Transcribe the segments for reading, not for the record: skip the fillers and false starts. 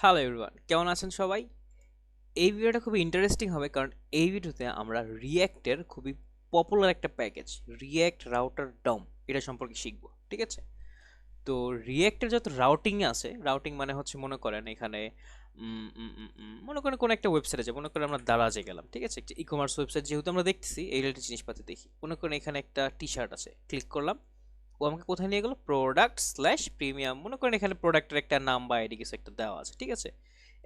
Hello everyone, কেমন আছেন সবাই? এই ভিডিওটা খুবই ইন্টারেস্টিং হবে কারণ এই ভিডিওতে আমরা রিয়্যাক্টের খুবই পপুলার একটা প্যাকেজ রিয়্যাক্ট রাউটার ডম এটা সম্পর্কে শিখব। ঠিক আছে? তো রিয়্যাক্টের যত রাউটিং আছে, রাউটিং মানে হচ্ছে মনে করেন এখানে মনে করেন কোনো একটা ওয়েবসাইটে আছে, মনে করেন আমরা দারাজে গেলাম। ঠিক আছে? একটা ই কমার্স ওয়েবসাইট যেহেতু আমরা দেখতেছি এই রিলেটেড জিনিসপাতি দেখি, মনে করেন এখানে একটা টি শার্ট আছে, ক্লিক করলাম, ও আমাকে কোথায় নিয়ে গেলো? Product slash premium. মনে করেন এখানে প্রোডাক্টের একটা নাম বা আইডি কিছু একটা দেওয়া আছে। ঠিক আছে?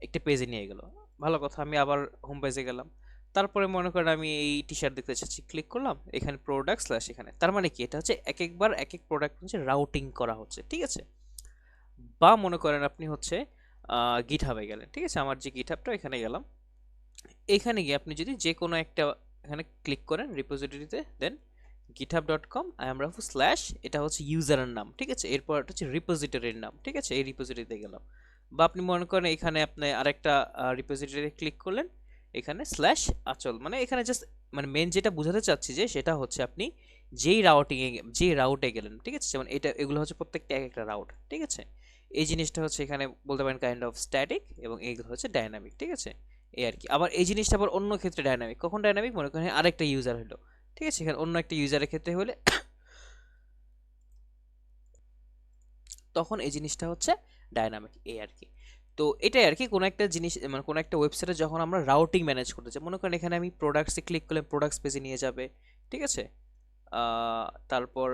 একটা পেজে নিয়ে গেলো, ভালো কথা। আমি আবার হোম পেজে গেলাম, তারপরে মনে করেন আমি এই টি শার্ট দেখতে চাচ্ছি, ক্লিক করলাম, এখানে প্রোডাক্ট স্ল্যাশ এখানে। তার মানে কি, এটা হচ্ছে এক একবার এক এক প্রোডাক্ট হচ্ছে রাউটিং করা হচ্ছে। ঠিক আছে? বা মনে করেন আপনি হচ্ছে গিটহাবে গেলেন। ঠিক আছে? আমার যে গিটহাবটা, এখানে গেলাম, এখানে গিয়ে আপনি যদি যে কোনো একটা এখানে ক্লিক করেন রিপোজিটরিতে, দেন github.com আমরা স্ল্যাশ, এটা হচ্ছে ইউজারের নাম। ঠিক আছে? এরপর এটা হচ্ছে রিপোজিটরির নাম। ঠিক আছে? এই রিপোজিটরিতে গেলাম, বা আপনি মনে করেন এখানে আপনি আরেকটা রিপোজিটরিতে ক্লিক করলেন, এখানে স্ল্যাশ আচল, মানে এখানে জাস্ট মানে মেন যেটা বোঝাতে চাচ্ছি যে সেটা হচ্ছে আপনি যেই রাউটিং এ যে রাউটে গেলেন। ঠিক আছে? যেমন এটা, এগুলো হচ্ছে প্রত্যেকটা এক একটা রাউট। ঠিক আছে? এই জিনিসটা হচ্ছে এখানে বলতে পারেন কাইন্ড অফ স্ট্যাটিক, এবং এইগুলো হচ্ছে ডাইনামিক। ঠিক আছে? এই আর কি। আবার এই জিনিসটা আবার অন্য ক্ষেত্রে ডাইনামিক। কখন ডাইনামিক? মনে করেন আরেকটা ইউজার হলো। ঠিক আছে? এখানে অন্য একটা ইউজারের ক্ষেত্রে হলে তখন এই জিনিসটা হচ্ছে ডায়নামিক। এই আর কি। তো এটাই আর কি, কোনো একটা জিনিস মানে কোনো একটা ওয়েবসাইটে যখন আমরা রাউটিং ম্যানেজ করতে চাই, মনে করেন এখানে আমি প্রোডাক্টসে ক্লিক করলে প্রোডাক্টস পেজে নিয়ে যাবে। ঠিক আছে? তারপর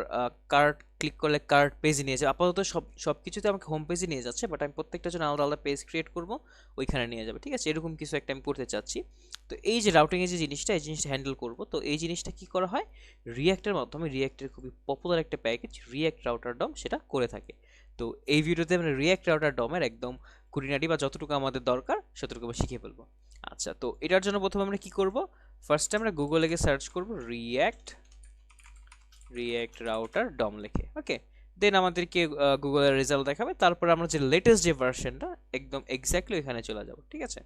কার্ট ক্লিক করলে কার্ট পেজে নিয়ে যাবে। আপাতত সব কিছুতে আমাকে হোম পেজে নিয়ে যাচ্ছে, বাট আমি প্রত্যেকটার জন্য আলাদা আলাদা পেজ ক্রিয়েট করব, ওইখানে নিয়ে যাবে। ঠিক আছে? এরকম কিছু একটা আমি করতে চাচ্ছি। তো এই যে রাউটিং এর যে জিনিসটা, এই জিনিসটা হ্যান্ডেল করব। তো এই জিনিসটা কি করা হয়? রিয়্যাক্টের মাধ্যমে, রিয়্যাক্টের খুবই পপুলার একটা প্যাকেজ রিয়্যাক্ট রাউটার ডম সেটা করে থাকে। তো এই ভিডিওতে আমরা রিয়্যাক্ট রাউটার ডমের একদম খুঁটিনাটি বা যতটুকু আমাদের দরকার ততটুকু আমরা শিখে ফেলবো। আচ্ছা, তো এটার জন্য প্রথমে আমরা কি করব? ফার্স্টে আমরা গুগলে গিয়ে সার্চ করব রিয়্যাক্ট রাউটার ডম লিখে। ওকে, দেন আমাদেরকে গুগলের রেজাল্ট দেখাবে। তারপর আমরা যে লেটেস্ট যে ভার্সনটা একদম এক্স্যাক্টলি ওইখানে চলে যাব। ঠিক আছে?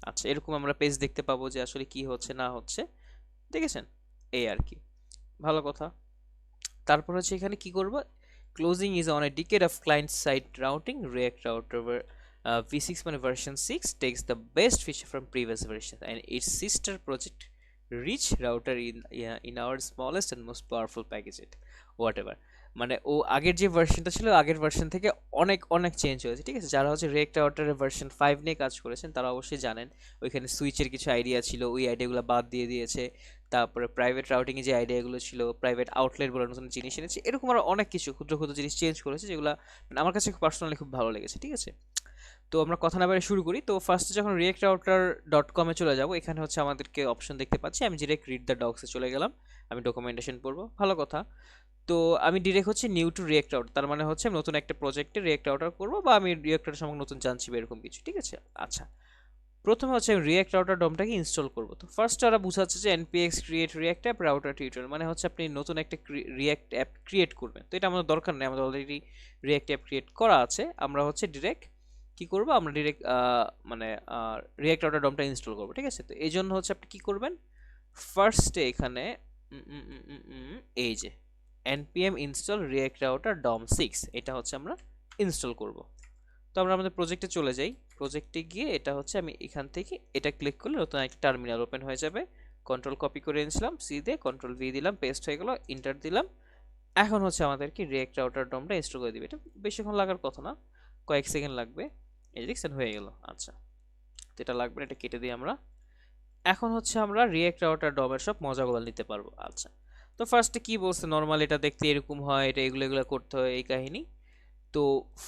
আচ্ছা, এরকম আমরা পেজ দেখতে পাবো যে আসলে কি হচ্ছে না হচ্ছে। দেখেছেন? এই আর কি, ভালো কথা। তারপর হচ্ছে এখানে কি করব? Closing is on a decade of client side routing react router v6 মানে version 6 takes the best feature from previous version and its sister project rich router in our smallest and most powerful package it whatever। মানে ও আগের যে ভার্সনটা ছিল, আগের version থেকে অনেক অনেক চেঞ্জ হয়েছে। ঠিক আছে? যারা হচ্ছে রিয়্যাক্ট রাউটারের ভার্সন 5 নিয়ে কাজ করেছেন তারা অবশ্যই জানেন ওইখানে সুইচের কিছু আইডিয়া ছিল, ওই আইডিয়াগুলো বাদ দিয়ে দিয়েছে। তারপরে প্রাইভেট রাউটিং এ যে আইডিয়াগুলো ছিল, প্রাইভেট আউটলেট বলে নতুন জিনিস এনেছে, এরকম আরো অনেক কিছু ক্ষুদ্র ক্ষুদ্র জিনিস চেঞ্জ করেছে, যেগুলো মানে আমার কাছে পার্সোনালি খুব ভালো লেগেছে। ঠিক আছে? তো আমরা কথা না বাইরে শুরু করি। তো ফার্স্টে যখন রিয়েক্ট রাউটার ডট কমে চলে যাব, এখানে হচ্ছে আমাদেরকে অপশন দেখতে পাচ্ছি। আমি ডিরেক্ট রিড দ্য ডক্সে চলে গেলাম, আমি ডকুমেন্টেশন পড়বো, ভালো কথা। তো আমি ডিরেক্ট হচ্ছে নিউ টু রিয়েক্ট রাউটার, তার মানে হচ্ছে আমি নতুন একটা প্রজেক্টে রিয়েক্ট রাউটার করবো, বা আমি রিয়েক্ট রাউটার সম্পর্কে নতুন জানছি বা এরকম কিছু। ঠিক আছে? আচ্ছা, প্রথমে হচ্ছে আমি রিয়েক্ট রাউটার ডমটাকে ইনস্টল করব। তো ফার্স্ট ওরা বুঝাচ্ছে যে npx create react app router tutorial, মানে হচ্ছে আপনি নতুন একটা রিয়েক্ট অ্যাপ ক্রিয়েট করবেন। তো এটা আমাদের দরকার নেই, আমাদের অলরেডি রিয়েক্ট অ্যাপ ক্রিয়েট করা আছে। আমরা হচ্ছে ডিরেক্ট কি করব? আমরা ডিরেক্ট মানে রিয়েক্ট রাউটার ডমটা ইনস্টল করব। ঠিক আছে? তো এই জন্য হচ্ছে আপনি কি করবেন? ফার্স্টে এখানে এই যে npm install react router dom 6, এটা হচ্ছে আমরা ইনস্টল করব। তো আমরা আমাদের প্রজেক্টে চলে যাই। প্রজেক্টে গিয়ে এটা হচ্ছে আমি এখান থেকে এটা ক্লিক করলে নতুন একটা টার্মিনাল ওপেন হয়ে যাবে। কন্ট্রোল কপি করে এনেছিলাম, সি দিয়ে কন্ট্রোল ভি দিলাম, পেস্ট হয়ে গেল, ইন্টার দিলাম। এখন হচ্ছে আমাদেরকে রিয়েক্ট রাউটার ডমটা ইনস্টল করে দিবে। এটা বেশিক্ষণ লাগার কথা না, কয়েক সেকেন্ড লাগবে। এই যে দেখছেন, হয়ে গেল। আচ্ছা, তো এটা লাগবে না, এটা কেটে দিই আমরা। এখন হচ্ছে আমরা রিয়েক্ট রাউটার ডমের সব মজাগুলো নিতে পারবো। আচ্ছা, তো ফার্স্টে কি বলছে? নর্মাল এটা দেখতে এরকম হয়, এটা এগুলো এগুলো করতে হয়, এই কাহিনী। তো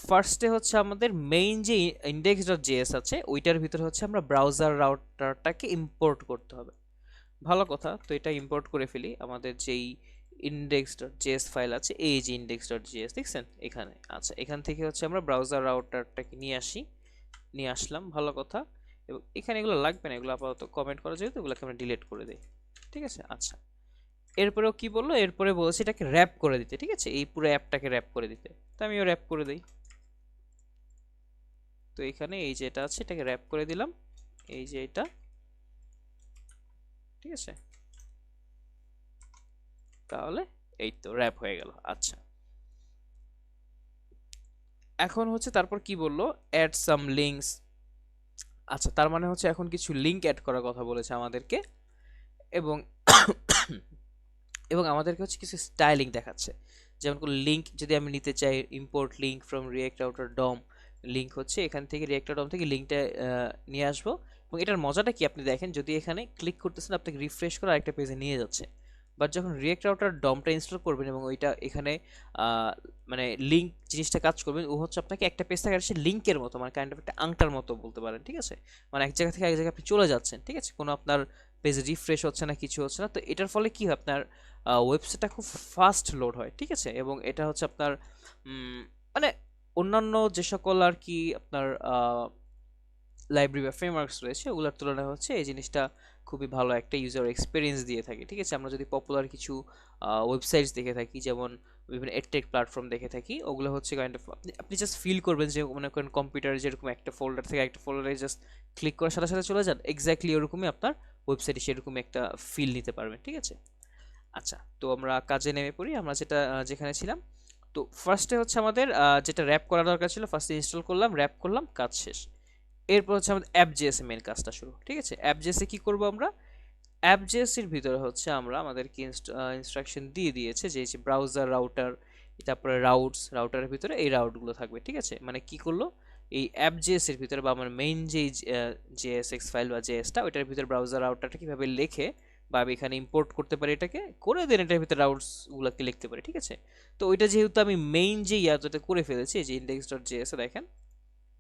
ফার্স্টে হচ্ছে আমাদের মেইন যে ইন্ডেক্স ডট জেএস আছে, ওইটার ভিতরে হচ্ছে আমরা ব্রাউজার রাউটারটাকে ইম্পোর্ট করতে হবে। ভালো কথা। তো এটা ইম্পোর্ট করে ফেলি। আমাদের যেই ইন্ডেক্স ডট জেএস ফাইল আছে, এই যে ইন্ডেক্স ডট জেএস দেখছেন এখানে। আচ্ছা, এখান থেকে হচ্ছে আমরা ব্রাউজার রাউটারটাকে নিয়ে আসি, নিয়ে আসলাম, ভালো কথা। এবং এখানে এগুলো লাগবে না, এগুলো আপাতত কমেন্ট করা, যেহেতু এগুলোকে আমরা ডিলিট করে দিই। ঠিক আছে? আচ্ছা, এরপরেও কি বললো? এরপরে বলছে এটাকে র্যাপ করে দিতে। ঠিক আছে? এই পুরো অ্যাপটাকে র্যাপ করে দিতে। তো আমিও র্যাপ করে দিই। তো এখানে এই যে এটা আছে, এটাকে র্যাপ করে দিলাম, এই যে এটা। ঠিক আছে? তাহলে এই তো র্যাপ হয়ে গেল। আচ্ছা, এখন হচ্ছে তারপর কি বললো? অ্যাড সাম লিঙ্কস, আচ্ছা, তার মানে হচ্ছে এখন কিছু লিঙ্ক অ্যাড করার কথা বলেছে আমাদেরকে, এবং এবং আমাদেরকে হচ্ছে কিছু স্টাইলিং দেখাচ্ছে। যেমন কোনো লিঙ্ক যদি আমি নিতে চাই, import link from React router DOM, link হচ্ছে এখান থেকে রিয়েক্ট ডম থেকে লিঙ্কটা নিয়ে আসবো। এবং এটার মজাটা কি আপনি দেখেন, যদি এখানে ক্লিক করতেছেন আপনাকে রিফ্রেশ করে আরেকটা পেজে নিয়ে যাচ্ছে। বাট যখন রিয়েক্ট রাউটার ডমটা ইনস্টল করবেন এবং ওইটা এখানে মানে লিঙ্ক জিনিসটা কাজ করবেন, ও হচ্ছে আপনাকে একটা পেজ থেকে সে লিঙ্কের মতো, মানে কাইন্ড অফ একটা আংটার মতো বলতে পারেন, ঠিক আছে? মানে এক জায়গা থেকে এক জায়গায় আপনি চলে যাচ্ছেন, ঠিক আছে? কোনো আপনার পেজ রিফ্রেশ হচ্ছে না, কিছু হচ্ছে না। তো এটার ফলে কি হয়, আপনার ওয়েবসাইটটা খুব ফাস্ট লোড হয়, ঠিক আছে? এবং এটা হচ্ছে আপনার মানে অন্যান্য যে সকল আর কি আপনার লাইব্রেরি বা ফ্রেমওয়ার্কস রয়েছে ওগুলোর তুলনায় হচ্ছে এই জিনিসটা খুবই ভালো একটা ইউজার এক্সপিরিয়েন্স দিয়ে থাকে, ঠিক আছে? আমরা যদি পপুলার কিছু ওয়েবসাইটস দেখে থাকি, যেমন বিভিন্ন এডটেক প্ল্যাটফর্ম দেখে থাকি, ওগুলো হচ্ছে কাইন্ড অফ আপনি জাস্ট ফিল করবেন যে মনে করেন কম্পিউটারে যেরকম একটা ফোল্ডার থেকে একটা ফোল্ডারে জাস্ট ক্লিক করার সাথে সাথে চলে যান, এক্স্যাক্টলি ওরকমই আপনার ওয়েবসাইটে সেরকমই একটা ফিল নিতে পারবেন, ঠিক আছে? আচ্ছা, তো আমরা কাজে নেমে পড়ি। আমরা যেখানে ছিলাম, তো ফার্স্টে হচ্ছে আমাদের যেটা র্যাপ করা দরকার ছিল, ফার্স্টে ইনস্টল করলাম, র্যাপ করলাম, কাজ শেষ। এরপর হচ্ছে আমাদের অ্যাপ জেএস মেন কাজটা শুরু, ঠিক আছে? অ্যাপ জেএসে কি করব আমরা? অ্যাপ জেএস এর ভিতরে হচ্ছে আমরা আমাদেরকে ইনস্ট্রাকশন দিয়ে দিয়েছে যে ব্রাউজার রাউটার, তারপরে রাউটারের ভিতরে এই রাউটগুলো থাকবে, ঠিক আছে? মানে কি করলো, এই অ্যাপ জেএস এর ভিতরে বা আমার মেইন যে জেএসএক্স ফাইল বা জেএসটা, ওইটার ভিতরে ব্রাউজার রাউটারটা কিভাবে লেখে বা আমি এখানে ইম্পোর্ট করতে পারি এটাকে করে, দেন এটার ভিতরে রাউটসগুলোকে লিখতে পারি, ঠিক আছে? তো ওইটা যেহেতু আমি মেইন যে ইয়াতে করে ফেলেছি, যে ইন্ডেক্স ডট জেএস এ দেখেন,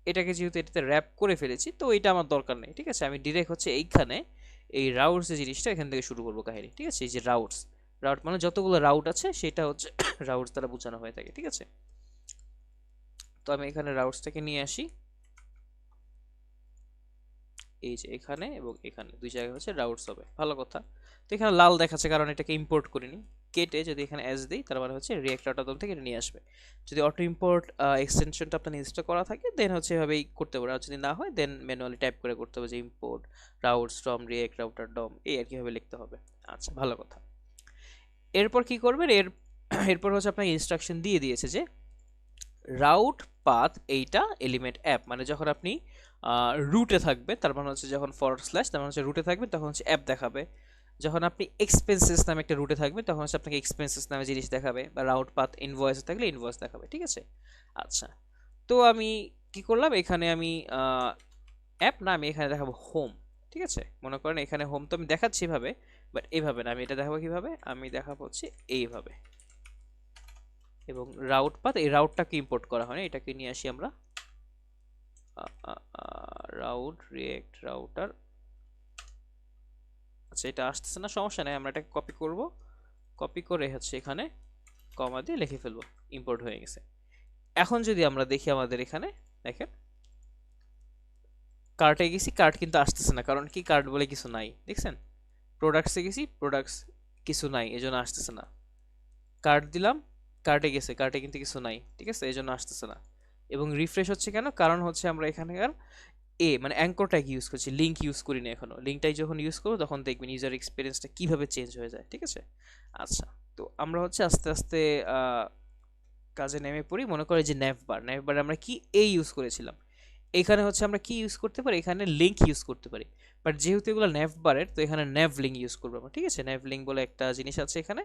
এটাকে যেহেতু এটাতে র্যাপ করে ফেলেছি, তো এটা আমার দরকার নেই, ঠিক আছে? আমি ডিরেক্ট হচ্ছে এইখানে এই রাউটস যে জিনিসটা এখান থেকে শুরু করবো কাহিনী, ঠিক আছে? এই যে রাউট মানে যতগুলো রাউট আছে সেটা হচ্ছে রাউটস দ্বারা বোঝানো হয়ে থাকে, ঠিক আছে? তো আমি এখানে রাউটসটাকে নিয়ে আসি, এই যে এখানে এবং এখানে দুই জায়গায় হচ্ছে রাউটস হবে, ভালো কথা। তো এখানে লাল দেখাচ্ছে কারণ এটাকে ইম্পোর্ট করিনি। কেটে যদি এখানে অ্যাজ দিই, তার মানে হচ্ছে রিয়েক্ট রাউটার থেকে এটা নিয়ে আসবে। যদি অটো ইম্পোর্ট এক্সটেনশনটা আপনার ইনস্টল করা থাকে, দেন হচ্ছে এভাবেই করতে পারে। আর যদি না হয়, দেন ম্যানুয়ালি টাইপ করে করতে হবে যে import routes from React router DOM, এই আর কিভাবে লিখতে হবে। আচ্ছা, ভালো কথা। এরপর কি করবেন, এরপর হচ্ছে আপনাকে ইনস্ট্রাকশন দিয়ে দিয়েছে যে রাউট পাথ এইটা এলিমেন্ট অ্যাপ, মানে যখন আপনি রুটে থাকবে, তার মানে হচ্ছে যখন ফরওয়ার্ড স্ল্যাশ, তার মানে হচ্ছে রুটে থাকবে, তখন হচ্ছে অ্যাপ দেখাবে। যখন আপনি এক্সপেন্সেস নামে একটা রুটে থাকবে, তখন হচ্ছে আপনাকে এক্সপেন্সেস নামে জিনিস দেখাবে, বা রাউট পাথ ইনভয়েস থাকলে ইনভয়েস দেখাবে, ঠিক আছে? আচ্ছা, তো আমি কি করলাম, এখানে আমি অ্যাপ না, আমি এখানে দেখাবো হোম, ঠিক আছে? মনে করেন এখানে হোম তো আমি দেখাচ্ছি এভাবে, বাট এইভাবে না, আমি এটা দেখাবো কিভাবে, আমি দেখাবো হচ্ছে এইভাবে। এবং রাউট পাথ, এই রাউটটাকে ইম্পোর্ট করা হয় না, এটাকে নিয়ে আসি আমরা রাউট রিয়েক্ট রাউটার। আচ্ছা, এটা আসতেছে না, সমস্যা নেই, আমরা এটাকে কপি করব, কপি করে হচ্ছে এখানে কমা দিয়ে লিখে ফেলবো, ইম্পোর্ট হয়ে গেছে। এখন যদি আমরা দেখি আমাদের এখানে দেখেন কার্টে গেছি, কার্ট কিন্তু আসতেছে না, কারণ কি কার্ট বলে কিছু নাই, দেখছেন? প্রোডাক্টসে গেছি, প্রোডাক্টস কিছু নাই, এজন্য আসতেছে না। কার্ট দিলাম, কার্টে গেছে, কার্টে কিন্তু কিছু নাই, ঠিক আছে? এজন্য আসতেছে না। এবং রিফ্রেশ হচ্ছে কেন, কারণ হচ্ছে আমরা এখানকার মানে অ্যাঙ্কর ট্যাগ ইউজ করছি, লিঙ্ক ইউজ করি না এখনো। লিঙ্কটাই যখন ইউজ করবো তখন দেখবেন ইউজার এক্সপিরিয়েন্সটা কিভাবে চেঞ্জ হয়ে যায়, ঠিক আছে? আচ্ছা, তো আমরা হচ্ছে আস্তে আস্তে কাজে নেমে পড়ি। মনে করি যে ন্যাভবার আমরা কি ইউজ করেছিলাম, এখানে হচ্ছে আমরা কি ইউজ করতে পারি, এখানে লিঙ্ক ইউজ করতে পারি। বাট যেহেতু এগুলো ন্যাভবারের, তো এখানে ন্যাভ লিঙ্ক ইউজ করবো আমরা, ঠিক আছে? ন্যাভ লিঙ্ক বলে একটা জিনিস আছে এখানে।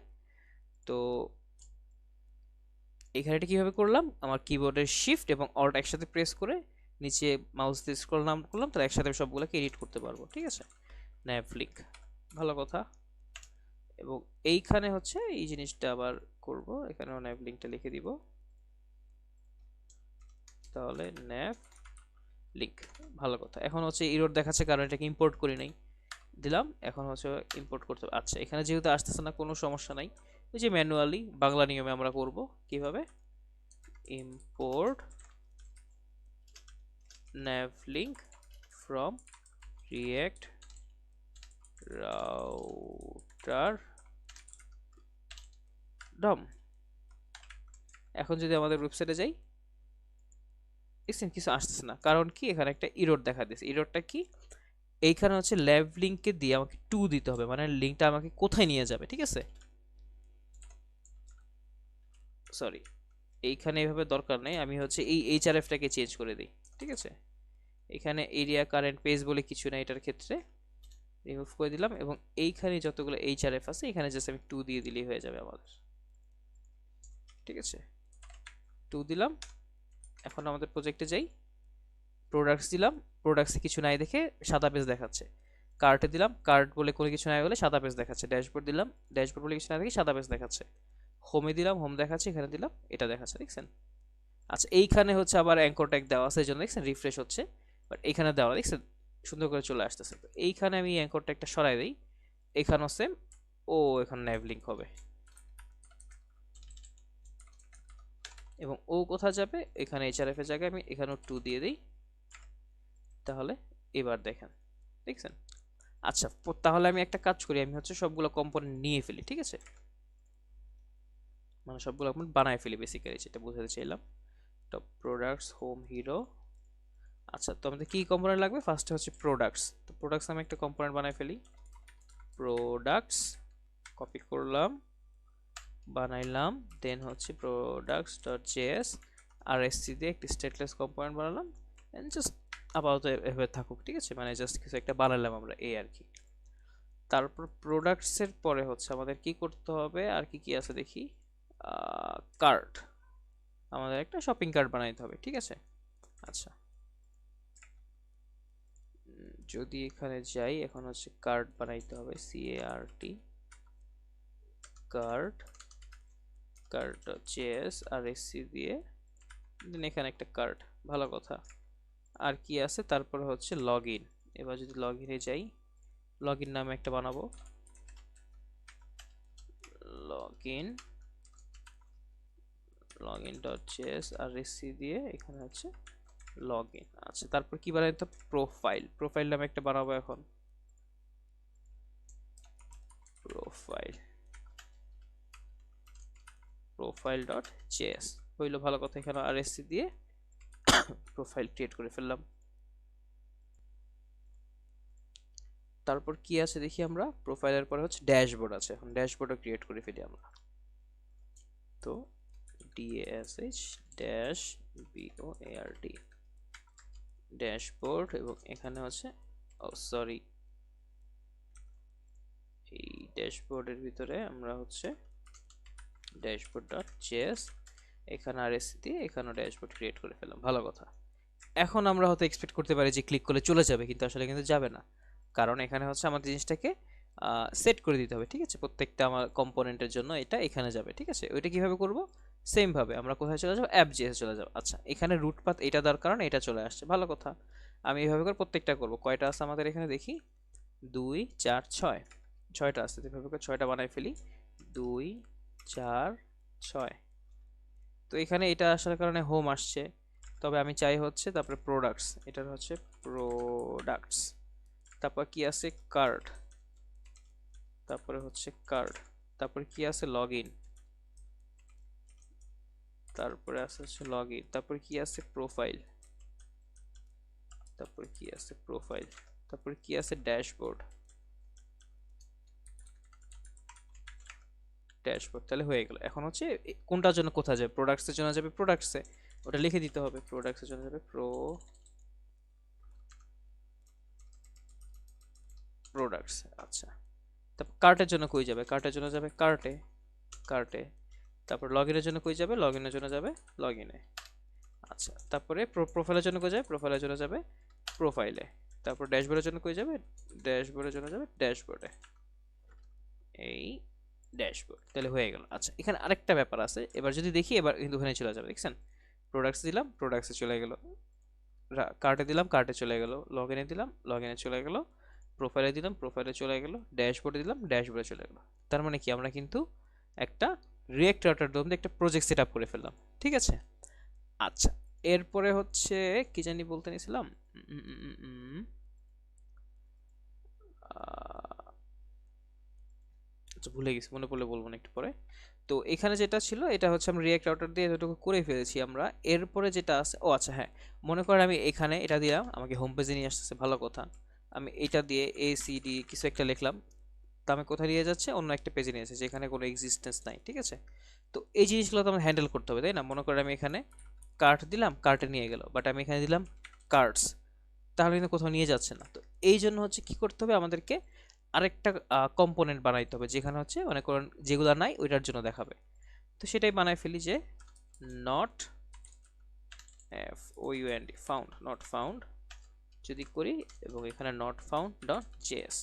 তো এখানে এটা কিভাবে করলাম, আমার কিবোর্ডের শিফট এবং অল্ট একসাথে প্রেস করে নিচে মাউস দিয়ে স্ক্রল নাম করলাম, তাহলে একসাথে সবগুলোকে এডিট করতে পারবো, ঠিক আছে? ন্যাভ লিঙ্ক, ভালো কথা। এবং এইখানে হচ্ছে এই জিনিসটা আবার করব, এখানেও ন্যাভ লিঙ্কটা লিখে দিব, তাহলে ন্যাভ লিঙ্ক, ভালো কথা। এখন হচ্ছে এরর দেখাচ্ছে কারণ এটাকে ইম্পোর্ট করি নাই, দিলাম, এখন হচ্ছে ইম্পোর্ট করতে হবে। আচ্ছা, এখানে যেহেতু আসতেছে না, কোনো সমস্যা নাই, ওই যে ম্যানুয়ালি বাংলা নিয়মে আমরা করব কিভাবে, import nav link from react router dom। এখন যদি আমাদের ওয়েবসাইটে যাই, দেখছেন কিছু আসতেছে না, কারণ কি এখানে একটা এরর দেখা দিয়েছে। এররটা কি, এইখানে হচ্ছে ল্যাব লিঙ্ককে দিয়ে আমাকে 2 দিতে হবে, মানে লিঙ্কটা আমাকে কোথায় নিয়ে যাবে, ঠিক আছে? সরি, এইখানে এভাবে দরকার নেই, আমি হচ্ছে এই এইচআরএফটাকে চেঞ্জ করে দিই, ঠিক আছে? এখানে এরিয়া কারেন্ট পেজ বলে কিছু না এটার ক্ষেত্রে, রিমুভ করে দিলাম। এবং এইখানে যতগুলো এইচআরএফ আছে এখানে জাস্ট আমি 2 দিয়ে দিলেই হয়ে যাবে আমাদের, ঠিক আছে। 2 দিলাম। এখন আমাদের প্রজেক্টে যাই, প্রোডাক্টস দিলাম, প্রোডাক্টসে কিছু নাই দেখে সাদা পেজ দেখাচ্ছে। কার্টে দিলাম, কার্ট বলে কোনো কিছু নাই বলে সাদা পেজ দেখাচ্ছে। ড্যাশবোর্ড দিলাম, ড্যাশবোর্ড বলে কিছু নাই দেখে সাদা পেজ দেখাচ্ছে। হোমে দিলাম, হোম দেখাচ্ছে, এখানে দিলাম এটা দেখাচ্ছে, দেখছেন। আচ্ছা এইখানে হচ্ছে আবার অ্যাঙ্কর ট্যাগ দেওয়া আছে, এই জন্য দেখছেন রিফ্রেশ হচ্ছে, বাট এখানে দেওয়া দেখছেন সুন্দর করে চলে আসতেছে। তো এইখানে আমি অ্যাঙ্কর ট্যাগটা সরাই দিই, এখানেও সেম। ও এখানে ন্যাভ লিঙ্ক হবে, এবং ও কোথায় যাবে, এখানে এইচআরএফ এর জায়গায় আমি এখানেও 2 দিয়ে দিই, তাহলে এবার দেখেন, দেখছেন। আচ্ছা তাহলে আমি একটা কাজ করি, আমি হচ্ছে সবগুলো কম্পোনেন্ট নিয়ে ফেলি, ঠিক আছে, মানে সবগুলো কম্পোনেন্ট বানায় ফেলি বেসিক্যালি, যেটা বোঝাতে চাইলাম। Top products, home, hero. আচ্ছা তো আমাদের কি কম্পোনেন্ট লাগবে, ফার্স্টে হচ্ছে প্রোডাক্টস। তো প্রোডাক্টস আমি একটা কম্পোনেন্ট বানাই ফেলি, প্রোডাক্টস কপি করলাম, বানাইলাম, দেন হচ্ছে প্রোডাক্টস ডট জেএস আর এসসি দিয়ে একটি স্টেটলেস কম্পোনেন্ট বানালাম, এন্ড জাস্ট আপাতত এভাবে থাকুক, ঠিক আছে, মানে জাস্ট কিছু একটা বানালাম আমরা এই আর কি। তারপর প্রোডাক্টসের পরে হচ্ছে আমাদের কি করতে হবে, আর কি কি আছে দেখি। কার্ট, আমাদের একটা শপিং কার্ট বানাইতে হবে, ঠিক আছে। আচ্ছা যদি এখানে যাই, এখন হচ্ছে কার্ট বানাইতে হবে, CART, কার্ট, কার্ট জেএস আর এসসি দিয়ে, দেন এখানে একটা কার্ট, ভালো কথা। আর কি আছে, তারপর হচ্ছে লগ ইন। এবার যদি লগ ইনে যাই, লগ ইন নামে একটা বানাবো, log in, log in dot JS আর এসসি দিয়ে এখানে হচ্ছে লগ ইন। আচ্ছা তারপর কি বানাইতে হবে, প্রোফাইল, প্রোফাইল নামে একটা বানাবো এখন, প্রোফাইল, প্রোফাইল ডট জেএস হইলো, ভালো কথা। এখানে আরএসসি দিয়ে প্রোফাইল ক্রিয়েট করে ফেললাম। তারপর কি আছে দেখি আমরা, প্রোফাইলের পরে হচ্ছে ড্যাশবোর্ড আছে, এখন ড্যাশবোর্ডও ক্রিয়েট করে ফেলি আমরা। তো DASH ড্যাশ BOARD ড্যাশবোর্ড, এবং এখানে হচ্ছে, ও সরি, এই ড্যাশবোর্ডের ভিতরে আমরা হচ্ছে ড্যাশবোর্ড ডট জেএস, এখানে আরএসসি দিয়ে এখানেও ড্যাশবোর্ড ক্রিয়েট করে ফেললাম, ভালো কথা। এখন আমরা হয়তো এক্সপেক্ট করতে পারি যে ক্লিক করলে চলে যাবে, কিন্তু আসলে কিন্তু যাবে না, কারণ এখানে হচ্ছে আমাদের জিনিসটাকে সেট করে দিতে হবে, ঠিক আছে। প্রত্যেকটা আমার কম্পোনেন্টের জন্য এটা এখানে যাবে, ঠিক আছে। ওইটা কিভাবে করব, সেম ভাবে আমরা কোথায় চলে যাব, অ্যাপ জেএস চলে যাব। আচ্ছা এখানে রুট পাথ এটা দেওয়ার কারণে এটা চলে আসছে, ভালো কথা। আমি এইভাবে করে প্রত্যেকটা করব। কয়টা আছে আমাদের এখানে দেখি, 2 4 6, 6টা আছে। এভাবে করে 6টা বানাই ফেলি, 2 4 6। তো এখানে এটা আসার কারণে হোম আসছে, তবে আমি চাই হচ্ছে তারপরে প্রোডাক্টস, এটার হচ্ছে প্রোডাক্টস, তারপর কি আছে কার্ড, তারপরে হচ্ছে কার্ড, তারপরে কি আছে লগ ইন, তারপরে আছে হচ্ছে লগ ইন, তারপরে কি আছে প্রোফাইল, তারপরে কি আছে প্রোফাইল, তারপরে কি আছে ড্যাশবোর্ড, ড্যাশবোর্ড। তাহলে হয়ে গেল। এখন হচ্ছে কোনটার জন্য কোথায় যাবে, প্রোডাক্টসের জন্য যাবে প্রোডাক্টসে, ওটা লিখে দিতে হবে, প্রোডাক্টসের জন্য যাবে প্রোডাক্টস। আচ্ছা তারপর কার্টের জন্য কই যাবে, কার্টের জন্য যাবে কার্টে, কার্টে। তারপর লগ ইনের জন্য কই যাবে, লগ ইনের জন্য যাবে লগ ইনে। আচ্ছা তারপরে প্রোফাইলের জন্য কই যাবে, প্রোফাইলের জন্য যাবে প্রোফাইলে। তারপর ড্যাশবোর্ডের জন্য কই যাবে, ড্যাশবোর্ডের জন্য যাবে ড্যাশবোর্ডে, এই ড্যাশবোর্ড। তাহলে হয়ে গেল। আচ্ছা এখানে আরেকটা ব্যাপার আছে, এবার যদি দেখি, এবার কিন্তু ওখানে চলে যাবে, দেখছেন। প্রোডাক্টস দিলাম, প্রোডাক্টসে চলে গেল, কার্টে দিলাম, কার্টে চলে গেল, লগ ইনে দিলাম, লগ ইনে চলে গেল, প্রোফাইলে দিলাম, প্রোফাইলে চলে গেল, ড্যাশবোর্ডে দিলাম, ড্যাশবোর্ডে চলে গেল। তার মানে কি, আমরা কিন্তু একটা রিয়েক্ট রাউটার দিয়ে একটা প্রজেক্ট সেট আপ করে ফেললাম, ঠিক আছে। আচ্ছা এরপরে হচ্ছে কি জানি বলতে নিয়েছিলাম, আচ্ছা ভুলে গেছি, মনে পড়লে বলবো না একটু পরে। তো এখানে যেটা ছিল এটা হচ্ছে আমরা রিয়েক্ট রাউটার দিয়ে এতটুকু করে ফেলেছি আমরা। এরপরে যেটা আছে, ও আচ্ছা হ্যাঁ, মনে করেন আমি এখানে এটা দিলাম, আমাকে হোম পেজে নিয়ে আসতেছে, ভালো কথা। আমি এটা দিয়ে ACD কিছু একটা লিখলাম, তো আমি কোথায় নিয়ে যাচ্ছে, অন্য একটা পেজে নিয়ে যাচ্ছে যেখানে কোনো এক্সিস্টেন্স নাই, ঠিক আছে। তো এই জিনিসগুলো তো আমার হ্যান্ডেল করতে হবে, তাই না। মনে করেন আমি এখানে কার্ট দিলাম, কার্টে নিয়ে গেল, বাট আমি এখানে দিলাম কার্টস, তাহলে কিন্তু কোথাও নিয়ে যাচ্ছে না। তো এই জন্য হচ্ছে কি করতে হবে আমাদেরকে, আরেকটা কম্পোনেন্ট বানাইতে হবে যেখানে হচ্ছে মনে করেন যেগুলো নাই ওইটার জন্য দেখাবে। তো সেটাই বানাই ফেলি যে নট ফাউন্ড, নট ফাউন্ড যদি করি এবং এখানে নট ফাউন্ড ডট জেএস,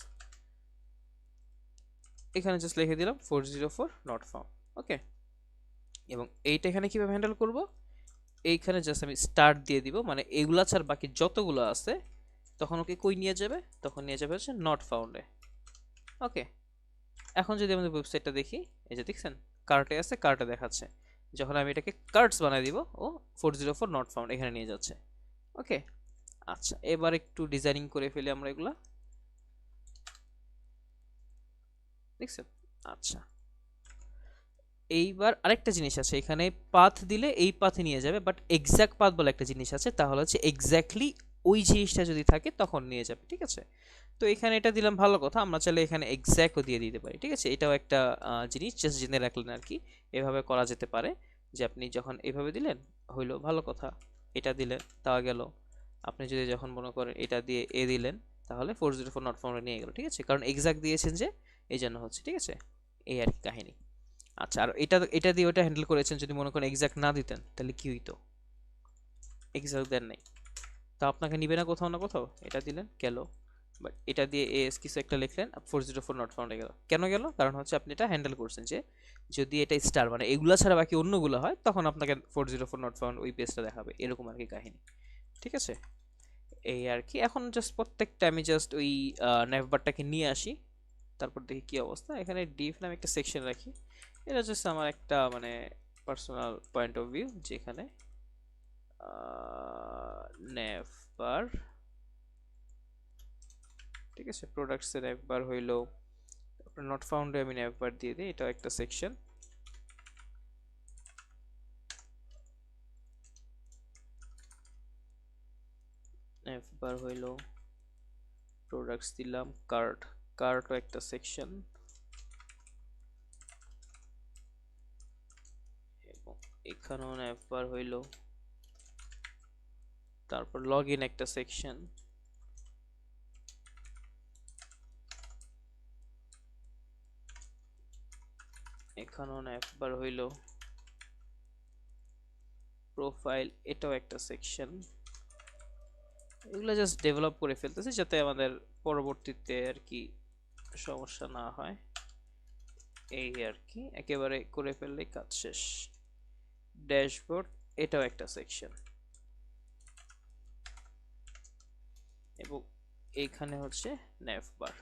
এখানে জাস্ট লিখে দিলাম 404 নট ফাউন্ড। ওকে, এবং এইটা এখানে কিভাবে হ্যান্ডেল করব, এইখানে জাস্ট আমি স্টার্ট দিয়ে দিব, মানে এগুলা ছাড়া বাকি যতগুলো আছে তখন ওকে কই নিয়ে যাবে, তখন নিয়ে যাবে হচ্ছে নট ফাউন্ডে। ওকে, এখন যদি আমাদের ওয়েবসাইটটা দেখি, এই যে দেখছেন কার্টে আছে, কার্টে দেখাচ্ছে। যখন আমি এটাকে কার্টস বানাই দিব, ও 404 নট ফাউন্ড এখানে নিয়ে যাচ্ছে। ওকে, আচ্ছা এবার একটু ডিজাইনিং করে ফেলি আমরা এগুলা, দেখছেন। আচ্ছা এইবার আরেকটা জিনিস আছে, এখানে পাথ দিলে এই পাথে নিয়ে যাবে, বাট এক্সাক্ট পাথ বলে একটা জিনিস আছে, তাহলে হচ্ছে এক্স্যাক্টলি ওই জিনিসটা যদি থাকে তখন নিয়ে যাবে, ঠিক আছে। তো এখানে এটা দিলাম, ভালো কথা, আমরা চাইলে এখানে এক্স্যাক্টও দিয়ে দিতে পারি, ঠিক আছে। এটাও একটা জিনিস জাস্ট জেনে রাখলেন আর কি, এভাবে করা যেতে পারে যে আপনি যখন এভাবে দিলেন হইলো, ভালো কথা, এটা দিলেন তা গেল। আপনি যদি যখন মনে করেন এটা দিয়ে এ দিলেন তাহলে 404 নট ফাউন্ডে নিয়ে গেল, ঠিক আছে, কারণ এক্সাক্ট দিয়েছেন যে এই জন্য হচ্ছে, ঠিক আছে, এই আর কি কাহিনী। আচ্ছা, আর এটা এটা দিয়ে ওটা হ্যান্ডেল করেছেন, যদি মনে করেন এক্সাক্ট না দিতেন তাহলে কি হইতো, এক্সাক্ট দেন নাই, তো আপনাকে নিবে না কোথাও না কোথাও, এটা দিলেন গেল, বাট এটা দিয়ে এস কিছু একটা লিখলেন 404 নট ফাউন্ডে গেল, কেন গেল, কারণ হচ্ছে আপনি এটা হ্যান্ডেল করছেন যে যদি এটা স্টার মানে এগুলা ছাড়া বাকি অন্যগুলো হয় তখন আপনাকে 404 নট ফাউন্ড ওই পেজটা দেখাবে, এরকম আর কি কাহিনী, ঠিক আছে। এই আর কি, এখন জাস্ট প্রত্যেকটা আমি জাস্ট ওই নেভবারটাকে নিয়ে আসি, তারপর দেখি কি অবস্থা। এখানে ডিফ নামে একটা সেকশন রাখি, এটা জাস্ট আমার একটা মানে পার্সোনাল পয়েন্ট অফ ভিউ, যেখানে নেভবার, ঠিক আছে, প্রোডাক্টসের একবার হইলো, নট ফাউন্ডে আমি নেভবার দিয়ে দিই, এটাও একটা সেকশন। একবার হইলো প্রোডাক্টস দিলাম, কার্ট, কার্টও একটা সেকশন, এবং এখানেও একবার হইলো, তারপর লগ ইন একটা সেকশন, এখানেও একবার হইলো প্রোফাইল, এটাও একটা সেকশন। এগুলো জাস্ট ডেভেলপ করে ফেলতেছি যাতে আমাদের পরবর্তীতে আর কি সমস্যা না হয়, এই আর কি, একেবারে করে ফেললে কাজ শেষ। ড্যাশবোর্ড, এটাও একটা সেকশন, এবং এইখানে হচ্ছে নেভবার,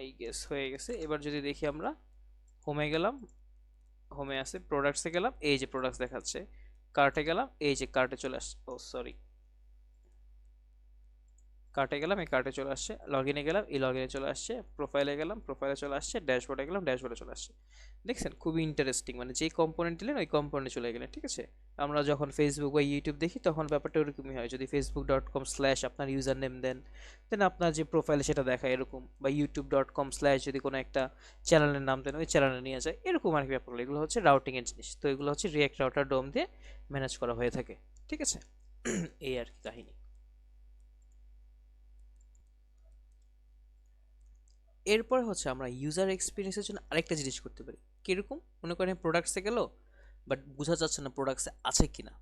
এই গেস হয়ে গেছে। এবার যদি দেখি আমরা হোমে গেলাম, হোমে আছে, প্রোডাক্টসে গেলাম, এই যে প্রোডাক্টস দেখাচ্ছে, কার্টে গেলাম, এই যে কার্টে চলে আসছে, ও সরি, কার্টে গেলাম, এই কার্টে চলে আসছে, লগইনে গেলাম, এই লগইনে চলে আসছে, প্রোফাইলে গেলাম, প্রোফাইলে চলে আসছে, ড্যাশবোর্ডে গেলাম, ড্যাশবোর্ডে চলে আসছে। দেখছেন খুবই ইন্টারেস্টিং, মানে যেই কম্পোনেন্ট দিলেন ওই কম্পোনেন্টে চলে গেলেন, ঠিক আছে। আমরা যখন ফেসবুক বা ইউটিউব দেখি তখন ব্যাপারটা ওরকমই হয়, যদি facebook.com/ আপনার ইউজার নেম দেন, দেন আপনার যে প্রোফাইলে সেটা দেখায় এরকম, বা youtube.com/ যদি কোনো একটা চ্যানেলের নাম দেন ওই চ্যানেলে নিয়ে যায়, এরকম আর কি ব্যাপারগুলো। এগুলো হচ্ছে রাউটিং এর জিনিস, তো এগুলো হচ্ছে রিয়েক্ট রাউটার ডোম দিয়ে ম্যানেজ করা হয়ে থাকে, ঠিক আছে। এই আর কি কাহিনী। এরপর হচ্ছে আমরা ইউজার এক্সপিরিয়েন্সের জন্য আরেকটা জিনিস করতে পারি, কিরকম, মনে করেন প্রোডাক্টসে গেল, বাট বোঝা যাচ্ছে না প্রোডাক্টসে আছে কিনা,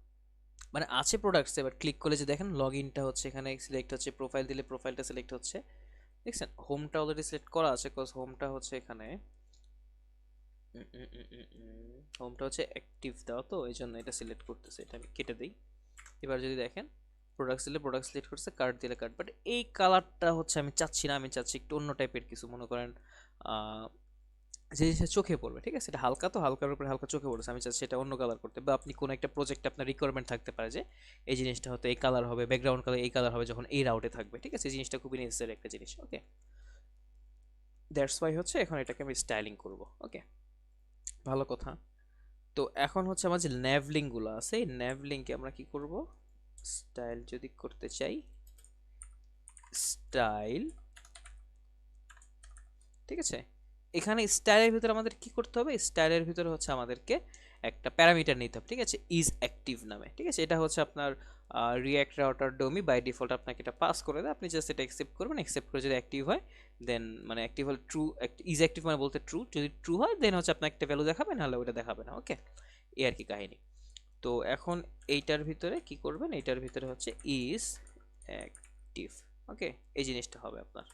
মানে আছে প্রোডাক্টসে, বাট ক্লিক করলে যে দেখেন লগ ইনটা হচ্ছে, এখানে সিলেক্ট হচ্ছে, প্রোফাইল দিলে প্রোফাইলটা সিলেক্ট হচ্ছে, দেখছেন হোমটা অলরেডি সিলেক্ট করা আছে, কজ হোমটা হচ্ছে এখানে, হোমটা হচ্ছে অ্যাক্টিভ দাও, তো এই জন্য এটা সিলেক্ট করতেছে, এটা আমি কেটে দিই। এবার যদি দেখেন প্রোডাক্টস দিলে প্রোডাক্ট সিলেক্ট করছে, কার্ড দিলে কার্ড, বাট এই কালারটা হচ্ছে আমি চাচ্ছি না, আমি চাচ্ছি একটু অন্য টাইপের কিছু, মনে করেন যে জিনিসটা চোখে পড়বে, ঠিক আছে, এটা হালকা, তো হালকার উপরে হালকা চোখে পড়েছে, আমি চাচ্ছি এটা অন্য কালার করতে, বা আপনি কোনো একটা প্রজেক্টে আপনার রিকোয়ারমেন্ট থাকতে পারে যে এই জিনিসটা হয়তো এই কালার হবে, ব্যাকগ্রাউন্ড কালার এই কালার হবে যখন এই রাউটে থাকবে, ঠিক আছে, এই জিনিসটা খুবই নেসেসারি একটা জিনিস। ওকে, দ্যাটস ওয়াই হচ্ছে এখন এটাকে আমি স্টাইলিং করব। ওকে, ভালো কথা। তো এখন হচ্ছে আমার যে ন্যাভ লিঙ্কগুলো আছে, এই ন্যাভ লিঙ্কে আমরা কি করব, স্টাইল যদি করতে চাই, স্টাইল, ঠিক আছে, এখানে স্টাইলের ভিতরে আমাদের কি করতে হবে, স্টাইলের ভিতরে হচ্ছে আমাদেরকে একটা প্যারামিটার নিতে হবে, ঠিক আছে, ইজ অ্যাক্টিভ নামে, ঠিক আছে, এটা হচ্ছে আপনার রিঅ্যাক্ট রাউটার ডমি বাই ডিফল্ট আপনাকে এটা পাস করে দেয়, আপনি জাস্ট এটা অ্যাকসেপ্ট করবেন। অ্যাকসেপ্ট করে যদি অ্যাক্টিভ হয় দেন মানে অ্যাক্টিভ হলে ট্রু, ইজ অ্যাক্টিভ মানে বলতে ট্রু, যদি ট্রু হয় দেন হচ্ছে আপনাকে একটা ভ্যালু দেখাবে, নাহলে ওটা দেখাবে না। ওকে, এই আর কি কাহিনী। তো এখন এইটার ভিতরে কি করবেন, এইটার ভিতরে হচ্ছে ইজ অ্যাক্টিভ। ওকে, এই জিনিসটা হবে আপনার।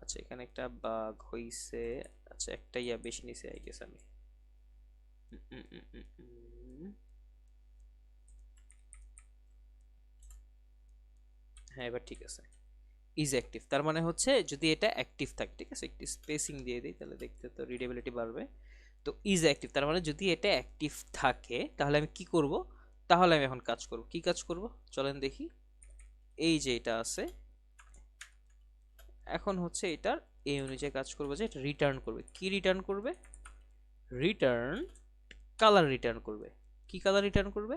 আচ্ছা এখানে একটা বাগ হইছে, আচ্ছা একটা ইয়া বেশি নিছে আই গেস আমি। হ্যাঁ এবার ঠিক আছে। ইজ অ্যাক্টিভ তার মানে হচ্ছে যদি এটা অ্যাক্টিভ থাকে, ঠিক আছে, একটু স্পেসিং দিয়ে দিই তাহলে দেখতে তো রিডেবিলিটি বাড়বে। তো ইজ অ্যাক্টিভ তার মানে যদি এটা অ্যাক্টিভ থাকে তাহলে আমি কি করব, তাহলে আমি এখন কাজ করব। কি কাজ করব চলেন দেখি। এই যে এটা আছে, এখন হচ্ছে এটার এই অনুযায়ী কাজ করবো যে এটা রিটার্ন করবে। কি রিটার্ন করবে? রিটার্ন কালার রিটার্ন করবে। কি কালার রিটার্ন করবে?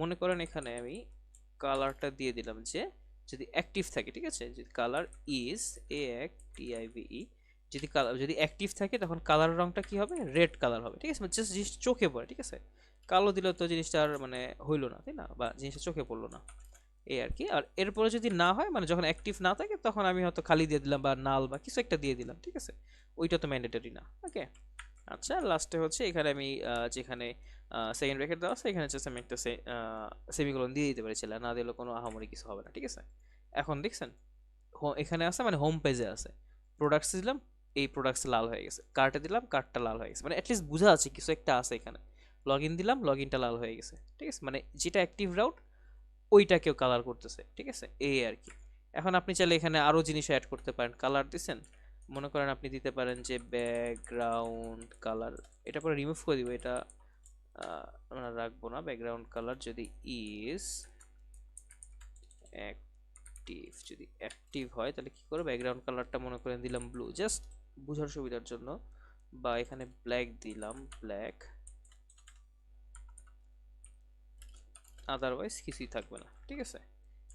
মনে করেন এখানে আমি কালারটা দিয়ে দিলাম যে যদি অ্যাক্টিভ থাকে, ঠিক আছে, যদি কালার ইজ ACTIVE, যদি কালার যদি অ্যাক্টিভ থাকে তখন কালার রংটা কি হবে? রেড কালার হবে, ঠিক আছে, জাস্ট জিনিস চোখে পড়ে, ঠিক আছে। কালো দিলে তো জিনিসটা আর মানে হইলো না, তাই না, বা জিনিসটা চোখে পড়লো না, এই আর কি। আর এরপরে যদি না হয় মানে যখন অ্যাক্টিভ না থাকে তখন আমি হয়তো খালি দিয়ে দিলাম বা নাল বা কিছু একটা দিয়ে দিলাম, ঠিক আছে, ওইটা তো ম্যান্ডেটরি না। ওকে, আচ্ছা লাস্টে হচ্ছে এখানে আমি যেখানে সেকেন্ড ব্র্যাকেট দেওয়া আছে এখানে জাস্ট আমি একটা সেমিকোলন দিয়ে দিতে পারি, ছেলে না দিলে কোনো আহামরি কিছু হবে না, ঠিক আছে। এখন দেখছেন এখানে আছে মানে হোম পেজে আছে, প্রোডাক্টস দিলাম, এই প্রোডাক্টস লাল হয়ে গেছে, কার্টে দিলাম কার্টটা লাল হয়ে গেছে, মানে অ্যাটলিস্ট বোঝা আছে কিছু একটা আছে এখানে। লগ ইন দিলাম লগ ইনটা লাল হয়ে গেছে, ঠিক আছে, মানে যেটা অ্যাক্টিভ রাউট ওইটাকেও কালার করতেছে, ঠিক আছে, এই আর কি। এখন আপনি চাইলে এখানে আরো জিনিস অ্যাড করতে পারেন। কালার দিছেন, মনে করেন আপনি দিতে পারেন যে ব্যাকগ্রাউন্ড কালার, এটা পরে রিমুভ করে দিব, এটা আমরা রাখবো না। ব্যাকগ্রাউন্ড কালার যদি ইজ অ্যাক্টিভ, যদি অ্যাক্টিভ হয় তাহলে কি করবে, ব্যাকগ্রাউন্ড কালারটা মনে করেন দিলাম ব্লু, জাস্ট বোঝার সুবিধার জন্য, বা এখানে ব্ল্যাক দিলাম, ব্ল্যাক, আদারওয়াইজ কিছুই থাকবে না, ঠিক আছে,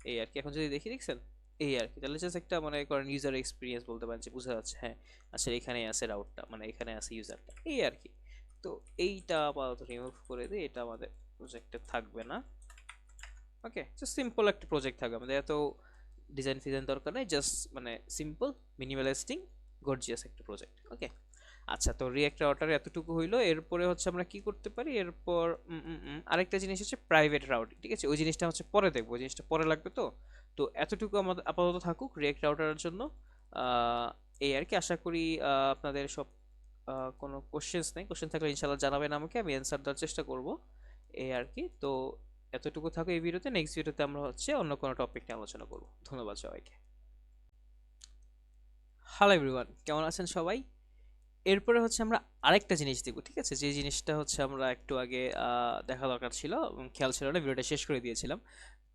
এই আর কি। এখন যদি দেখি দেখছেন এই আর কি, তাহলে জাস্ট একটা মনে করেন ইউজার এক্সপিরিয়েন্স বলতে পারেন যে বোঝা যাচ্ছে হ্যাঁ আচ্ছা এখানে আছে রাউটটা, মানে এখানে আছে ইউজারটা, এই আর কি। তো এইটা আপাতত রিমুভ করে দিই, এটা আমাদের প্রজেক্টে থাকবে না। ওকে, জাস্ট সিম্পল একটা প্রজেক্ট থাকবে, আমাদের এত ডিজাইন ফিজাইন দরকার নেই, জাস্ট মানে সিম্পল মিনিমালিস্টিক গর্জিয়াস একটা প্রজেক্ট। ওকে, আচ্ছা তো রিঅ্যাক্ট রাউটার এতটুকু হইলো। এরপরে হচ্ছে আমরা কি করতে পারি, এরপর আরেকটা জিনিস হচ্ছে প্রাইভেট রাউটিং, ঠিক আছে, ওই জিনিসটা হচ্ছে পরে দেখবো, ওই জিনিসটা পরে লাগবে। তো তো এতটুকু আমাদের আপাতত থাকুক রিঅ্যাক্ট রাউটারের জন্য। এই আর কি, আশা করি আপনাদের সব কোনো কোশ্চেন্স নেই, কোশ্চেন থাকলে ইনশাল্লাহ জানাবেন আমাকে, আমি অ্যান্সার দেওয়ার চেষ্টা করব, এই আর কি। তো এতটুকু থাকো এই ভিডিওতে, নেক্সট ভিডিওতে আমরা হচ্ছে অন্য কোনো টপিক নিয়ে আলোচনা করব। ধন্যবাদ সবাইকে। হ্যালো এভরিওয়ান, কেমন আছেন সবাই? এরপরে হচ্ছে আমরা আরেকটা জিনিস দেখব, ঠিক আছে, যে জিনিসটা হচ্ছে আমরা একটু আগে দেখা দরকার ছিল এবং খেয়াল ছিল না, ভিডিওটা শেষ করে দিয়েছিলাম।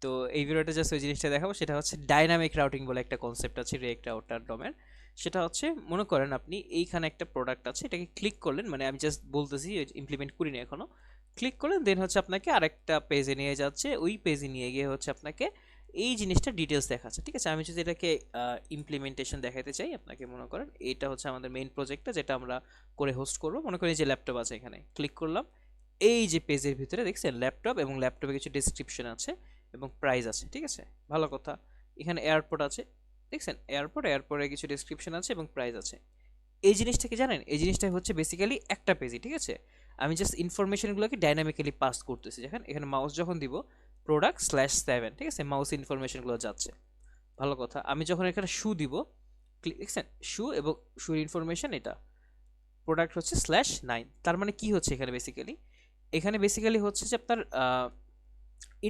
তো এই ভিডিওটা জাস্ট ওই জিনিসটা দেখাবো, সেটা হচ্ছে ডাইনামিক রাউটিং বলে একটা কনসেপ্ট আছে রিয়েক্ট রাউটার ডোমের। সেটা হচ্ছে মনে করেন আপনি এইখানে একটা প্রোডাক্ট আছে, এটাকে ক্লিক করলেন, মানে আমি জাস্ট বলতেছি, ইমপ্লিমেন্ট করিনি এখনো, ক্লিক করলেন দেন হচ্ছে আপনাকে আরেকটা পেজে নিয়ে যাচ্ছে, ওই পেজে নিয়ে গিয়ে হচ্ছে আপনাকে এই জিনিসটা ডিটেলস দেখাচ্ছে, ঠিক আছে। আমি যদি এটাকে ইমপ্লিমেন্টেশন দেখাতে চাই আপনাকে, মনে করেন এটা হচ্ছে আমাদের মেইন প্রজেক্টটা যেটা আমরা করে হোস্ট করব। মনে করেন যে ল্যাপটপ আছে, এখানে ক্লিক করলাম, এই যে পেজের ভিতরে দেখছেন ল্যাপটপ, এবং ল্যাপটপে কিছু ডেসক্রিপশন আছে এবং প্রাইস আছে, ঠিক আছে, ভালো কথা। এখানে এয়ারপোর্ট আছে, দেখছেন এয়ারপোর্ট, এয়ারপোর্টে কিছু ডেসক্রিপশন আছে এবং প্রাইস আছে। এই জিনিসটা কি জানেন, এই জিনিসটা হচ্ছে বেসিক্যালি একটা পেজই, ঠিক আছে, আমি জাস্ট ইনফরমেশনগুলোকে ডাইনামিক্যালি পাস করতেছি। দেখেন এখানে মাউস যখন দিব product/7, ঠিক আছে, মাউস ইনফরমেশনগুলো যাচ্ছে, ভালো কথা। আমি যখন এখানে শু দিব, দেখছেন শু এবং শুর ইনফরমেশন, এটা প্রোডাক্ট হচ্ছে /9, তার মানে কি হচ্ছে এখানে বেসিক্যালি হচ্ছে যে আপনার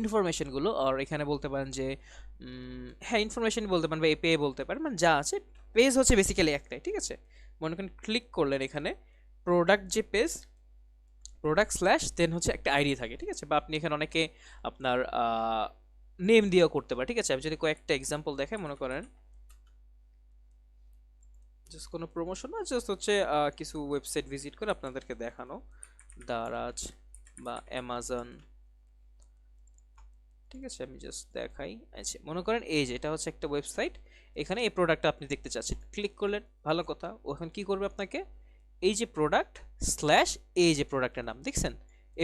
ইনফরমেশনগুলো, আর এখানে বলতে পারেন যে হ্যাঁ ইনফরমেশন বলতে পারেন বা এপিআই বলতে পারেন, মানে যা আছে পেজ হচ্ছে বেসিক্যালি একটাই, ঠিক আছে। মনে করেন ক্লিক করলেন এখানে প্রোডাক্ট যে পেজ, প্রোডাক্ট স্ল্যাশ দেন হচ্ছে একটা আইডি থাকে, ঠিক আছে, বা আপনি এখানে অনেকে আপনার নেম দিয়েও করতে পারে, ঠিক আছে। আমি যদি কয়েকটা এক্সাম্পল দেখাই, মনে করেন জাস্ট কোনো প্রমোশন না, জাস্ট হচ্ছে কিছু ওয়েবসাইট ভিজিট করে আপনাদেরকে দেখানো, দারাজ বা অ্যামাজন, ঠিক আছে, আমি জাস্ট দেখাই। আচ্ছা মনে করেন এই যে এটা হচ্ছে একটা ওয়েবসাইট, এখানে এই প্রোডাক্টটা আপনি দেখতে চাচ্ছেন, ক্লিক করলেন, ভালো কথা। ওখানে কি করবে আপনাকে এই যে প্রোডাক্ট স্ল্যাশ এই যে প্রোডাক্টের নাম দেখছেন,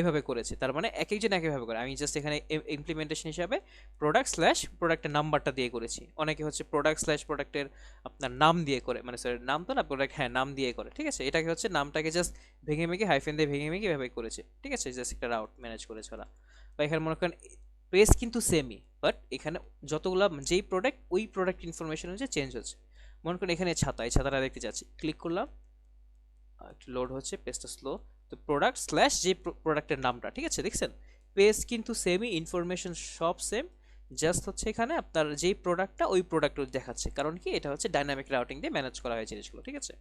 এভাবে করেছে, তার মানে এক একজন এক একভাবে করে। আমি জাস্ট এখানে ইমপ্লিমেন্টেশন হিসাবে প্রোডাক্ট স্ল্যাশ প্রোডাক্টের নাম্বারটা দিয়ে করেছি। অনেকে হচ্ছে প্রোডাক্ট স্ল্যাশ প্রোডাক্টের আপনার নাম দিয়ে করে, মানে সরি নাম তো না, প্রোডাক্ট হ্যাঁ নাম দিয়ে করে, ঠিক আছে। এটাকে হচ্ছে নামটাকে জাস্ট ভেঙে ভেঙে হাইফেন দিয়ে ভেঙে ভেঙে এভাবে করেছে, ঠিক আছে, জাস্ট একটা রাউট ম্যানেজ করেছে ওরা। বা এখানে মনে করেন পেজ কিন্তু সেমই, বাট এখানে যতগুলো যেই প্রোডাক্ট ওই প্রোডাক্ট ইনফরমেশন হচ্ছে চেঞ্জ হচ্ছে। মনে করেন এখানে ছাতা, এই ছাতাটা দেখতে চাচ্ছি, ক্লিক করলাম, একটু লোড হচ্ছে, পেজটা স্লো। তো প্রোডাক্ট স্ল্যাশ যে প্রোডাক্টের নামটা, ঠিক আছে, দেখছেন পেজ কিন্তু সেমই, ইনফরমেশন সব সেম, জাস্ট হচ্ছে এখানে আপনার যেই প্রোডাক্টটা ওই প্রোডাক্ট দেখাচ্ছে, কারণ কি এটা হচ্ছে ডাইনামিক রাউটিং দিয়ে ম্যানেজ করা হয় জিনিসগুলো, ঠিক আছে।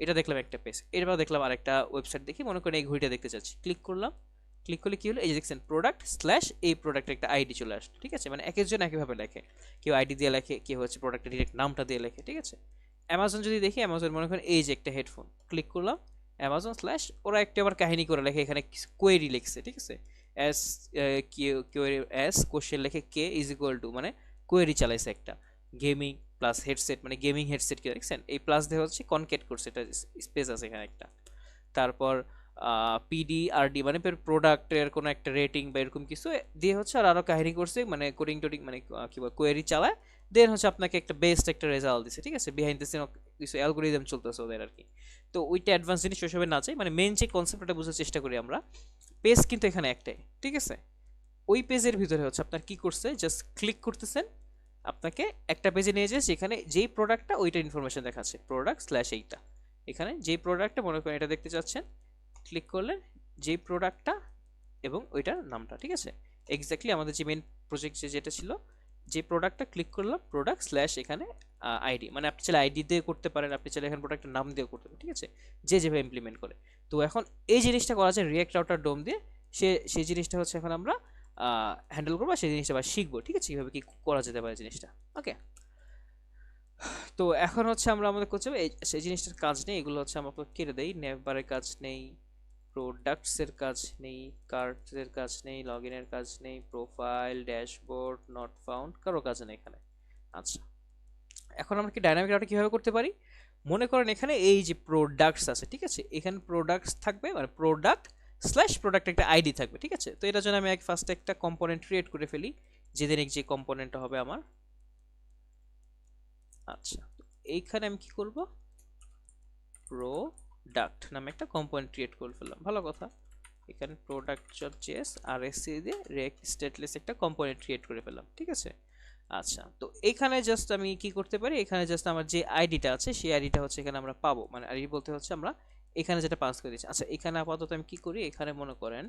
এটা দেখলাম একটা পেজ, এরপর দেখলাম আরেকটা ওয়েবসাইট দেখি, মনে করেন এই ঘড়িটা দেখতে চাচ্ছি, ক্লিক করলাম, ক্লিক করলে কি হলো, এই যে দেখছেন প্রোডাক্ট স্ল্যাশ এই প্রোডাক্টের একটা আইডি চলে আসলো, ঠিক আছে। মানে এক একজন একইভাবে লেখে, কেউ আইডি দিয়ে লেখে, কেউ হচ্ছে প্রোডাক্টের ডিরেক্ট নামটা দিয়ে লেখে, ঠিক আছে। অ্যামাজন যদি দেখি, অ্যামাজন মনে করেন এই যে একটা হেডফোন, ক্লিক করলাম অ্যামাজন স্ল্যাশ, ওরা একটা আবার কাহিনী করে লেখে, এখানে কোয়েরি লিখছে, ঠিক আছে, অ্যাস কোয়েরি অ্যাস কোশ্চেন লেখে কে ইজ ইকুয়াল টু, মানে কোয়েরি চালাইছে একটা গেমিং প্লাস হেডসেট, মানে গেমিং হেডসেট কি দেখছেন, এই প্লাস দিয়ে হচ্ছে কনকেট করছে, এটা স্পেস আছে এখানে একটা। তারপর পিডিআরডি মানে প্রোডাক্টের কোনো একটা রেটিং বা এরকম কিছু দিয়ে হচ্ছে, আর আরো কাহিনী করছে, মানে কোডিং টোডিং, মানে কি বল কোয়েরি চালায়, দেন হচ্ছে আপনাকে একটা বেস্ট একটা রেজাল্ট দিছে, ঠিক আছে। বিহাইন্ড দ্য সিন কিছু অ্যালগোরিদম চলতেছে ওদের আর কি। তো ওইটা অ্যাডভান্স জিনিস ওইসবে না চাই, মানে মেন যে কনসেপ্টটা বোঝার চেষ্টা করি আমরা, পেজ কিন্তু এখানে একটাই, ঠিক আছে। ওই পেজের ভিতরে হচ্ছে আপনার কি করছে, জাস্ট ক্লিক করতেছেন, আপনাকে একটা পেজে নিয়ে যায়, যেখানে যেই প্রোডাক্টটা ওইটা ইনফরমেশন দেখাচ্ছে, প্রোডাক্ট স্ল্যাশ এইটা, এখানে যেই প্রোডাক্টটা মনে করেন এটা দেখতে চাচ্ছেন, ক্লিক করলেন যেই প্রোডাক্টটা এবং ওইটার নামটা, ঠিক আছে। এক্স্যাক্টলি আমাদের যে মেন প্রজেক্ট যেটা ছিল, যে প্রোডাক্টটা ক্লিক করলাম, প্রোডাক্ট স্ল্যাশ এখানে আইডি, মানে আপনি চাইলে আইডি দিয়ে করতে পারেন, আপনি চাইলে এখানে প্রোডাক্টের নাম দিয়েও করতে পারেন, ঠিক আছে, যে যেভাবে ইমপ্লিমেন্ট করে। তো এখন এই জিনিসটা করা যায় রিয়েক্ট রাউটার ডোম দিয়ে, সেই জিনিসটা হচ্ছে এখন আমরা হ্যান্ডেল করবো, সেই জিনিসটা আবার শিখবো, ঠিক আছে, কীভাবে কি করা যেতে পারে জিনিসটা। ওকে, তো এখন হচ্ছে আমরা আমাদের করতে হবে সেই জিনিসটার কাজ নেই, এগুলো হচ্ছে আমরা কেটে দেই, নেভবারের কাজ নেই, প্রোডাক্টসের কাজ নেই, কার্টের কাজ নেই, লগ ইনের কাজ নেই, প্রোফাইল ড্যাশবোর্ড নট ফাউন্ড, কারো কাজ নেই এখানে। আচ্ছা, এখন আমরা কি ডাইনামিক রাউটিং কিভাবে করতে পারি, মনে করেন এখানে এই যে প্রোডাক্টস আছে, ঠিক আছে, এখানে প্রোডাক্টস থাকবে, মানে প্রোডাক্ট স্ল্যাশ প্রোডাক্ট একটা আইডি থাকবে, ঠিক আছে। তো এটার জন্য আমি ফার্স্টে একটা কম্পোনেন্ট ক্রিয়েট করে ফেলি, জেনেরিক যে কম্পোনেন্টটা হবে আমার। আচ্ছা, এইখানে আমি কি করব, প্রোডাক্ট নামে একটা কম্পোনেন্ট ক্রিয়েট করে ফেললাম, ভালো কথা। এখানে প্রোডাক্ট.js আর এসসি দিয়ে রিয়েক্ট স্টেটলেস একটা কম্পোনেন্ট ক্রিয়েট করে ফেললাম, ঠিক আছে। আচ্ছা, তো এখানে জাস্ট আমি কি করতে পারি, এখানে জাস্ট আমার যে আইডিটা আছে সেই আইডিটা হচ্ছে এখানে আমরা পাবো, মানে আইডি বলতে হচ্ছে আমরা এখানে যেটা পাস করে দিচ্ছি। আচ্ছা, এখানে আপাতত আমি কি করি, এখানে মনে করেন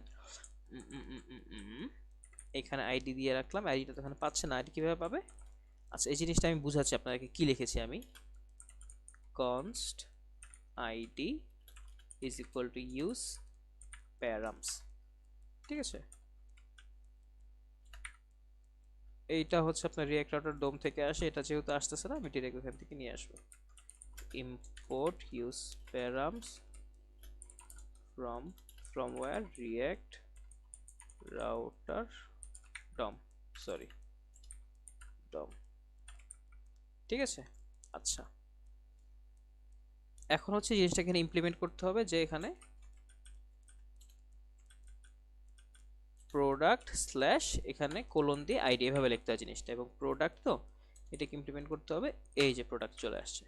এখানে আইডি দিয়ে রাখলাম, আইডিটা তো এখানে পাচ্ছে না, আইডি কিভাবে পাবে। আচ্ছা, এই জিনিসটা আমি বুঝাচ্ছি আপনাকে, কি লিখেছি আমি, const id is equal to use params, ঠিক আছে। এইটা হচ্ছে আপনার রিয়েক্ট রাউটার ডোম থেকে আসে, এটা যেহেতু আসতেছে না আমি ডিরেক্ট ওখান থেকে নিয়ে আসবো, import use params from where react router dom, sorry dom, ঠিক আছে। আচ্ছা, এখন হচ্ছে জিনিসটা এখানে ইমপ্লিমেন্ট করতে হবে, যে এখানে প্রোডাক্ট স্ল্যাশ এখানে কোলন দিয়ে আইডি এভাবে লিখতে হয় জিনিসটা, এবং প্রোডাক্ট তো এটাকে ইমপ্লিমেন্ট করতে হবে, এই যে প্রোডাক্ট চলে আসছে।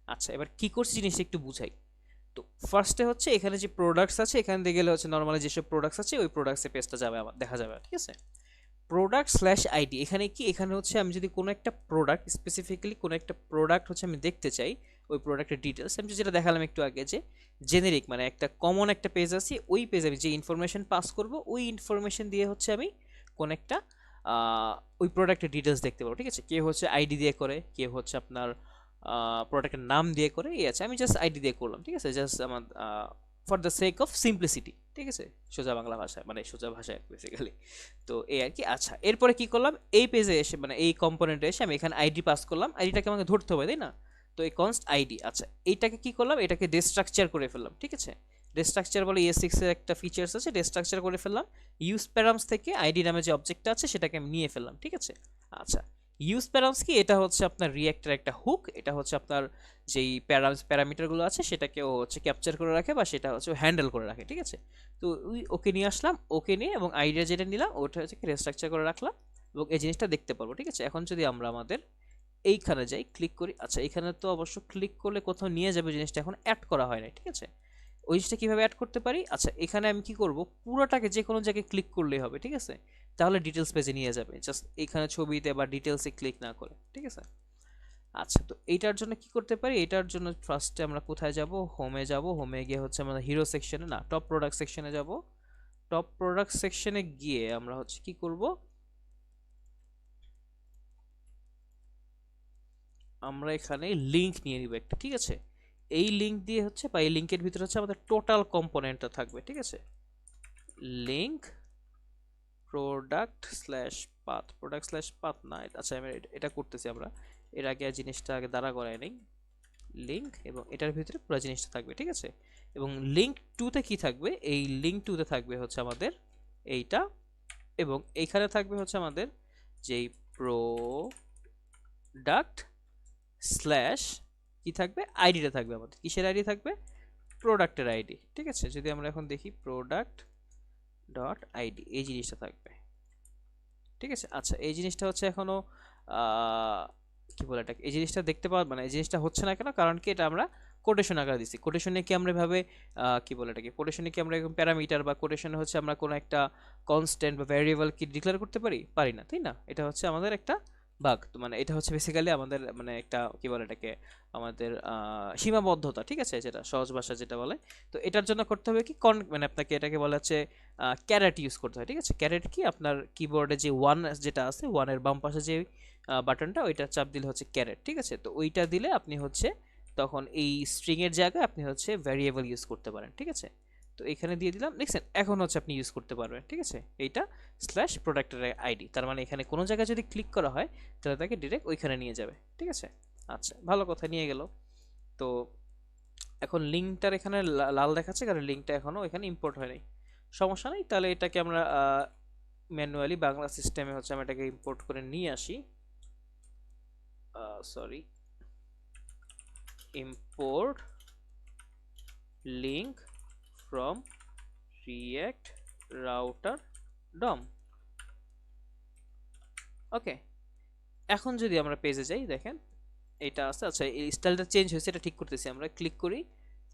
আচ্ছা, এবার কি করছি জিনিসটা একটু বুঝাই। তো ফার্স্টে হচ্ছে এখানে যে প্রোডাক্টস আছে, এখান দিয়ে গেলে হচ্ছে নর্মালি যেসব প্রোডাক্টস আছে ওই প্রোডাক্টসের পেজটা যাবে, আমার দেখা যাবে, ঠিক আছে। প্রোডাক্ট স্ল্যাশ আইডি, এখানে কি, এখানে হচ্ছে আমি যদি কোনো একটা প্রোডাক্ট স্পেসিফিক্যালি কোনো একটা প্রোডাক্ট হচ্ছে আমি দেখতে চাই, ওই প্রোডাক্টের ডিটেলস আমি যেটা দেখালাম একটু আগে, যে জেনেরিক মানে একটা কমন একটা পেজ আছে, ওই পেজে আমি যে ইনফরমেশন পাস করব, ওই ইনফরমেশন দিয়ে হচ্ছে আমি কোন একটা ওই প্রোডাক্টের ডিটেলস দেখতে পাবো, ঠিক আছে। কেউ হচ্ছে আইডি দিয়ে করে, কেউ হচ্ছে আপনার প্রোডাক্টের নাম দিয়ে করে, এই আছে, আমি জাস্ট আইডি দিয়ে করলাম, ঠিক আছে, জাস্ট আমার for the sake of simplicity, ঠিক আছে, সোজা বাংলা ভাষায়, মানে সোজা ভাষায় বেসিক্যালি। তো এই আর কি। আচ্ছা, এরপরে কি করলাম, এই পেজে এসে মানে এই কম্পোনেন্টে এসে আমি এখানে আইডি পাস করলাম, আইডিটাকে আমাকে ধরতে হবে তাই না। তো এই কনস্ট আইডি, আচ্ছা এইটাকে কি করলাম, এটাকে ডেস্ট্রাকচার করে ফেললাম, ঠিক আছে। ডেস্ট্রাকচার বলে ES6 এর একটা ফিচার্স আছে, ডেস্ট্রাকচার করে ফেললাম, ইউজ প্যারামস থেকে আইডি নামে যে অবজেক্টটা আছে সেটাকে আমি নিয়ে ফেললাম, ঠিক আছে। আচ্ছা, ইউজ প্যারামস কি, এটা হচ্ছে আপনার রিঅ্যাক্টের একটা হুক, এটা হচ্ছে আপনার যেই প্যারামিটারগুলো আছে সেটাকে ও হচ্ছে ক্যাপচার করে রাখে বা সেটা হচ্ছে হ্যান্ডেল করে রাখে, ঠিক আছে। তো ওই ওকে নিয়ে আসলাম, ওকে নিয়ে এবং আইডিয়া যেটা নিলাম ওটা হচ্ছে রেস্ট্রাকচার করে রাখলাম এবং এই জিনিসটা দেখতে পারবো, ঠিক আছে। এখন যদি আমরা আমাদের এইখানে যাই, ক্লিক করি, আচ্ছা এখানে তো অবশ্য ক্লিক করলে কোথাও নিয়ে যাবে, জিনিসটা এখন অ্যাড করা হয় না, ঠিক আছে। ওই জিনিসটা কিভাবে অ্যাড করতে পারি, আচ্ছা এখানে আমি কি করব, পুরোটাকে যে কোনো জায়গায় ক্লিক করলেই হবে, ঠিক আছে। তাহলে ডিটেলস পেজে নিয়ে যাবে, জাস্ট এখানে ছবিতে বা ডিটেলসে ক্লিক না করে, ঠিক আছে। আচ্ছা তো এইটার জন্য কি করতে পারি, এটার জন্য ফার্স্টে আমরা কোথায় যাব, হোমে যাব, হোমে গিয়ে হচ্ছে আমরা হিরো সেকশনে না টপ প্রোডাক্ট সেকশনে যাব। টপ প্রোডাক্ট সেকশনে গিয়ে আমরা হচ্ছে কি করব, আমরা এখানে লিংক নিয়ে নিব একটা, ঠিক আছে। এই লিংক দিয়ে হচ্ছে বা এই লিংকের ভিতরে হচ্ছে আমাদের টোটাল কম্পোনেন্টটা থাকবে, ঠিক আছে। Link product slash path, product slash path না, আচ্ছা আমি এটা করতেছি আমরা, এর আগে জিনিসটা আগে দাঁড়া করাই নেই। লিংক এবং এটার ভিতরে পুরো জিনিসটা থাকবে, ঠিক আছে। এবং লিংক টুতে কি থাকবে, এই লিংক টুতে থাকবে হচ্ছে আমাদের এইটা, এবং এইখানে থাকবে হচ্ছে আমাদের যেই প্রোডাক্ট স্ল্যাশ কি থাকবে, আইডিটা থাকবে আমাদের, কিসের আইডি থাকবে, প্রোডাক্টের আইডি, ঠিক আছে। যদি আমরা এখন দেখি প্রোডাক্ট ডট আইডি, এই জিনিসটা থাকবে, ঠিক আছে। আচ্ছা এই জিনিসটা হচ্ছে এখনো কি বলে এটাকে, এই জিনিসটা দেখতে পাওয়া মানে এই জিনিসটা হচ্ছে না কেন, কারণ কি এটা আমরা কোটেশন আকারে দিছি। কোটেশনে কি আমরা এভাবে কি বলে এটাকে, কোটেশনে কি আমরা এরকম প্যারামিটার বা কোটেশনে হচ্ছে আমরা কোনো একটা কনস্ট্যান্ট বা ভ্যারিয়েবল কি ডিক্লেয়ার করতে পারি, পারি না, তাই না। এটা হচ্ছে আমাদের একটা বাগ, তো মানে এটা হচ্ছে বেসিক্যালি আমাদের মানে একটা কি বলে এটাকে, আমাদের সীমাবদ্ধতা, ঠিক আছে, যেটা সহজ ভাষা যেটা বলে। তো এটার জন্য করতে হবে কি, মানে আপনাকে এটাকে বলা হচ্ছে ক্যারেট ইউজ করতে হয়, ঠিক আছে। ক্যারেট কি, আপনার কিবোর্ডে যে ওয়ান যেটা আছে, ওয়ানের বাম পাশে যে বাটনটা, ওইটা চাপ দিলে হচ্ছে ক্যারেট, ঠিক আছে। তো ওইটা দিলে আপনি হচ্ছে তখন এই স্ট্রিং এর জায়গায় আপনি হচ্ছে ভ্যারিয়েবল ইউজ করতে পারেন, ঠিক আছে। তো এখানে দিয়ে দিলাম, দেখছেন এখন হচ্ছে আপনি ইউজ করতে পারবেন, ঠিক আছে। এইটা স্ল্যাশ প্রোডাক্টের আইডি, তার মানে এখানে কোনো জায়গায় যদি ক্লিক করা হয় তাহলে তাকে ডিরেক্ট ওইখানে নিয়ে যাবে, ঠিক আছে। আচ্ছা ভালো কথা, নিয়ে গেল। তো এখন লিঙ্কটার এখানে লাল দেখাচ্ছে কারণ লিঙ্কটা এখনো এখানে ইম্পোর্ট হয় নাই, সমস্যা নেই। তাহলে এটাকে আমরা ম্যানুয়ালি বাংলা সিস্টেমে হচ্ছে আমরা এটাকে ইম্পোর্ট করে নিয়ে আসি, sorry, import link from react router dom, ওকে। এখন যদি আমরা পেজে যাই, দেখেন এটা আছে, আচ্ছা এই স্টাইলটা চেঞ্জ হয়েছে, এটা ঠিক করতেছি আমরা, ক্লিক করি,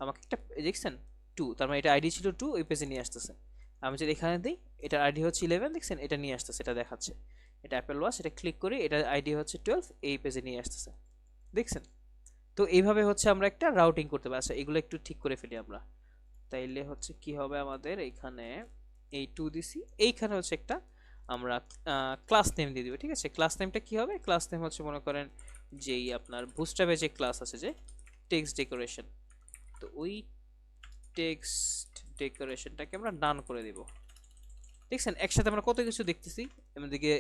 আমাকে একটা দেখছেন 2, তার মানে এটা আইডি ছিল 2, ওই পেজে নিয়ে আসতেছে। আমি যদি এখানে দিই, এটার আইডি হচ্ছে 11, দেখছেন এটা নিয়ে আসতেছে, এটা দেখাচ্ছে এটা অ্যাপেল ওয়াচ, এটা ক্লিক করি, এটা আইডি হচ্ছে 12, এই পেজে নিয়ে আসতেছে, দেখছেন। তো এইভাবে হচ্ছে আমরা একটা রাউটিং করতে পারি। আচ্ছা এগুলো একটু ঠিক করে ফেলি আমরা, তাইলে হচ্ছে কি হবে, আমাদের এইখানে এই 2 দিছি, এইখানে হচ্ছে একটা আমরা ক্লাস নেম দিয়ে দিব, ঠিক আছে। ক্লাস নেমটা কি হবে, ক্লাস নেম হচ্ছে মনে করেন যেই আপনার বুটস্ট্র্যাপে যে ক্লাস আছে যে টেক্সট ডেকোরেশন, তো ওই টেক্সট ডেকোরেশনটাকে আমরা ডান করে দিব। দেখছেন একসাথে আমরা কত কিছু দেখতেছি, এদিকে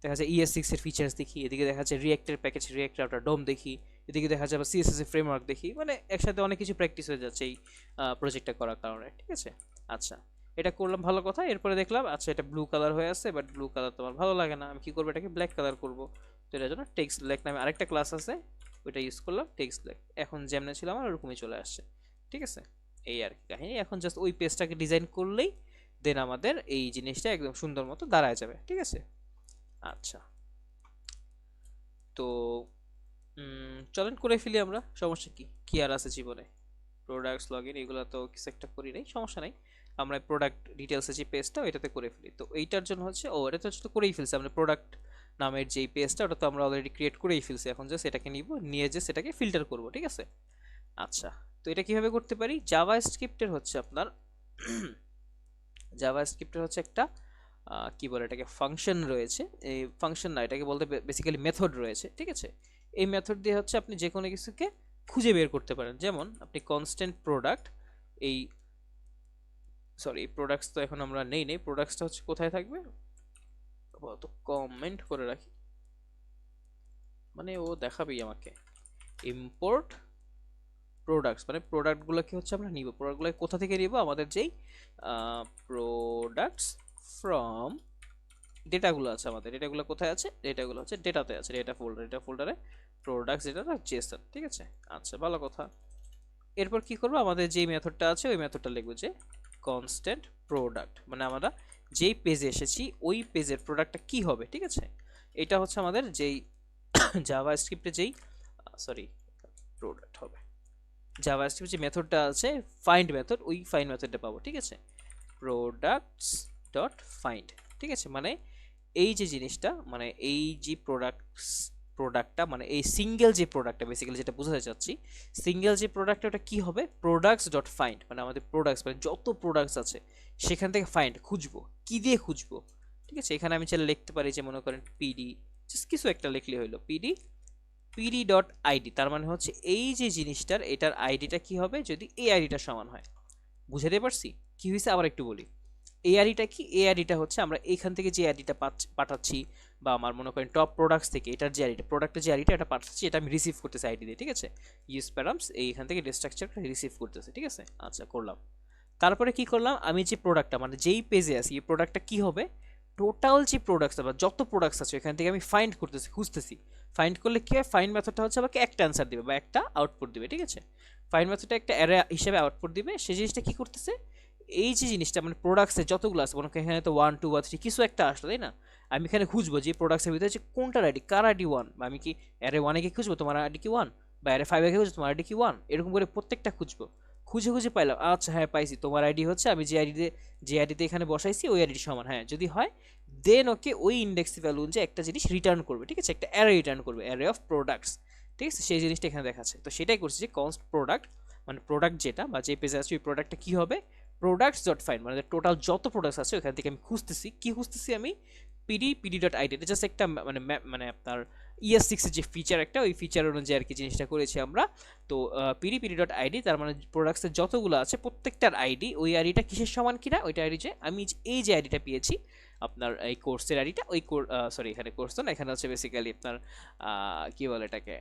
দেখা যায় ES6 এর ফিচার্স দেখি, এদিকে দেখা যায় রিঅ্যাক্টের প্যাকেজ, রিঅ্যাক্ট রাউটার ডোম দেখি, এদিকে দেখা যায় CSS এর ফ্রেমওয়ার্ক দেখি, মানে একসাথে অনেক কিছু প্র্যাকটিস হয়ে যাচ্ছে এই প্রজেক্টটা করার কারণে, ঠিক আছে। আচ্ছা এটা করলাম, ভালো কথা। এরপরে দেখলাম আচ্ছা এটা ব্লু কালার হয়ে আছে, বাট ব্লু কালার তো আমার ভালো লাগে না, আমি কি করবো, এটাকে ব্ল্যাক কালার করবো। তো এটার জন্য টেক্সট ব্ল্যাক নামে আরেকটা ক্লাস আছে, ওইটা ইউজ করলাম, টেক্সট ব্ল্যাক। এখন যেমন ছিল আমার ওরকমই চলে আসছে, ঠিক আছে। এই আর কি কাহিনী, এখন জাস্ট ওই পেজটাকে ডিজাইন করলেই দেন আমাদের এই জিনিসটা একদম সুন্দর মতো দাঁড়ায় যাবে, ঠিক আছে। আচ্ছা তো চলেন করে ফেলি আমরা, সমস্যা কি, কি আর আছে জীবনে, প্রোডাক্টস লগ ইন এগুলো তো কিছু একটা করি নাই, সমস্যা নাই। আমরা প্রোডাক্ট ডিটেলসের যে পেজটা ওইটাতে করে ফেলি। তো এইটার জন্য হচ্ছে এটা তো করেই ফেলছি আমরা, প্রোডাক্ট নামের যেই পেজটা ওটা তো আমরা অলরেডি ক্রিয়েট করেই ফেলছি, এখন জাস্ট এটাকে নিব, নিয়ে যে সেটাকে ফিল্টার করব, ঠিক আছে। আচ্ছা তো এটা কিভাবে করতে পারি, জাভা স্ক্রিপ্টের হচ্ছে আপনার জাভা স্ক্রিপ্টের হচ্ছে একটা কি বলে এটাকে, ফাংশন রয়েছে, এই ফাংশন না এটাকে বলতে বেসিক্যালি মেথড রয়েছে, ঠিক আছে। এই মেথড দিয়ে হচ্ছে আপনি যে কোনো কিছুকে খুঁজে বের করতে পারেন, যেমন আপনি কনস্ট্যান্ট প্রোডাক্ট, এই সরি প্রোডাক্টস তো এখন আমরা নেই, প্রোডাক্টসটা হচ্ছে কোথায় থাকবে, তো কমেন্ট করে রাখি, মানে ও দেখাবেই আমাকে, ইম্পোর্ট প্রোডাক্টস, মানে প্রোডাক্টগুলোকে হচ্ছে আমরা নিব, প্রোডাক্টগুলোকে কোথা থেকে নিব, আমাদের যেই প্রোডাক্টস ফ্রম ডেটাগুলো আছে আমাদের, ডেটাগুলো কোথায় আছে, ডেটাগুলো হচ্ছে ডেটাতে আছে, ডেটা ফোল্ডারে প্রোডাক্টস ডেটা জেসন, ঠিক আছে। আচ্ছা ভালো কথা। এরপর কি করব, আমাদের যেই মেথডটা আছে ওই মেথডটা লিখবো যে কনস্ট্যান্ট প্রোডাক্ট, মানে আমরা যেই পেজে এসেছি ওই পেজের প্রোডাক্টটা কি হবে, ঠিক আছে। এটা হচ্ছে আমাদের যেই জাভাস্ক্রিপ্টে যেই সরি প্রোডাক্ট হবে, জাভাস্ক্রিপ্টে যে মেথডটা আছে ফাইন্ড মেথড, ওই ফাইন্ড মেথডটা পাবো, ঠিক আছে। প্রোডাক্টস ডট ফাইন্ড, ঠিক আছে। মানে এই যে জিনিসটা, মানে এই যে প্রোডাক্টটা মানে এই সিঙ্গেল যে প্রোডাক্টটা, বেসিক্যালি যেটা বোঝাতে চাচ্ছি, সিঙ্গেল যে প্রোডাক্টটা ওটা কি হবে, প্রোডাক্টস ডট ফাইন্ড, মানে আমাদের প্রোডাক্টস মানে যত প্রোডাক্টস আছে সেখান থেকে ফাইন্ড খুঁজবো, কি দিয়ে খুঁজবো, ঠিক আছে। এখানে আমি চাইলে লিখতে পারি যে মনে করেন পিডি, জাস্ট কিছু একটা লিখলে হইলো পিডি ডট আইডি, তার মানে হচ্ছে এই যে জিনিসটার এটার আইডিটা কি হবে যদি এই আইডিটা সমান হয়। বুঝাতে পারছি কি হয়েছে, আবার একটু বলি। এই আইডিটা কি, এই আইডিটা হচ্ছে আমরা এখান থেকে যে আইডিটা পাঠাচ্ছি, বা আমার মনে করেন টপ প্রোডাক্টস থেকে এটার যে আইডিটা, প্রোডাক্টের যে আইডিটা এটা পাঠাচ্ছি, এটা আমি রিসিভ করতেছি আইডি দিয়ে, ঠিক আছে। ইউজ প্যারামস এইখান থেকে স্ট্রাকচারটা রিসিভ করতেছে, ঠিক আছে। আচ্ছা করলাম। তারপরে কি করলাম, আমি যে প্রোডাক্টটা মানে যেই পেজে আছি এই প্রোডাক্টটা কি হবে, টোটাল যে প্রোডাক্টস বা যত প্রোডাক্টস আছে এখান থেকে আমি ফাইন্ড করতেছি, খুঁজতেছি। ফাইন্ড করলে কি হয়, ফাইন্ড মেথডটা হচ্ছে আমাকে একটা অ্যান্সার দিবে বা একটা আউটপুট দিবে, ঠিক আছে। ফাইন্ড মেথডটা একটা অ্যারে হিসেবে আউটপুট দিবে, সেই জিনিসটা কি করতেছে, এই যে জিনিসটা মানে প্রোডাক্টসে যতগুলো আছে মনে করেন এখানে তো 1 2 বা 3 কিছু একটা আসলো, তাই না। আমি এখানে খুঁজবো যে প্রোডাক্টসের ভিতরে যে কোনটার আইডি, কার আইডি 1, বা আমি কি অ্যারে 1 এ গিয়ে খুঁজবো তোমার আইডি কি 1, বা অ্যারে 5 এ গিয়ে খুঁজবো তোমার আইডি কি 1, এরকম করে প্রত্যেকটা খুঁজবো। খুঁজে খুঁজে পাইলাম, আচ্ছা হ্যাঁ পাইছি, তোমার আইডি হচ্ছে আমি যে আইডিতে এখানে বসাইছি ওই আইডি সমান, হ্যাঁ যদি হয় দেন ওকে ওই ইন্ডেক্স ভ্যালু অনুযায়ী একটা জিনিস রিটার্ন করবে, ঠিক আছে, একটা অ্যারে রিটার্ন করবে, অ্যারে অফ প্রোডাক্টস, ঠিক আছে। সেই জিনিসটা এখানে দেখাচ্ছে, তো সেটাই করছি যে কনস্ট প্রোডাক্ট, মানে প্রোডাক্ট যেটা বা যে পেজে আছে ওই প্রোডাক্টটা কি হবে, প্রোডাক্টস ডট ফাইন্ড, মানে টোটাল যত প্রোডাক্টস আছে ওখান থেকে আমি খুঁজতেছি, কি খুঁজতেছি আমি, পিডি ডট আইডি, এটা জাস্ট একটা মানে আপনার ES6 এর যে ফিচার একটা, ওই ফিচার অনুযায়ী আর কি জিনিসটা করেছি আমরা। তো পিডি ডট আইডি, তার মানে প্রোডাক্টসের যতগুলো আছে প্রত্যেকটার আইডি, ওই আইডিটা কিসের সমান কিনা, ওইটা আইডি যে আমি এই যে আইডিটা পেয়েছি আপনার এই কোর্সের আইডিটা, ওই সরি এখানে কোর্স তো না, এখানে হচ্ছে বেসিক্যালি আপনার কি বলে এটাকে,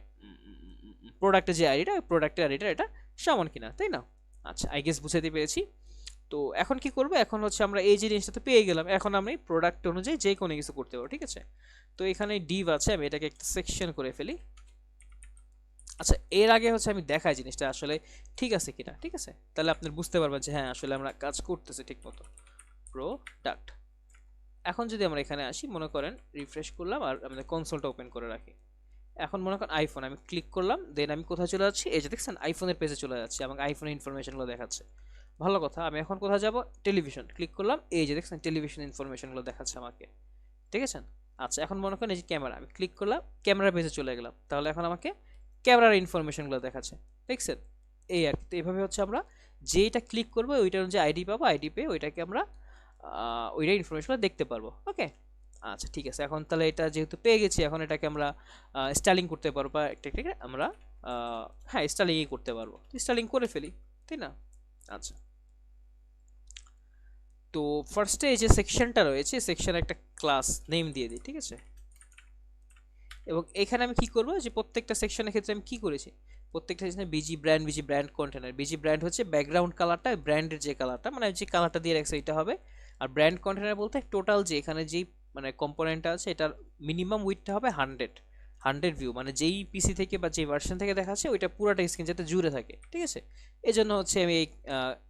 প্রোডাক্টের যে আইডিটা, ওই প্রোডাক্টের আইডিটা এটা সমান কিনা, তাই না। আচ্ছা আই গেস বুঝাতে পেরেছি। তো এখন কি করব, এখন হচ্ছে আমরা এই জিনিসটা তো পেয়ে গেলাম, এখন আমি প্রোডাক্ট অনুযায়ী যে কোনো কিছু করতে পারবো, ঠিক আছে। তো এখানে ডিভ আছে, আমি এটাকে একটা সেকশন করে ফেলি। আচ্ছা এর আগে হচ্ছে আমি দেখাই জিনিসটা আসলে ঠিক আছে কিনা, ঠিক আছে, তাহলে আপনি বুঝতে পারবেন যে হ্যাঁ আসলে আমরা কাজ করতেছি ঠিক মতো। প্রোডাক্ট, এখন যদি আমরা এখানে আসি, মনে করেন রিফ্রেশ করলাম আর আমাদের কনসোলটা ওপেন করে রাখি। এখন মনে করেন আইফোন, আমি ক্লিক করলাম, দেন আমি কোথায় চলে যাচ্ছি, এই যে দেখছেন আইফোনের পেজে চলে যাচ্ছে, এবং আইফোনের ইনফরমেশনগুলো দেখাচ্ছে। ভালো কথা, আমি এখন কোথায় যাব, টেলিভিশন ক্লিক করলাম, এই যে দেখছেন টেলিভিশন ইনফরমেশনগুলো দেখাচ্ছে আমাকে, ঠিক আছে। আচ্ছা এখন মনে করেন এই যে ক্যামেরা, আমি ক্লিক করলাম, ক্যামেরা পেজে চলে গেলাম, তাহলে এখন আমাকে ক্যামেরার ইনফরমেশনগুলো দেখাচ্ছে, দেখছেন। এই আর কি, তো এইভাবে হচ্ছে আমরা যেটা ক্লিক করবো ওইটার অনুযায়ী আইডি পাবো, আইডি পেয়ে ওইটাকে আমরা ওইটা ইনফরমেশনগুলো দেখতে পারবো, ওকে। আচ্ছা ঠিক আছে, এখন তাহলে এটা যেহেতু পেয়ে গেছি, এখন এটাকে আমরা স্টাইলিং করতে পারবো, বা একটা আমরা হ্যাঁ স্টাইলিংই করতে পারবো, স্টাইলিং করে ফেলি, তাই না। আচ্ছা তো ফার্স্টে এই যে সেকশনটা রয়েছে, সেকশনে একটা ক্লাস নেম দিয়ে দিই, ঠিক আছে। এবং এখানে আমি কি করবো, যে প্রত্যেকটা সেকশনের ক্ষেত্রে আমি কি করেছি, প্রত্যেকটা সেকশনে busy brand container, busy brand হচ্ছে ব্যাকগ্রাউন্ড কালারটা, ব্র্যান্ডের যে কালারটা মানে যে কালারটা দিয়ে রাখছে এটা হবে। আর ব্র্যান্ড কন্টেনার বলতে টোটাল যে এখানে যেই মানে কম্পোনেন্টটা আছে এটার মিনিমাম উইডথটা হবে 100 ভিউ, মানে যেই পিসি থেকে বা যেই ভার্সন থেকে দেখাচ্ছে ওইটা পুরোটা স্ক্রিন যাতে জুড়ে থাকে, ঠিক আছে। এই জন্য হচ্ছে আমি এই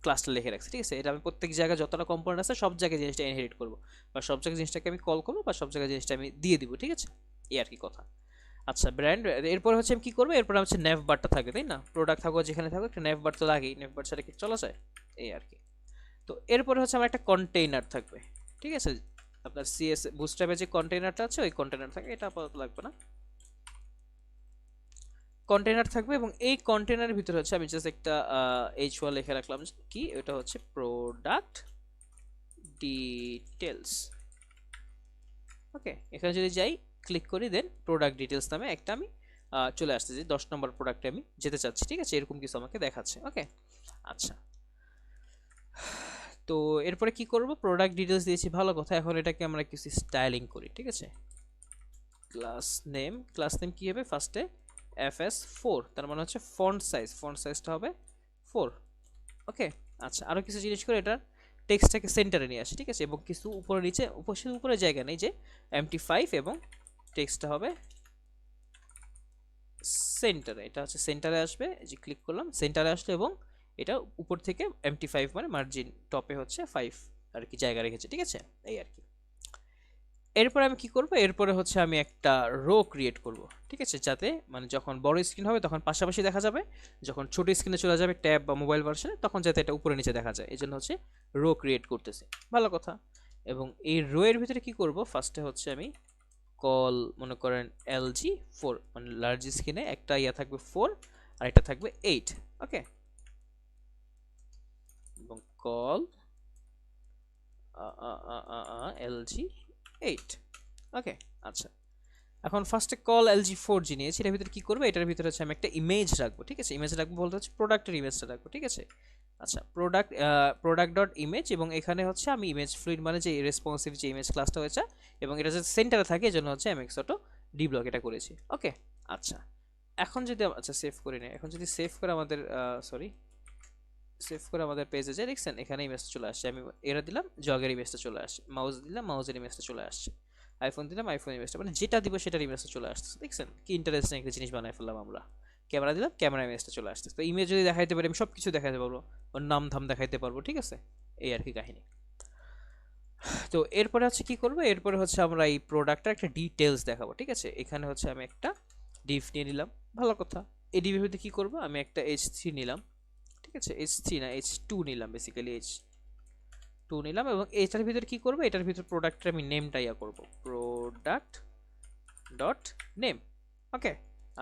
ক্লাসটা লিখে রাখছি, ঠিক আছে। এটা আমি প্রত্যেক জায়গায় যতটা কম্পোনেন্ট আছে সব জায়গায় জিনিসটা ইনহেরিট করবো, বা সব জায়গায় জিনিসটাকে আমি কল করবো, বা সব জায়গায় জিনিসটা আমি দিয়ে দিব, ঠিক আছে। এই আর কি কথা। আচ্ছা ব্র্যান্ড, এরপর হচ্ছে আমি কি করবো, এরপর হচ্ছে নেভ বারটা থাকে, তাই না, প্রোডাক্ট থাকো যেখানে থাকো একটা নেভ বার তো লাগেই, নেভ বার ছাড়া কি চলা যায়, এই আর কি। তো এরপরে হচ্ছে আমার একটা কন্টেইনার থাকবে, ঠিক আছে। আপনার সিএস বুটস্ট্র্যাপে যে কন্টেইনারটা আছে ওই কন্টেইনার থাকে, এটা আপাতত লাগবে না, কন্টেইনার থাকবে। এবং এই কন্টেইনারের ভিতরে হচ্ছে আমি জাস্ট একটা H1 লিখে রাখলাম, কি এটা হচ্ছে প্রোডাক্ট ডিটেলস, ওকে। এখানে যদি যাই ক্লিক করি, দেন প্রোডাক্ট ডিটেলস নামে একটা আমি চলে আসছে, যে 10 নম্বর প্রোডাক্টে আমি যেতে চাচ্ছি, ঠিক আছে, এরকম কিছু আমাকে দেখাচ্ছে, ওকে। আচ্ছা তো এরপরে কি করব, প্রোডাক্ট ডিটেলস দিয়েছি, ভালো কথা। এখন এটাকে আমরা কিছু স্টাইলিং করি, ঠিক আছে। ক্লাস নেম কি হবে, ফার্স্টে FS4, তার মানে হচ্ছে ফন্ট সাইজটা হবে 4, ওকে। আচ্ছা আরো কিছু জিনিস করে, এটার টেক্সটটাকে সেন্টারে নিয়ে আসি, ঠিক আছে, এবং কিছু উপরে নিচে উপরে জায়গা নেই, যে empty5 এবং টেক্সটটা হবে সেন্টারে, এটা হচ্ছে সেন্টারে আসবে, এই যে ক্লিক করলাম সেন্টারে আসলো, এবং এটা উপর থেকে empty5 মানে মার্জিন টপে হচ্ছে 5 আর কি জায়গা রেখেছে, ঠিক আছে, এই আর কি। এরপরে আমি কি করব, এরপরে হচ্ছে আমি একটা রো ক্রিয়েট করব, ঠিক আছে, যাতে মানে যখন বড় স্ক্রিন হবে তখন পাশাপাশি দেখা যাবে, যখন ছোট স্ক্রিনে চলে যাবে ট্যাব বা মোবাইল ভার্সনে তখন যাতে এটা উপরে নিচে দেখা যায়, এই জন্য হচ্ছে রো ক্রিয়েট করতেছি, ভালো কথা। এবং এই রো এর ভিতরে কি করব, ফার্স্টে হচ্ছে আমি কল মনে করেন LG4, মানে লার্জ স্ক্রিনে একটা ইয়া থাকবে 4 আর একটা থাকবে 8, ওকে, এবং কল LG8, ওকে। আচ্ছা, এখন ফার্স্টে কল LG4 নিয়েছি, এটার ভিতরে কি করবে, এটার ভিতরে হচ্ছে আমি একটা ইমেজ রাখবো, ঠিক আছে, ইমেজ রাখবো বলতে হচ্ছে প্রোডাক্টের ইমেজটা রাখবো, ঠিক আছে। আচ্ছা, প্রোডাক্ট ডট ইমেজ, এবং এখানে হচ্ছে আমি ইমেজ ফ্লুইড মানে যে রেসপন্সিভ যে ইমেজ ক্লাসটা হয়েছে, এবং এটা যাতে সেন্টারে থাকে এজন্য হচ্ছে MX অটো ডি ব্লক এটা করেছি, ওকে। আচ্ছা, এখন যদি আচ্ছা সেভ করে নিই, এখন যদি সেভ করে আমাদের সেভ করে আমাদের পেজে যাই, দেখছেন এখানে ইমেজটা চলে আসছে, আমি এরা দিলাম জগের ইমেজটা চলে আসছে, মাউস দিলাম মাউসের ইমেজটা চলে আসছে, আইফোন দিলাম আইফোন ইমেজটা, মানে যেটা দিব সেটার ইমেজটা চলে আসছে, দেখছেন কি ইন্টারেস্টিং একটা জিনিস বানাই ফেললাম আমরা। ক্যামেরা দিলাম ক্যামেরা ইমেজটা চলে আসছে, তো ইমেজ যদি দেখাইতে পারি আমি সব কিছু দেখাইতে পারবো, ওর নাম ধাম দেখাইতে পারবো, ঠিক আছে, এই আর কি কাহিনী। তো এরপরে হচ্ছে কি করবো, এরপরে হচ্ছে আমরা এই প্রোডাক্টটার একটা ডিটেলস দেখাবো, ঠিক আছে, এখানে হচ্ছে আমি একটা ডিভ নিয়ে নিলাম, ভালো কথা। এই ডিভের ভিতরে কি করবো, আমি একটা H3 নিলাম, ঠিক আছে, H3 না H2 নিলাম, বেসিক্যালি H2 নিলাম, এবং এটার ভিতরে কি করবো, এটার ভিতরে প্রোডাক্টের আমি নেমটা ইয়া করবো, প্রোডাক্ট ডট নেম, ওকে।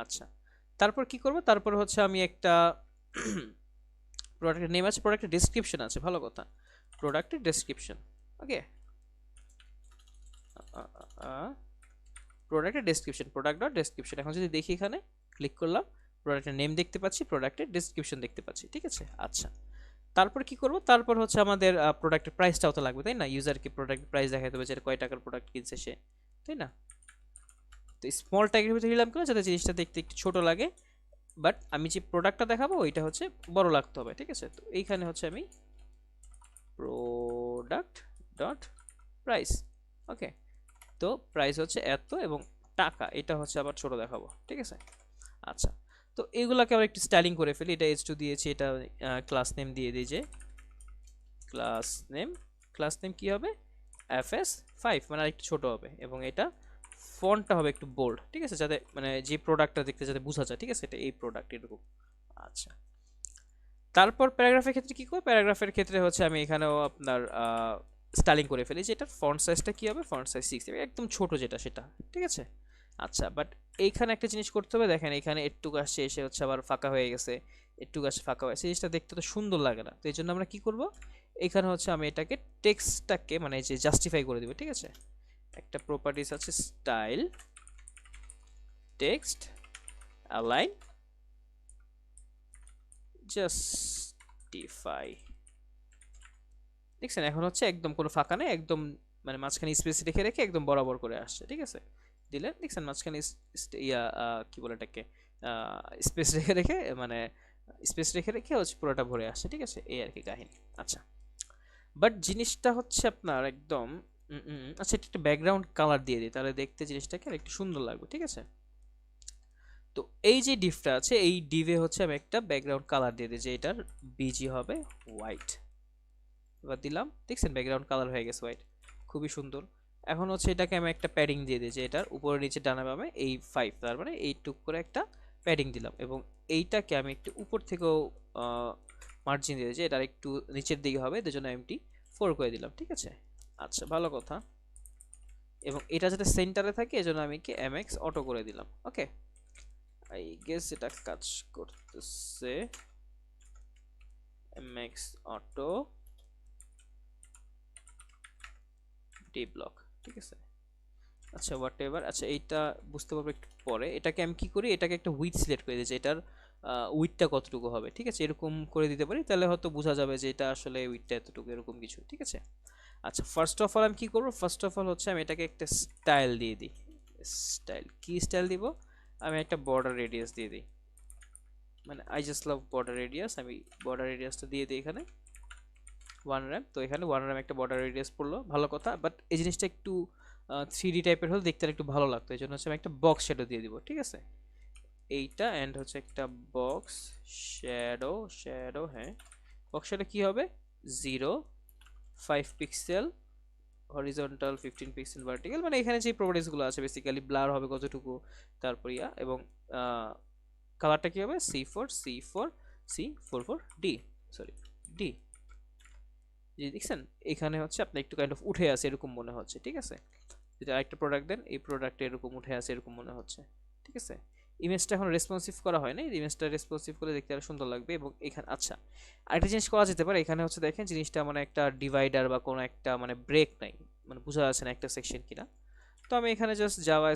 আচ্ছা, তারপর কি করব, তারপর হচ্ছে আমি একটা প্রোডাক্টের নেম আছে, প্রোডাক্টের ডেসক্রিপশন আছে, ভালো কথা, প্রোডাক্টের ডেসক্রিপশন, ওকে, প্রোডাক্টের ডেসক্রিপশন, প্রোডাক্ট ডট ডেসক্রিপশন। এখন যদি দেখি এখানে ক্লিক করলাম, প্রোডাক্টের নেম দেখতে পাচ্ছি, প্রোডাক্টের ডেসক্রিপশন দেখতে পাচ্ছি, ঠিক আছে। আচ্ছা, তারপর কি করব, তারপর হচ্ছে আমাদের প্রোডাক্টের প্রাইসটাও তো লাগবে, তাই না, ইউজারকে প্রোডাক্ট প্রাইস দেখাতে হবে যে কয় টাকার প্রোডাক্ট কিনছে সে, তাই না। তো স্মল ট্যাগের ভিতরে নিলাম কেন, যাতে জিনিসটা দেখতে একটু ছোট লাগে, বাট আমি যে প্রোডাক্টটা দেখাবো ওইটা হচ্ছে বড় লাগতে হবে, ঠিক আছে। তো এইখানে হচ্ছে আমি প্রোডাক্ট ডট প্রাইস, ওকে, তো প্রাইস হচ্ছে এত, এবং টাকা এটা হচ্ছে আবার ছোট দেখাবো, ঠিক আছে। আচ্ছা, তো এগুলাকে আবার একটু স্টাইলিং করে ফেলি, এটা H2 দিয়েছি, এটা ক্লাস নেম দিয়ে দিই, যে ক্লাস নেম কি হবে, FS5, মানে আরেকটু ছোট হবে, এবং এটা ফন্টটা হবে একটু বোল্ড, ঠিক আছে, যাতে মানে যে প্রোডাক্টটা দেখতে যাতে বোঝা যায়, ঠিক আছে, এটা এই প্রোডাক্ট এরকম। আচ্ছা, তারপর প্যারাগ্রাফের ক্ষেত্রে কি করব, প্যারাগ্রাফের ক্ষেত্রে হচ্ছে আমি এখানেও আপনার স্টাইলিং করে ফেলি, যে এটার ফন্ট সাইজটা কি হবে, ফন্ট সাইজ 6, একদম ছোট যেটা সেটা, ঠিক আছে। আচ্ছা, বাট এইখানে একটা জিনিস করতে হবে, দেখেন এখানে একটু আসছে এসে হচ্ছে আবার ফাঁকা হয়ে গেছে, একটু আসছে ফাঁকা হয়েছে, জিনিসটা দেখতে তো সুন্দর লাগে না, তো এই জন্য আমরা কি করব, এখানে হচ্ছে আমি এটাকে টেক্সটটাকে মানে যে জাস্টিফাই করে দিব, ঠিক আছে, একটা প্রপার্টিস আছে স্টাইল টেক্সট অ্যালাইন জাস্টিফাই, দেখছেন এখন হচ্ছে একদম কোনো ফাঁকা নেই, একদম মানে মাঝখানে স্পেস রেখে রেখে একদম বরাবর করে আসছে, ঠিক আছে, দিলে দেখছেন মাঝখানে ইয়া কি বলে এটাকে স্পেস রেখে রেখে মানে স্পেস রেখে রেখে হচ্ছে পুরোটা ভরে আসছে, ঠিক আছে, এই আর কি কাহিনী। আচ্ছা, বাট জিনিসটা হচ্ছে আপনার একদম আচ্ছা, এটা একটা ব্যাকগ্রাউন্ড কালার দিয়ে দিই, তাহলে দেখতে জিনিসটাকে আর একটু সুন্দর লাগবে, ঠিক আছে। তো এই যে ডিভটা আছে, এই ডিভে হচ্ছে আমি একটা ব্যাকগ্রাউন্ড কালার দিয়ে দিই, যে এটার বিজি হবে হোয়াইট, এবার দিলাম, দেখছেন ব্যাকগ্রাউন্ড কালার হয়ে গেছে হোয়াইট, খুবই সুন্দর। এখন হচ্ছে এটাকে আমি একটা প্যাডিং দিয়ে দিই, যে এটার উপরে নিচে ডানা বামে এই 5, তার মানে এইটুক করে একটা প্যাডিং দিলাম, এবং এইটাকে আমি একটু উপর থেকেও মার্জিন দিয়ে দিই, যে এটার একটু নিচের দিকে হবে, এর জন্য MT4 করে দিলাম, ঠিক আছে। আচ্ছা, ভালো কথা, এবং এটা যাতে সেন্টারে থাকে এজন্য আমি কি MX অটো করে দিলাম, ওকে। আই গেস এটা কাজ করতেছে, MX অটো ডি ব্লক, ঠিক আছে। আচ্ছা, হোয়াট এভার, আচ্ছা এইটা বুঝতে পারবো একটু পরে, এটাকে আমি কি করি, এটাকে একটা উইথ সিলেক্ট করে দিই, যে এটার উইথটা কতটুকু হবে, ঠিক আছে, এরকম করে দিতে পারি, তাহলে হয়তো বোঝা যাবে যে এটা আসলে উইথটা এতটুকু, এরকম কিছু, ঠিক আছে। আচ্ছা, ফার্স্ট অফ অল আমি কি করবো, ফার্স্ট অফ অল হচ্ছে আমি এটাকে একটা স্টাইল দিয়ে দিই, স্টাইল কি স্টাইল দিব, আমি একটা বর্ডার রেডিয়াস দিয়ে দিই, মানে I just love border radius, আমি বর্ডার রেডিয়াসটা দিয়ে দিই এখানে 1 RAM, তো এখানে 1 RAM একটা বর্ডার রেডিয়াস পড়লো, ভালো কথা। বাট এই জিনিসটা একটু 3D টাইপের হলে দেখতে আর একটু ভালো লাগতো, এই জন্য হচ্ছে আমি একটা বক্স শ্যাডো দিয়ে দিব, ঠিক আছে। এইটা এন্ড হচ্ছে একটা বক্স শ্যাডো, শ্যাডো, হ্যাঁ, বক্স শ্যাডো কি হবে, 0 5 পিক্সেল হরিজন্টাল, 15 পিক্সেল ভার্টিক্যাল, মানে এখানে যে প্রপার্টিস গুলো আছে বেসিক্যালি ব্লার হবে কতটুকু, তারপর এবং কালারটা কি হবে, C4 C4 C44D, sorry D, যে দেখছেন এখানে হচ্ছে আপনি একটু কাইন্ড অফ উঠে আছে এরকম মনে হচ্ছে, ঠিক আছে। যদি আরেকটা প্রোডাক্ট দেন, এই প্রোডাক্টে এরকম উঠে আছে এরকম মনে হচ্ছে, ঠিক আছে। ইমেজটা এখন রেসপন্সিভ করা হয় না, ইমেজটা রেসপন্সিভ করে দেখতে আরো সুন্দর লাগবে। এবং এখানে আচ্ছা আরেকটা জিনিস করা যেতে পারে, এখানে হচ্ছে দেখেন জিনিসটা মানে একটা ডিভাইডার বা কোনো একটা মানে ব্রেক নাই, মানে বোঝা যাচ্ছে না একটা সেকশন কিনা। তো আমি এখানে জাস্ট জাভা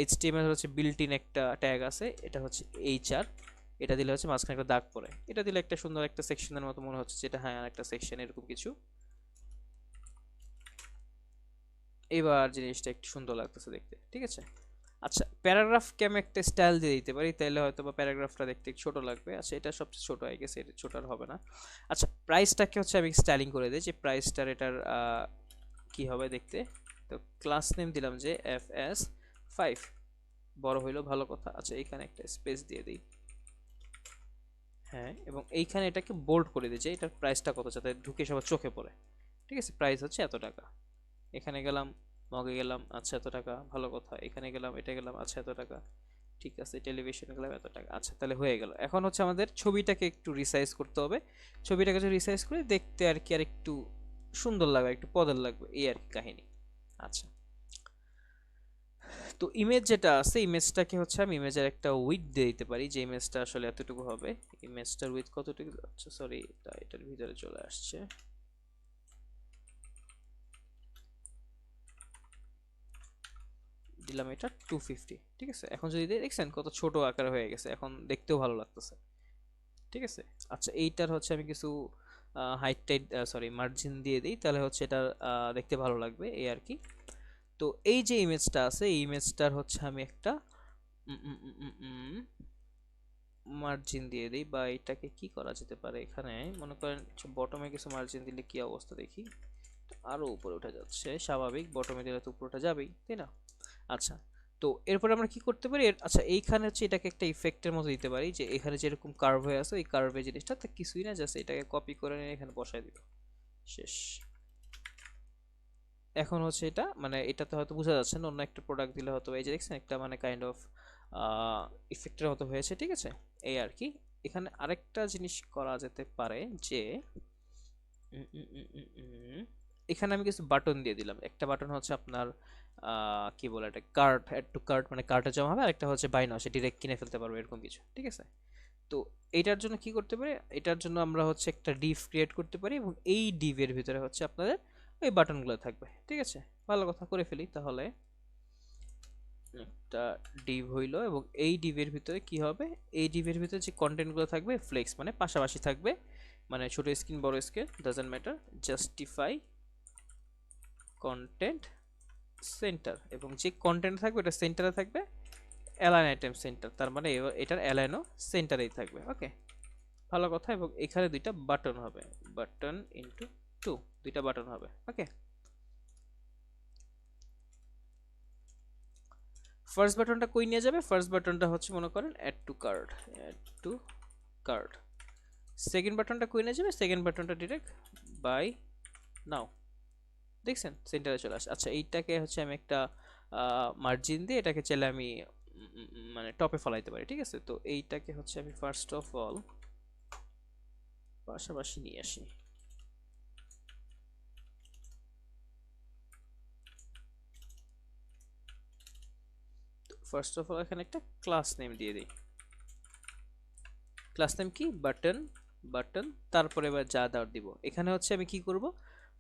এইচটিএমএল হচ্ছে বিল্ট ইন একটা ট্যাগ আছে, এটা হচ্ছে এইচআর, এটা দিলে হচ্ছে মাঝখানে একটা দাগ পড়ে, এটা দিলে একটা সুন্দর একটা সেকশনের মতো মনে হচ্ছে, যেটা হ্যাঁ একটা সেকশন এরকম কিছু। এবার জিনিসটা একটু সুন্দর লাগতেছে দেখতে, ঠিক আছে। আচ্ছা প্যারাগ্রাফকে আমি একটা স্টাইল দিয়ে দিতে পারি, তাহলে হয়তো বা প্যারাগ্রাফটা দেখতে একটু ছোট লাগবে। আচ্ছা এটা সবচেয়ে ছোট হয়ে গেছে, এটা ছোট আর হবে না। আচ্ছা প্রাইসটাকে হচ্ছে আমি স্টাইলিং করে দিই, যে প্রাইসটার এটার কি হবে দেখতে। তো ক্লাস নেম দিলাম যে FS5, বড় হইলো ভালো কথা। আচ্ছা এইখানে একটা স্পেস দিয়ে দিই, হ্যাঁ, এবং এইখানে এটাকে বোল্ড করে দিই যে এটার প্রাইসটা কত, যাতে ঢুকে সবার চোখে পড়ে, ঠিক আছে। প্রাইস হচ্ছে এত টাকা, এখানে গেলাম, মগে গেলাম, আচ্ছা এত টাকা, ভালো কথা। এখানে গেলাম, এটা গেলাম, আচ্ছা এত টাকা, ঠিক আছে। টেলিভিশনে গেলাম, এত টাকা, আচ্ছা তাহলে হয়ে গেল। এখন হচ্ছে আমাদের ছবিটাকে একটু রিসাইজ করতে হবে, ছবিটাকে যদি রিসাইজ করে দেখতে আর কি আর একটু সুন্দর লাগবে, একটু পদের লাগবে, এই আর কি কাহিনী। আচ্ছা তো ইমেজ যেটা আছে, ইমেজটাকে হচ্ছে আমি ইমেজের একটা উইথ দিয়ে দিতে পারি, যে ইমেজটা আসলে এতটুকু হবে। ইমেজটার উইথ কতটুকু, আচ্ছা সরি এটা এটার ভিতরে চলে আসছে, দিলাম এটা 250, ঠিক আছে। এখন যদি দেখছেন কত ছোট আকার হয়ে গেছে, এখন দেখতেও ভালো লাগতেছে, ঠিক আছে। আচ্ছা এইটার হচ্ছে আমি কিছু হাইট টাইট সরি মার্জিন দিয়ে দিই, তাহলে হচ্ছে এটা দেখতে ভালো লাগবে, এই আর কি। তো এই যে ইমেজটা আছে, এই ইমেজটার হচ্ছে আমি একটা মার্জিন দিয়ে দিই, বা এটাকে কি করা যেতে পারে, এখানে মনে করেন বটমে কিছু মার্জিন দিলে কি অবস্থা দেখি, আরো উপরে উঠে যাচ্ছে, স্বাভাবিক, বটমে দিলে তো উপরে উঠে যাবেই, তাই না। আচ্ছা তো এরপর আমরা কি করতে পারি, আচ্ছা এইখানে হচ্ছে এটাকে একটা ইফেক্টের মতো দিতে পারি, যে এখানে যেরকম কার্ভ হয়ে আছে, এই কার্ভে জিনিসটা তো কিছুই না, জাস্ট এটাকে কপি করে নিয়ে এখানে বসাই দিব, শেষ। এখন হচ্ছে এটা মানে এটাতে হয়তো বোঝা যাচ্ছে না, অন্য একটা প্রোডাক্ট দিলে হয়তো এই যে দেখছেন একটা মানে কাইন্ড অফ ইফেক্টের মতো হয়েছে, ঠিক আছে। এই আর কি। এখানে আরেকটা জিনিস করা যেতে পারে, যে উম, উম, উম, উম, উম, এখানে আমি কিছু বাটন দিয়ে দিলাম, একটা বাটন হচ্ছে আপনার কি বলে এটা, কার্ট, অ্যাড টু কার্ট, মানে কার্টে জমা হবে, আর একটা হচ্ছে বাই নাও, সে ডিরেক্ট কিনে ফেলতে পারবে এরকম কিছু, ঠিক আছে। তো এটার জন্য কি করতে পারি, এটার জন্য আমরা হচ্ছে একটা ডিভ ক্রিয়েট করতে পারি, এবং এই ডিভের ভিতরে হচ্ছে আপনাদের ওই বাটনগুলো থাকবে, ঠিক আছে। ভালো কথা, করে ফেলি তাহলে। একটা ডিভ হইলো, এবং এই ডিভের ভিতরে কি হবে, এই ডিভের ভিতরে যে কন্টেন্টগুলো থাকবে ফ্লেক্স, মানে পাশাপাশি থাকবে, মানে ছোট স্ক্রিন বড় screen doesn't matter, justify content centre, এবং যে কন্টেন্ট থাকবে এটা সেন্টারে থাকবে, অ্যালাইন আইটেম সেন্টার, তার মানে এটার অ্যালাইনও সেন্টারেই থাকবে, ওকে, ভালো কথা। এবং এখানে দুইটা বাটন হবে, বাটন ইনটু 2, দুইটা বাটন হবে, ওকে। ফার্স্ট বাটনটা কই নিয়ে যাবে, ফার্স্ট বাটনটা হচ্ছে মনে করেন add to cart, add to cart. Second বাটনটা কই নিয়ে যাবে, সেকেন্ড বাটনটা ডিরেক্ট বাই নাও, দেখছেন সেন্টারে চলে আসে। আচ্ছা এইটাকে হচ্ছে আমি একটা মার্জিন দিয়ে এটাকে চাইলে আমি মানে টপে ফলাইতে পারি, ঠিক আছে। তো এইটাকে হচ্ছে আমি ফার্স্ট অফ অল পাশাপাশি নিয়ে আসি, ফার্স্ট অফ অল এখানে একটা ক্লাস নেম দিয়ে দিই, ক্লাস নেম কি, বাটন, বাটন, তারপরে এবার যা দেওয়ার দিব। এখানে হচ্ছে আমি কি করব,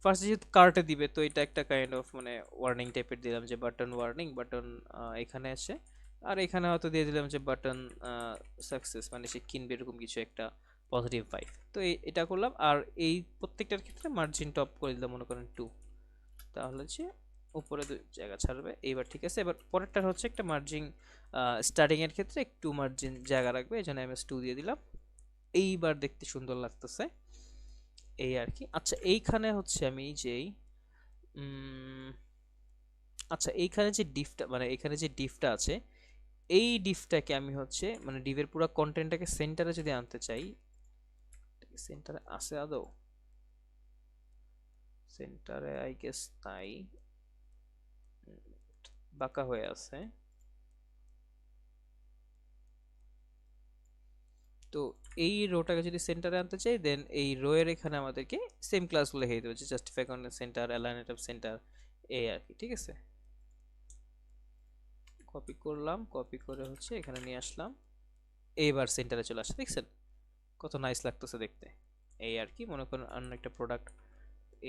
ফার্স্ট যেহেতু কার্টে দিবে, তো এটা একটা কাইন্ড অফ মানে ওয়ার্নিং টাইপের দিলাম, যে বাটন ওয়ার্নিং, বাটন এখানে আছে। আর এখানে হয়তো দিয়ে দিলাম যে বাটন সাকসেস, মানে সে কিনবে এরকম কিছু একটা পজিটিভ ভাইব। তো এটা করলাম, আর এই প্রত্যেকটার ক্ষেত্রে মার্জিন টপ করে দিলাম মনে করেন 2, তাহলে যে উপরে দুই জায়গা ছাড়বে। এইবার ঠিক আছে, এবার পরেরটা হচ্ছে একটা মার্জিন, স্টার্টিং এর ক্ষেত্রে একটু মার্জিন জায়গা রাখবে, এই জন্য MS2 দিয়ে দিলাম। এইবার দেখতে সুন্দর লাগতেছে। এই আর কি। আচ্ছা এইখানে হচ্ছে আমি যেই উম, আচ্ছা এইখানে যে ডিফটা মানে এখানে যে ডিফটা আছে, এই ডিফটাকে আমি হচ্ছে মানে ডিভের পুরো কন্টেন্টটাকে সেন্টারে যদি আনতে চাই, সেন্টারে আছে আদৌ? সেন্টারে আই গেস নাই, বাঁকা হয়ে আছে। তো এই রোটাকে যদি সেন্টারে আনতে চাই, দেন এই রো এর এখানে আমাদেরকে সেম ক্লাসগুলো লিখে দিতে হচ্ছে, justify content centre, align item centre, এই আর কি। ঠিক আছে, কপি করলাম, কপি করে হচ্ছে এখানে নিয়ে আসলাম, এইবার সেন্টারে চলে আসছে, দেখছেন কত নাইস লাগতেছে দেখতে। এই আর কি, মনে করেন অন্য একটা প্রোডাক্ট,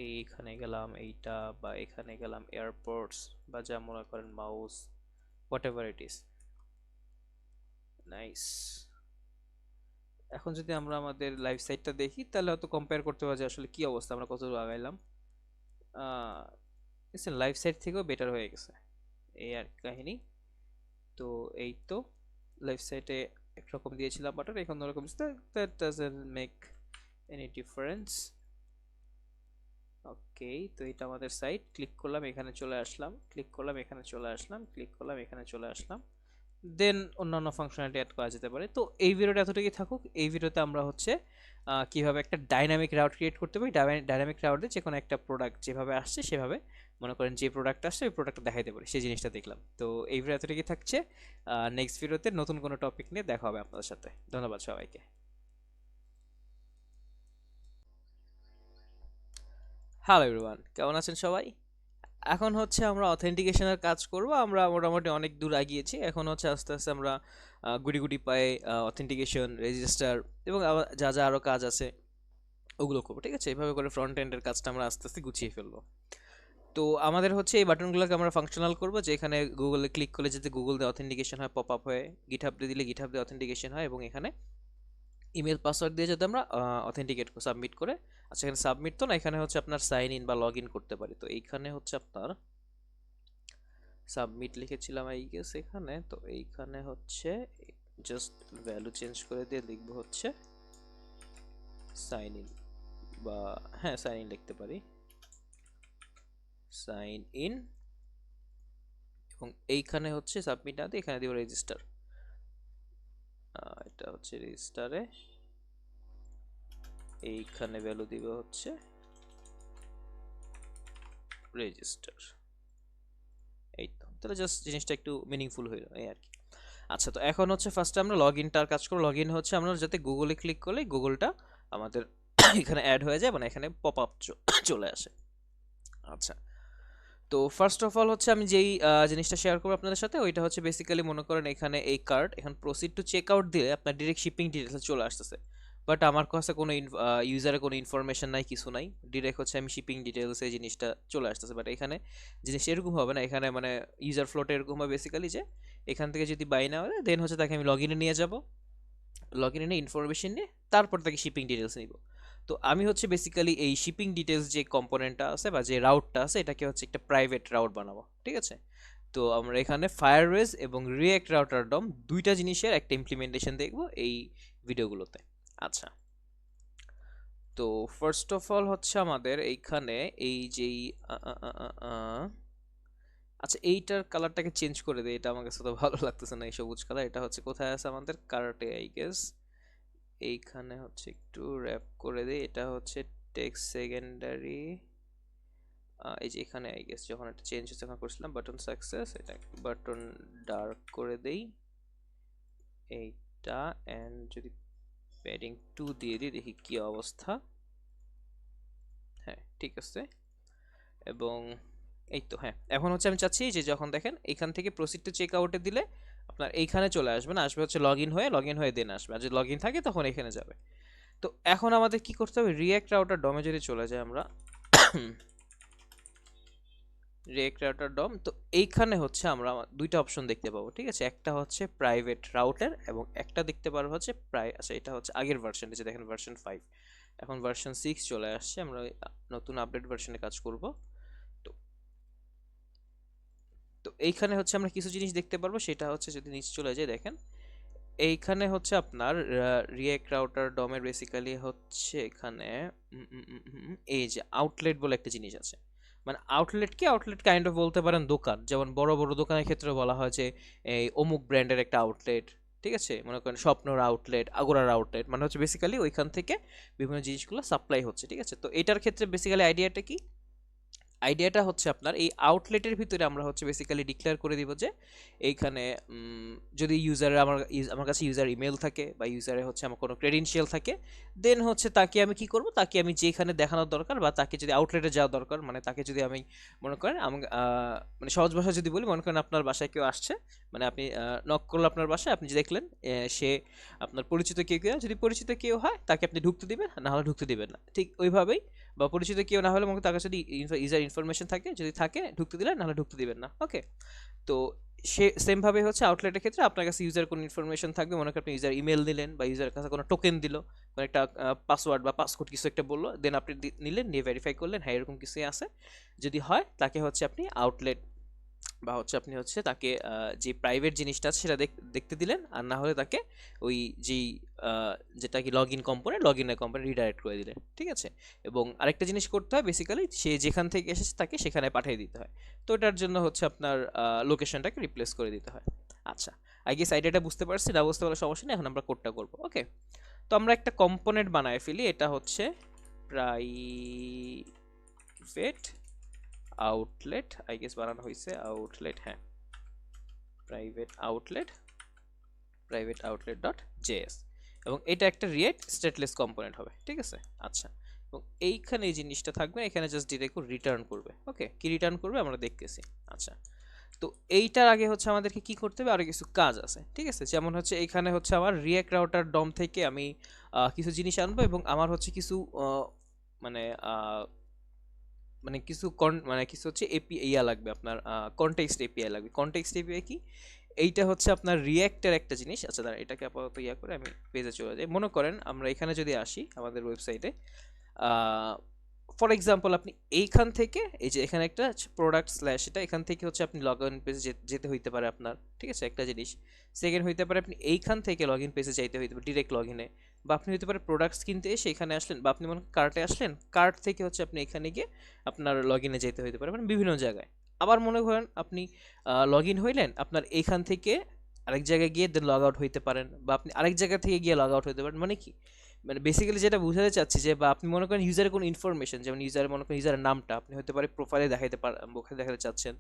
এইখানে গেলাম এইটা, বা এখানে গেলাম এয়ারপোর্টস, বা যা মনে করেন mouse, what ever it is, nice. এখন যদি আমরা আমাদের লাইভ সাইটটা দেখি, তাহলে হয়তো কম্পেয়ার করতে পারবো যে আসলে কি অবস্থা, আমরা কত দূর আগাইলাম। লাইভ সাইট থেকেও বেটার হয়ে গেছে, এই আর কি কাহিনী। তো এই তো লাইভ সাইটে একরকম দিয়েছিলাম বাটন, এখন অন্যরকম, that doesn't make any difference. Okay, তো এটা আমাদের সাইট, ক্লিক করলাম এখানে চলে আসলাম, ক্লিক করলাম এখানে চলে আসলাম, ক্লিক করলাম এখানে চলে আসলাম, দেন অন্যান্য ফাংশনালিটি অ্যাড করা যেতে পারে। তো এই ভিডিওটা এতটুকুই থাকুক। এই ভিডিওতে আমরা হচ্ছে কিভাবে একটা ডাইনামিক রাউট ক্রিয়েট করতে পারি, ডাইনামিক রাউটে যে কোনো একটা প্রোডাক্ট যেভাবে আসছে সেভাবে, মনে করেন যে প্রোডাক্ট আসছে ওই প্রোডাক্টটা দেখাইতে পারি, সেই জিনিসটা দেখলাম। তো এই ভিডিও এতটুকুই থাকছে, নেক্সট ভিডিওতে নতুন কোনো টপিক নিয়ে দেখা হবে আপনাদের সাথে। ধন্যবাদ সবাইকে। হ্যালো এভরিওয়ান, কেমন আছেন সবাই? এখন হচ্ছে আমরা অথেন্টিকেশনের কাজ করব। আমরা মোটামুটি অনেক দূর এগিয়েছি, এখন হচ্ছে আস্তে আস্তে আমরা গুটি গুটি পায়ে অথেন্টিকেশন, রেজিস্টার এবং যা যা আরও কাজ আছে ওগুলো করবো। ঠিক আছে, এইভাবে করে ফ্রন্ট এন্ডের কাজটা আমরা আস্তে আস্তে গুছিয়ে ফেলবো। তো আমাদের হচ্ছে এই বাটনগুলোকে আমরা ফাংশনাল করবো, যে এখানে গুগলে ক্লিক করলে যাতে গুগল দিয়ে অথেন্টিকেশন হয়, পপ আপ হয়ে, গিটহাব দিয়ে দিলে গিটহাব দিয়ে অথেন্টিকেশন হয়, এবং এখানে ইমেল পাসওয়ার্ড দিয়ে যাতে আমরা অথেন্টিকেট সাবমিট করে, আচ্ছা এখানে সাবমিট তো না, এখানে হচ্ছে আপনার সাইন ইন বা লগ ইন করতে পারি। তো এইখানে হচ্ছে আপনার সাবমিট লিখেছিলাম আই গেস এখানে, তো এইখানে হচ্ছে জাস্ট ভ্যালু চেঞ্জ করে দিয়ে লিখবো হচ্ছে সাইন ইন, বা হ্যাঁ সাইন ইন লিখতে পারি, সাইন ইন, এবং এইখানে হচ্ছে সাবমিট না দিয়ে এখানে দিব রেজিস্টার, এটা হচ্ছে রেজিস্টারে, এইখানে ভ্যালু দিব হচ্ছে রেজিস্টার। এই তো, তাহলে জাস্ট জিনিসটা একটু মিনিংফুল হইল, এই আর কি। আচ্ছা, তো এখন হচ্ছে ফার্স্টে আমরা লগ ইনটার কাজ করব। লগ ইন হচ্ছে আমরা যাতে গুগলে ক্লিক করলে গুগলটা আমাদের এখানে অ্যাড হয়ে যায়, মানে এখানে পপ আপ চলে আসে। আচ্ছা, তো ফার্স্ট অফ অল হচ্ছে আমি যেই জিনিসটা শেয়ার করবো আপনাদের সাথে, ওইটা হচ্ছে বেসিক্যালি মনে করেন এখানে এই কার্ড, এখন প্রসিড টু চেক আউট দিলে আপনার ডিরেক্ট শিপিং ডিটেলস চলে আসতেছে। বাট আমার কাছে কোনো ইউজারের কোনো ইনফরমেশন নাই, কিছু নাই, ডিরেক্ট হচ্ছে আমি শিপিং ডিটেলস এই জিনিসটা চলে আসতেছে। বাট এখানে জিনিস এরকম হবে না, এখানে মানে ইউজার ফ্লোটা এরকম হবে বেসিক্যালি, যে এখান থেকে যদি বাই না হয় দেন হচ্ছে তাকে আমি লগ ইনে নিয়ে যাব, লগ ইনে নিয়ে ইনফরমেশন নিয়ে তারপর তাকে শিপিং ডিটেলস নিব। তো আমি হচ্ছে বেসিক্যালি এই শিপিং ডিটেলস যে কম্পোনেন্টটা আছে বা যে রাউটটা আছে, এটাকে হচ্ছে একটা প্রাইভেট রাউট বানাবো। ঠিক আছে, তো আমরা এখানে ফায়ারওয়েজ এবং রিঅ্যাক্ট রাউটার ডম দুইটা জিনিসের একটা ইমপ্লিমেন্টেশন দেখব এই ভিডিওগুলোতে। আচ্ছা, তো ফার্স্ট অফ অল হচ্ছে আমাদের এইখানে এই যেই আচ্ছা এইটার কালারটাকে চেঞ্জ করে দেয়, এটা আমার কাছে তো ভালো লাগতেছে না এই সবুজ কালার। এটা হচ্ছে কোথায় আছে আমাদের কার্টে আই গেস, এইখানে হচ্ছে একটু র্যাপ করে দেই, এটা হচ্ছে টেক্সট সেকেন্ডারি, এই যে এখানে আই গেস যখন এটা চেঞ্জ হচ্ছে তখন করছিলাম বাটন সাকসেস, এটা বাটন ডার্ক করে দেই এইটা, এন্ড যদি প্যাডিং 2 দিয়ে দিই দেখি কি অবস্থা। হ্যাঁ ঠিক আছে, এবং এই তো হ্যাঁ, এখন হচ্ছে আমি চাচ্ছি যে যখন দেখেন এখান থেকে প্রসিড টু চেক আউটে দিলে আপনার এইখানে চলে আসবে না, আসবে হচ্ছে লগ ইন হয়ে দেন আসবে, আর যদি লগ ইন থাকে তখন এখানে যাবে। তো এখন আমাদের কি করতে হবে, রিঅ্যাক্ট রাউটার ডমে যদি চলে যায় আমরা, রিঅ্যাক্ট রাউটার ডম, তো এইখানে হচ্ছে আমরা দুইটা অপশন দেখতে পাবো। ঠিক আছে, একটা হচ্ছে প্রাইভেট রাউটার এবং একটা দেখতে পারবো হচ্ছে আচ্ছা এটা হচ্ছে আগের ভার্সন, যে দেখেন ভার্সন 5, এখন ভার্সন 6 চলে আসছে, আমরা নতুন আপডেট ভার্সনে কাজ করব। তো তো এইখানে হচ্ছে আমরা কিছু জিনিস দেখতে পারবো, সেটা হচ্ছে যদি নিচে চলে যায় দেখেন এইখানে হচ্ছে আপনার রিয়েক্ট রাউটার ডমের বেসিক্যালি হচ্ছে এখানে এই যে আউটলেট বলে একটা জিনিস আছে। মানে আউটলেট কি, আউটলেট কাইন্ড অফ বলতে পারেন দোকান, যেমন বড় বড় দোকানের ক্ষেত্রে বলা হয় যে এই অমুক ব্র্যান্ডের একটা আউটলেট, ঠিক আছে, মনে করেন স্বপ্নর আউটলেট, আগোরার আউটলেট, মানে হচ্ছে বেসিক্যালি ওইখান থেকে বিভিন্ন জিনিসগুলো সাপ্লাই হচ্ছে, ঠিক আছে। তো এটার ক্ষেত্রে বেসিক্যালি আইডিয়াটা কি, আইডিয়াটা হচ্ছে আপনার এই আউটলেটের ভিতরে আমরা হচ্ছে বেসিক্যালি ডিক্লেয়ার করে দিব যে এইখানে যদি ইউজারের আমার কাছে ইউজার ইমেল থাকে বা ইউজারে হচ্ছে আমার কোনো ক্রেডেনশিয়াল থাকে, দেন হচ্ছে তাকে আমি কি করব, তাকে আমি যেখানে দেখানোর দরকার বা তাকে যদি আউটলেটে যাওয়া দরকার, মানে তাকে যদি আমি মনে করেন মানে সহজ ভাষা যদি বলি, মনে করেন আপনার বাসায় কেউ আসছে, মানে আপনি নক করলো আপনার বাসায়, আপনি যে দেখলেন সে আপনার পরিচিত কেউ কেউ, যদি পরিচিত কেউ হয় তাকে আপনি ঢুকতে দিবেন, না হলে ঢুকতে দিবেন না, ঠিক ওইভাবেই। বা পরিচিত কেউ না হলে মনে করেন তার কাছে যদি ইউজার ইনফরমেশন থাকে, যদি থাকে ঢুকতে দিলেন, নাহলে ঢুকতে দিবেন না, ওকে। তো সে সেম ভাবে হচ্ছে আউটলেটের ক্ষেত্রে আপনার কাছে ইউজার কোনো ইনফরমেশন থাকবে, মনে করেন আপনি ইউজার ইমেল দিলেন বা ইউজারের কাছে কোনো টোকেন দিল, কোনো একটা পাসওয়ার্ড বা পাসকোড কিছু একটা বললো, দেন আপনি নিলেন, নিয়ে ভেরিফাই করলেন হ্যাঁ এরকম কিছুই আছে, যদি হয় তাকে হচ্ছে আপনি আউটলেট বা হচ্ছে আপনি হচ্ছে তাকে যে প্রাইভেট জিনিসটা আছে সেটা দেখতে দিলেন, আর না হলে তাকে ওই যেই যেটা কি লগ ইন কম্পোনেন্ট, লগ ইনের কম্পোনেন্ট রিডাইরেক্ট করে দিলেন, ঠিক আছে। এবং আরেকটা জিনিস করতে হয় বেসিক্যালি, সে যেখান থেকে এসেছে তাকে সেখানে পাঠিয়ে দিতে হয়। তো এটার জন্য হচ্ছে আপনার লোকেশনটাকে রিপ্লেস করে দিতে হয়। আচ্ছা, আই গেস আইডিয়াটা বুঝতে পারছি, না বুঝতে পারলে সমস্যা নেই, এখন আমরা কোডটা করবো, ওকে। তো আমরা একটা কম্পোনেন্ট বানায় ফেলি, এটা হচ্ছে প্রাইভেট আউটলেট, আই গেস বানানো হয়েছে আউটলেট, হ্যাঁ, প্রাইভেট আউটলেট ডট জেএস, এবং এটা একটা রিয়েক্ট স্টেটলেস কম্পোনেন্ট হবে, ঠিক আছে। আচ্ছা, এবং এইখানে এই জিনিসটা থাকবে, এখানে জাস্ট ডিরেক্ট রিটার্ন করবে, ওকে। কি রিটার্ন করবে আমরা দেখতেছি। আচ্ছা, তো এইটার আগে হচ্ছে আমাদেরকে কি করতে হবে, আরো কিছু কাজ আছে, ঠিক আছে। যেমন হচ্ছে এইখানে হচ্ছে আমার রিয়েক্ট রাউটার ডম থেকে আমি কিছু জিনিস আনবো, এবং আমার হচ্ছে কিছু মানে মানে কিছু মানে কিছু হচ্ছে এপিআই লাগবে, আপনার কনটেক্সট এপিআই লাগবে। কনটেক্সট এপিআই কি, এইটা হচ্ছে আপনার রিয়্যাক্টের একটা জিনিস। আচ্ছা দাঁড়া, এটাকে আপাতত করে আমি পেজে চলে যাই। মনে করেন আমরা এখানে যদি আসি আমাদের ওয়েবসাইটে, ফর এক্সাম্পল আপনি এইখান থেকে এই যে এখানে একটা প্রোডাক্ট স্ল্যাশ, এটা এখান থেকে হচ্ছে আপনি লগ ইন পেজে যেতে হইতে পারে আপনার, ঠিক আছে, একটা জিনিস। সেকেন্ড হইতে পারে আপনি এইখান থেকে লগ ইন পেজে যাইতে হইতে পারে ডিরেক্ট লগ ইনে, বা আপনি হইতে পারে প্রোডাক্টস কিনতে এসে এখানে আসলেন, বা আপনি মনে কার্টে আসলেন, কার্ট থেকে হচ্ছে আপনি এখানে গিয়ে আপনার লগ ইনে যেতে হইতে পারে, মানে বিভিন্ন জায়গায়। আবার মনে করেন আপনি লগ ইন হইলেন, আপনার এইখান থেকে আরেক জায়গায় গিয়ে দেন লগ আউট হইতে পারেন, বা আপনি আরেক জায়গা থেকে গিয়ে লগ আউট হইতে পারেন। মানে কি, মানে বেসিক্যালি যেটা বোঝাতে চাচ্ছি যে, বা আপনি মনে করেন ইউজারের কোনো ইনফরমেশন, যেমন ইউজারের মনে করেন ইউজারের নামটা আপনি হতে পারে প্রোফাইলে দেখাতে চাচ্ছেন,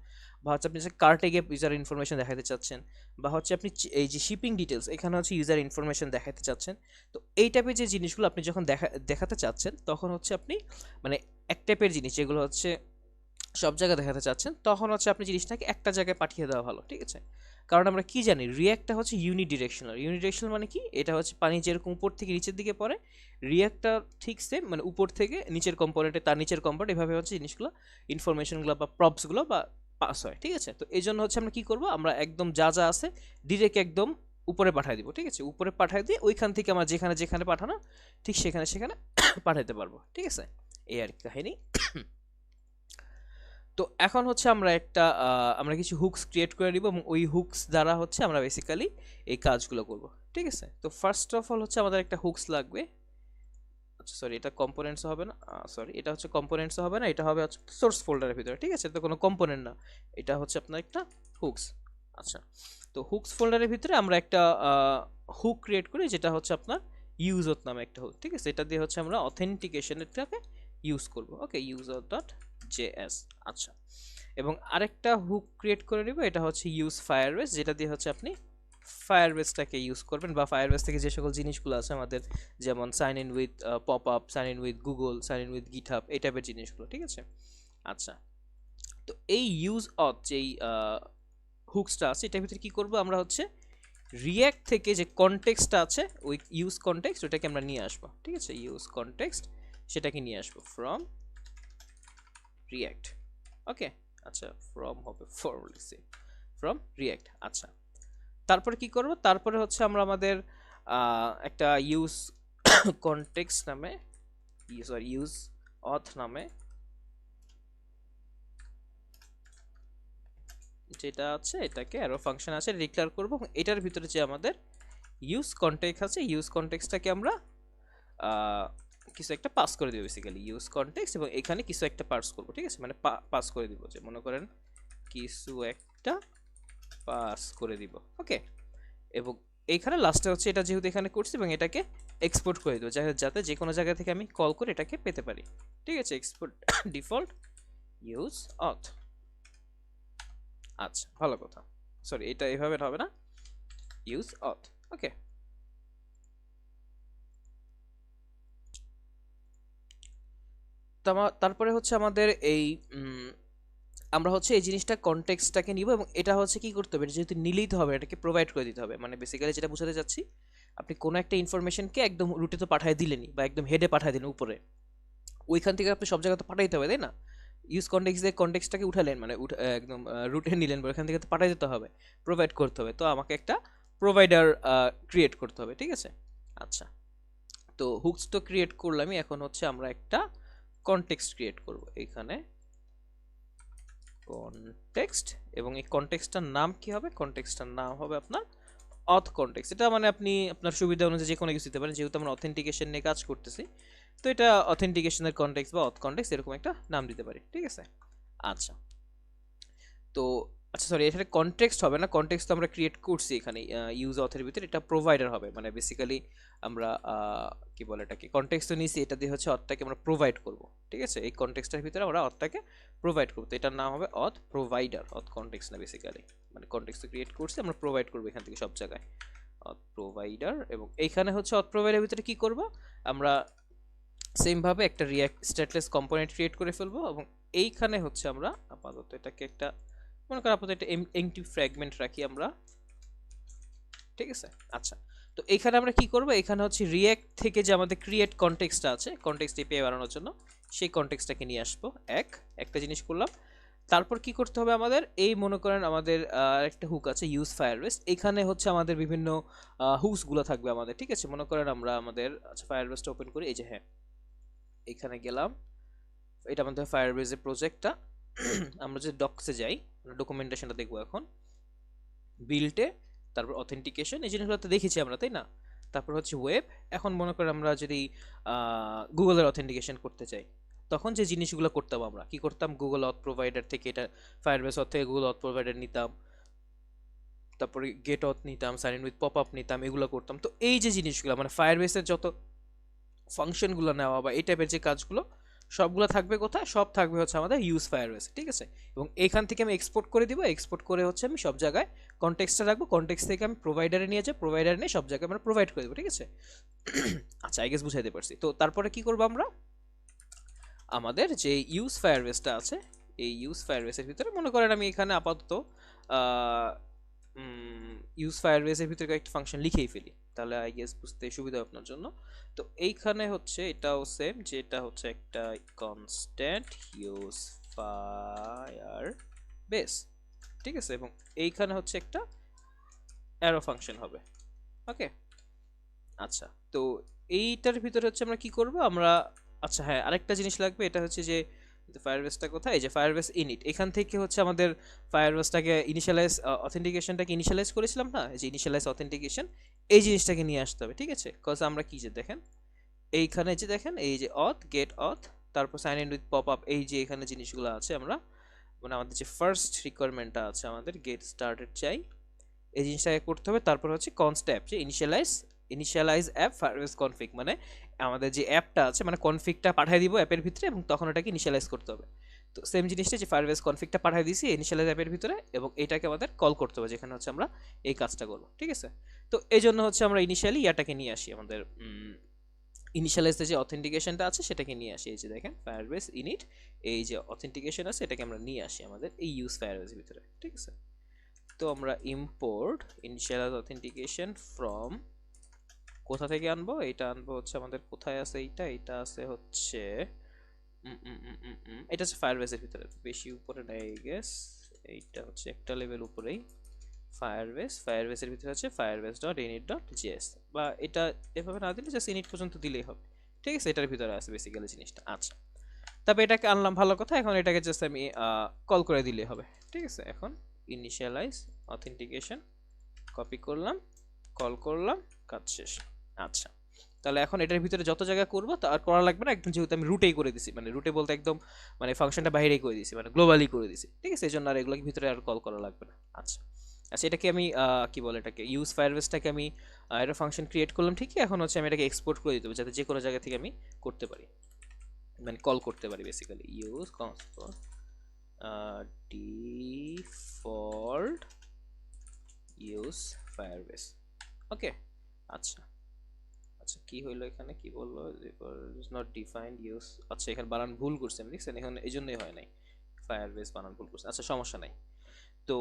বা হচ্ছে আপনি কার্টে গিয়ে ইউজার ইনফরমেশন দেখাতে চাচ্ছেন, বা হচ্ছে আপনি এই যে শিপিং ডিটেলস এখানে হচ্ছে ইউজার ইনফরমেশন দেখাতে চাচ্ছেন। তো এই টাইপের যে জিনিসগুলো আপনি যখন দেখাতে চাচ্ছেন, তখন হচ্ছে আপনি মানে এক টাইপের জিনিস যেগুলো হচ্ছে সব জায়গায় দেখাতে চাচ্ছেন, তখন হচ্ছে আপনি জিনিসটাকে একটা জায়গায় পাঠিয়ে দেওয়া ভালো, ঠিক আছে। কারণ আমরা কি জানি, রিয়াক্টটা হচ্ছে ইউনিডিরেকশনাল। ইউনিডিরেকশনাল মানে কি, এটা হচ্ছে পানি যেরকম উপর থেকে নিচের দিকে পড়ে, রিয়াক্টটা ঠিক সেম, মানে উপর থেকে নিচের কম্পোনেন্টে তার নিচের কম্পোনেন্ট, এভাবে হচ্ছে জিনিসগুলো ইনফরমেশনগুলো বা প্রপসগুলো বা পাস হয়, ঠিক আছে। তো এই জন্য হচ্ছে আমরা কি করব, আমরা একদম যা যা আছে ডিরেক্ট একদম উপরে পাঠিয়ে দিব, ঠিক আছে। উপরে পাঠিয়ে দিয়ে ওইখান থেকে আমরা যেখানে যেখানে পাঠানো ঠিক সেখানে সেখানে পাঠাতে পারবো, ঠিক আছে। এই আর কি কাহিনী। তো এখন হচ্ছে আমরা কিছু হুকস ক্রিয়েট করে নিব, এবং ওই হুকস দ্বারা হচ্ছে আমরা বেসিক্যালি এই কাজগুলো করব, ঠিক আছে। তো ফার্স্ট অফ অল হচ্ছে আমাদের একটা হুকস লাগবে। আচ্ছা সরি, এটা কম্পোনেন্টস হবে না, সরি এটা হচ্ছে কম্পোনেন্টস হবে না, এটা হবে হচ্ছে সোর্স ফোল্ডারের ভিতরে, ঠিক আছে। তো কোনো কম্পোনেন্ট না, এটা হচ্ছে আপনার একটা হুকস। আচ্ছা, তো হুকস ফোল্ডারের ভিতরে আমরা একটা হুক ক্রিয়েট করি, যেটা হচ্ছে আপনার ইউজর নামে একটা হুক, ঠিক আছে। এটা দিয়ে হচ্ছে আমরা অথেন্টিকেশনটাকে ইউজ করব, ওকে, ইউজার ডট জেএস। আচ্ছা, এবং আরেকটা হুক ক্রিয়েট করে নিব, এটা হচ্ছে ইউজ ফায়ারবেস, যেটা দিয়ে হচ্ছে আপনি ফায়ারবেসটাকে ইউজ করবেন, বা ফায়ারবেস থেকে যে সকল জিনিসগুলো আছে আমাদের, যেমন sign in with pop up, sign in with Google, sign in with GitHub, এই টাইপের জিনিসগুলো, ঠিক আছে। আচ্ছা, তো এই ইউজ অথ যেই হুকসটা আছে, এটার ভিতরে কি করব, আমরা হচ্ছে রিয়্যাক্ট থেকে যে কনটেক্সটটা আছে, ওই ইউজ কনটেক্সট ওটাকে আমরা নিয়ে আসবো, ঠিক আছে। ইউজ কনটেক্সট সেটাকে নিয়ে আসবো ফ্রম রিয়্যাক্ট, ওকে। আচ্ছা, ফ্রম হবে ফরমালি সেম, ফ্রম রিয়্যাক্ট। আচ্ছা, তারপরে কি করব, তারপরে হচ্ছে আমরা আমাদের একটা ইউজ কনটেক্সট নামে, ইউজ অথ নামে যেটা আছে, এটাকে অ্যারো ফাংশন আছে ডিক্লেয়ার করব, এবং এটার ভিতরে যে আমাদের ইউজ কনটেক্সট আছে, ইউজ কনটেক্সটটাকে আমরা আহ, কিছু একটা পাস করে দিব বেসিক্যালি ইউজ কনটেক্সট, এবং এখানে কিছু একটা পাস করব, ঠিক আছে, মানে পাস করে দিব, যে মনে করেন কিছু একটা পাস করে দিব। ওকে, এবং এইখানে লাস্টে হচ্ছে এটা যেহেতু এখানে করছি, এবং এটাকে এক্সপোর্ট করে দেবো যাতে যে কোনো জায়গা থেকে আমি কল করে এটাকে পেতে পারি। ঠিক আছে, এক্সপোর্ট ডিফল্ট ইউজ অথ। আচ্ছা, ভালো কথা, সরি এটা এভাবে হবে না, ইউজ অথ। ওকে, তারপরে হচ্ছে আমাদের এই আমরা হচ্ছে এই জিনিসটা কনটেক্সটটাকে নিব, এবং এটা হচ্ছে কি করতে হবে, যেহেতু নিলেই তো হবে, এটাকে প্রোভাইড করে দিতে হবে। মানে বেসিক্যালি যেটা বোঝাতে চাচ্ছি, আপনি কোনো একটা ইনফরমেশনকে একদম রুটে তো পাঠিয়ে দিলেনই, বা একদম হেডে পাঠিয়ে দিলেন উপরে, ওইখান থেকে আপনি সব জায়গায় তো পাঠাইতে হবে, তাই না? ইউজ কনটেক্সট দিয়ে কনটেক্সটটাকে উঠালেন, মানে একদম রুটে নিলেন, ওখান থেকে তো পাঠিয়ে দিতে হবে, প্রোভাইড করতে হবে, তো আমাকে একটা প্রোভাইডার ক্রিয়েট করতে হবে। ঠিক আছে, আচ্ছা, তো হুকস তো ক্রিয়েট করলামই, এখন হচ্ছে আমরা একটা কনটেক্সট ক্রিয়েট করব এখানে, কনটেক্সট, এবং এই কনটেক্সটটার নাম কি হবে? কনটেক্সটটার নাম হবে আপনার অথ কনটেক্সট। এটা মানে আপনি আপনার সুবিধা অনুযায়ী যে কোনো কিছু দিতে পারেন, যেহেতু আমরা অথেন্টিকেশন নিয়ে কাজ করতেছি, তো এটা অথেন্টিকেশনের কনটেক্সট বা অথ কনটেক্সট এরকম একটা নাম দিতে পারি। ঠিক আছে, আচ্ছা, তো আচ্ছা সরি, এখানে কনটেক্সট হবে না, কনটেক্সট তো আমরা ক্রিয়েট করছি এখানে ইউজ অথের ভিতরে, এটা প্রোভাইডার হবে, মানে বেসিক্যালি আমরা কি বলে এটাকে, কনটেক্সট তো নিয়েছি, এটা দিয়ে হচ্ছে অথটাকে আমরা প্রোভাইড করব। ঠিক আছে, এই কনটেক্সটের ভিতরে আমরা অথটাকে প্রোভাইড করব, তো এটার নাম হবে অথ প্রোভাইডার, অথ কনটেক্সট না বেসিক্যালি, মানে কনটেক্সট ক্রিয়েট করছি, আমরা প্রোভাইড করব এখান থেকে সব জায়গায় অথ প্রোভাইডার। এবং এইখানে হচ্ছে অথ প্রোভাইডারের ভিতরে কি করব, আমরা সেম ভাবে একটা রিঅ্যাক্ট স্ট্যাটলেস কম্পোনেন্ট ক্রিয়েট করে ফেলবো, এবং এইখানে হচ্ছে আমরা আপাতত এটাকে একটা, মনে করেন আপাতত একটা এমটি ফ্র্যাগমেন্ট রাখি আমরা। ঠিক আছে, আচ্ছা, তো এইখানে আমরা কি করব, এখানে হচ্ছে রিঅ্যাক্ট থেকে যে আমাদের ক্রিয়েট কনটেক্সটটা আছে, কনটেক্সট এপিআই বানানোর জন্য সেই কনটেক্সটটাকে নিয়ে আসবো, একটা জিনিস করলাম। তারপর কি করতে হবে আমাদের, এই মনে করেন আমাদের একটা হুক আছে ইউজ ফায়ারবেস, এখানে হচ্ছে আমাদের বিভিন্ন হুকসগুলো থাকবে আমাদের। ঠিক আছে, মনে করেন আমরা আমাদের, আচ্ছা ফায়ারবেসটা ওপেন করি, এই যে হ্যাঁ, এখানে গেলাম, এটা আমাদের ফায়ারবেসের প্রজেক্টটা। আমরা যদি ডক্সে যাই, ডকুমেন্টেশনটা দেখবো এখন, বিল্টে, তারপর অথেন্টিকেশন, এই জিনিসগুলো তো দেখেছি আমরা, তাই না? তারপর হচ্ছে ওয়েব। এখন মনে করেন আমরা যদি গুগলের অথেন্টিকেশন করতে চাই, তখন যে জিনিসগুলো করতাম, আমরা কি করতাম, গুগল অথ প্রোভাইডার থেকে এটা ফায়ারবেস অথ থেকে গুগল অথ প্রোভাইডার নিতাম, তারপরে গেট অথ নিতাম, sign in with pop up নিতাম, এগুলো করতাম। তো এই যে জিনিসগুলো মানে ফায়ারবেসের যত ফাংশনগুলো নেওয়া বা এই টাইপের যে কাজগুলো, সবগুলো থাকবে কোথায়, সব থাকবে হচ্ছে আমাদের ইউজ ফায়ারবেস। ঠিক আছে, এবং এইখান থেকে আমি এক্সপোর্ট করে দিব, এক্সপোর্ট করে হচ্ছে আমি সব জায়গায় কনটেক্সটটা রাখবো, কনটেক্সট থেকে আমি প্রোভাইডারে নিয়ে যাই, প্রোভাইডারে নিয়ে সব জায়গায় আমরা প্রোভাইড করে দেবো। ঠিক আছে, আচ্ছা আই গেস বুঝাইতে পারছি। তো তারপরে কি করবো আমরা, আমাদের যে ইউজ ফায়ারবেসটা আছে, এই ইউজ ফায়ারবেসের ভিতরে মনে করেন আমি এখানে আপাতত ইউজ ফায়ারবেসের ভিতরে কয়েকটা ফাংশন লিখেই ফেলি, তাহলে আই গেস বুঝতে সুবিধা আপনার জন্য। তো এইখানে হচ্ছে এটাও সেম, যেটা হচ্ছে একটা কনস্ট্যান্ট ইউজ ফায়ার বেস। ঠিক আছে, এবং এইখানে হচ্ছে একটা অ্যারো ফাংশন হবে। ওকে, আচ্ছা, তো এইটার ভিতরে হচ্ছে আমরা কি করব আমরা, আচ্ছা হ্যাঁ আরেকটা জিনিস লাগবে, এটা হচ্ছে যে ফায়ারবেসটা কোথায়, এই যে ফায়ারবেস ইনিট, এখান থেকে হচ্ছে আমাদের ফায়ারবেসটাকে ইনিশিয়ালাইজ, অথেন্টিকেশনটাকে ইনিশিয়ালাইজ করেছিলাম না, এই যে ইনিশিয়ালাইজ অথেন্টিকেশন, এই জিনিসটাকে নিয়ে আসতে হবে। ঠিক আছে, কজ আমরা কি যে দেখেন এইখানে যে দেখেন, এই যে অথ গেট অথ, তারপর sign in with pop up, এই যে এখানে জিনিসগুলো আছে, আমরা মানে আমাদের যে ফার্স্ট রিকোয়ারমেন্টটা আছে, আমাদের গেট স্টার্টেড চাই, এই জিনিসটাকে করতে হবে। তারপর হচ্ছে কনস্ট অ্যাপ, যে ইনিশিয়ালাইজ অ্যাপ ফায়ারবেস কনফিগ, মানে আমাদের যে অ্যাপটা আছে, মানে কনফিগটা পাঠিয়ে দিব অ্যাপের ভিতরে, এবং তখন এটাকে ইনিশিয়ালাইজ করতে হবে। তো সেম জিনিসটা, যে ফায়ারবেস কনফিগটা পাঠিয়ে দিয়েছি ইনিশিয়ালাইজ অ্যাপের ভিতরে, এবং এটাকে আমাদের কল করতে হবে, যেখানে হচ্ছে আমরা এই কাজটা করবো। ঠিক আছে, তো এই জন্য হচ্ছে আমরা ইনিশিয়ালি ইয়াটাকে নিয়ে আসি, আমাদের ইনিশিয়ালাইজে যে অথেন্টিকেশনটা আছে সেটাকে নিয়ে আসি, এই যে দেখেন ফায়ারবেস ইনিট, এই যে অথেন্টিকেশন আছে এটাকে আমরা নিয়ে আসি আমাদের এই ইউজ ফায়ারবেসের ভিতরে। ঠিক আছে, তো আমরা ইম্পোর্ট ইনিশিয়ালাইজ অথেন্টিকেশন ফ্রম, কোথা থেকে আনবো, এটা আনবো হচ্ছে আমাদের কোথায় আছে, এটা আছে হচ্ছে এটা হচ্ছে ফায়ারবেসের ভিতরে, বেশি উপরে নাই গেস, এইটা হচ্ছে একটা লেভেল উপরেই, ফায়ারবেসের ভিতরে আছে firebase.init.js, বা এটা এভাবে না দিলে জাস্ট init পর্যন্ত দিলেই হবে। ঠিক আছে, এটার ভিতরে আছে বেসিক্যালি জিনিসটা। আচ্ছা, তবে এটাকে আনলাম, ভালো কথা, এখন এটাকে জাস্ট আমি কল করে দিলেই হবে। ঠিক আছে, এখন ইনিশিয়ালাইজ অথেন্টিকেশন কপি করলাম, কল করলাম, কাজ শেষ। আচ্ছা, তাহলে এখন এটার ভিতরে যত জায়গা করবো তা আর করা লাগবে না, একদম যেহেতু আমি রুটেই করে দিছি, মানে রুটে বলতে একদম মানে ফাংশনটা বাইরেই করে দিছি, মানে গ্লোবালি করে দিছি, ঠিক আছে, এই জন্য আর এগুলোকে ভিতরে আর কল করা লাগবে না। আচ্ছা আচ্ছা, এটাকে আমি কি বলে এটাকে ইউজ ফায়ারবেসটাকে আমি একটা ফাংশন ক্রিয়েট করলাম ঠিকই, এখন হচ্ছে আমি এটাকে এক্সপোর্ট করে দিতে হবে যাতে যে কোনো জায়গা থেকে আমি করতে পারি, মানে কল করতে পারি basically. Use console default use Firebase. Okay, আচ্ছা আচ্ছা, কি হইলো এখানে, কি বললো, ইজ নট ডিফাইন্ড ইউজ, আচ্ছা এখানে বানান ভুল করছে আমি, দেখছেন এখানে এই জন্যই হয় নাই, ফায়ারবেস বানান ভুল করছে, আচ্ছা সমস্যা নাই। তো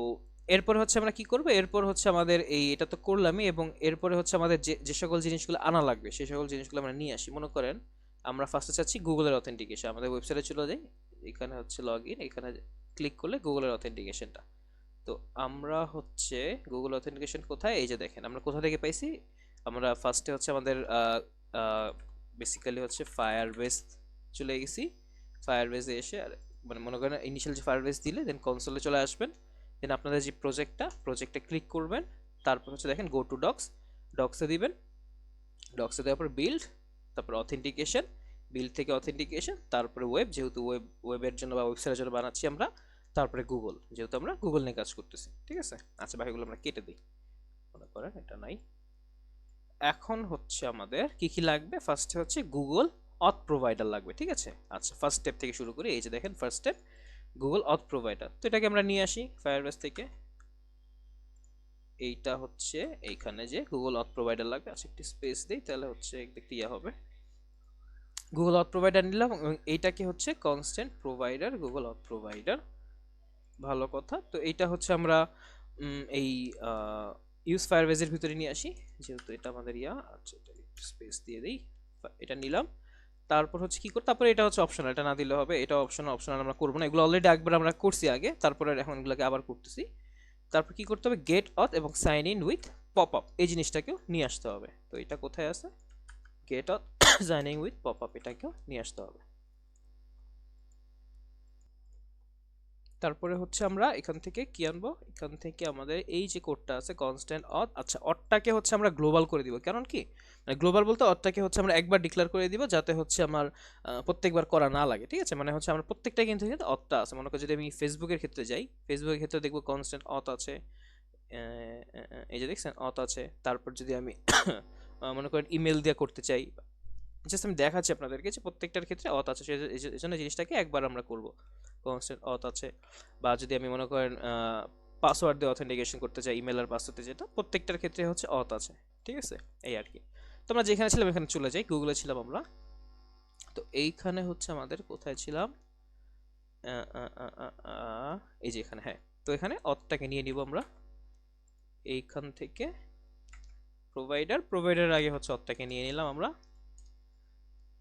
এরপর হচ্ছে আমরা কি করব, এরপর হচ্ছে আমাদের এই এটা তো করলামই, এবং এরপরে হচ্ছে আমাদের যে যে সকল জিনিসগুলো আনা লাগবে সেই সকল জিনিসগুলো আমরা নিয়ে আসি। মনে করেন আমরা ফার্স্টে চাচ্ছি গুগলের অথেন্টিকেশন, আমাদের ওয়েবসাইটে চলে যাই, এখানে হচ্ছে লগ ইন, এখানে ক্লিক করলে গুগলের অথেন্টিকেশনটা। তো আমরা হচ্ছে গুগল অথেন্টিকেশন কোথায়, এই যে দেখেন আমরা কোথা থেকে পাইছি, আমরা ফার্স্টে হচ্ছে আমাদের বেসিক্যালি হচ্ছে ফায়ারবেস চলে গেছি, ফায়ারবেসে এসে মানে মনে করেন ইনিশিয়াল যে ফায়ারবেস দিলে দেন কনসোলে চলে আসবেন, দেন আপনাদের যে প্রজেক্টে ক্লিক করবেন, তারপর হচ্ছে দেখেন গো টু ডক্স, ডক্সে দিবেন, ডক্সে দেওয়ার পর বিল্ড, তারপর অথেন্টিকেশন, বিল্ড থেকে অথেন্টিকেশন, তারপরে ওয়েব, যেহেতু ওয়েবের জন্য বা ওয়েবসাইটের জন্য বানাচ্ছি আমরা, তারপরে গুগল, যেহেতু আমরা গুগল নিয়ে কাজ করতেছি, ঠিক আছে। আচ্ছা বাকিগুলো আমরা কেটে দিই, মনে করেন এটা নাই। এখন হচ্ছে আমাদের কি কি লাগবে, ফার্স্টে হচ্ছে গুগল অথ প্রোভাইডার লাগবে, ঠিক আছে। আচ্ছা ফার্স্ট স্টেপ থেকে শুরু করি, এই যে দেখেন ফার্স্ট স্টেপ গুগল অথ প্রোভাইডার, তো এটাকে আমরা নিয়ে আসি ফায়ারবেস থেকে, এইটা হচ্ছে এইখানে যে গুগল অথ প্রোভাইডার লাগবে, আচ্ছা একটু স্পেস দিই তাহলে হচ্ছে দেখতে ইয়া হবে। গুগল অথ প্রোভাইডার নিলাম এবং এইটাকে হচ্ছে কনস্ট্যান্ট প্রোভাইডার, গুগল অথ প্রোভাইডার, ভালো কথা। তো এইটা হচ্ছে আমরা এই ইউজ ফায়ারবেসের ভিতরে নিয়ে আসি, যেহেতু এটা আমাদের ইয়া, আচ্ছা এটা একটু স্পেস দিয়ে দিই, এটা নিলাম। তারপর হচ্ছে কি করতে, তারপরে এটা হচ্ছে অপশনাল, এটা না দিলে হবে, এটা অপশনাল, অপশনাল আমরা করবো না, এগুলো অলরেডি একবার আমরা করছি আগে, তারপরে এখন এগুলোকে আবার করতেছি। তারপর কি করতে হবে, গেট অথ এবং sign in with pop up, এই জিনিসটাকেও নিয়ে আসতে হবে। তো এটা কোথায় আছে, get auth sign in with pop up, এটাকেও নিয়ে আসতে হবে। তারপরে হচ্ছে আমরা এখান থেকে কি আনবো, এখান থেকে আমাদের এই যে কোডটা আছে কনস্ট্যান্ট অথ, আচ্ছা অথটাকে হচ্ছে আমরা গ্লোবাল করে দিব, কারণ কি মানে গ্লোবাল বলতে অথটাকে হচ্ছে আমরা একবার ডিক্লেয়ার করে দিব, যাতে হচ্ছে আমার প্রত্যেকবার করা না লাগে, ঠিক আছে। মানে হচ্ছে আমরা প্রত্যেকটা কিন্তু অথটা আছে, মনে করি যদি আমি ফেসবুকের ক্ষেত্রে যাই, ফেসবুকের ক্ষেত্রে দেখবো কনস্ট্যান্ট অথ আছে, এই যে দেখছেন অথ আছে। তারপর যদি আমি মনে করেন ইমেল দিয়ে করতে চাই, জাস্ট আমি দেখাচ্ছি আপনাদেরকে যে প্রত্যেকটার ক্ষেত্রে অথ আছে, এই জন্য জিনিসটাকে একবার আমরা করব, কনস্ট্যান্ট অথ আছে। বা যদি আমি মনে করেন পাসওয়ার্ড দিয়ে অথেন্টিকেশন করতে চাই, ইমেল আর পাসওয়ার্ডে, যেটা প্রত্যেকটার ক্ষেত্রে হচ্ছে অথ আছে, ঠিক আছে, এই আর কি। তো আমরা যেখানে ছিলাম এখানে চলে যাই, গুগলে ছিলাম আমরা, তো এইখানে হচ্ছে আমাদের কোথায় ছিলাম, এই যে এখানে, হ্যাঁ। তো এখানে অথটাকে নিয়ে নিব আমরা, এইখান থেকে প্রোভাইডার আগে হচ্ছে অথটাকে নিয়ে নিলাম আমরা।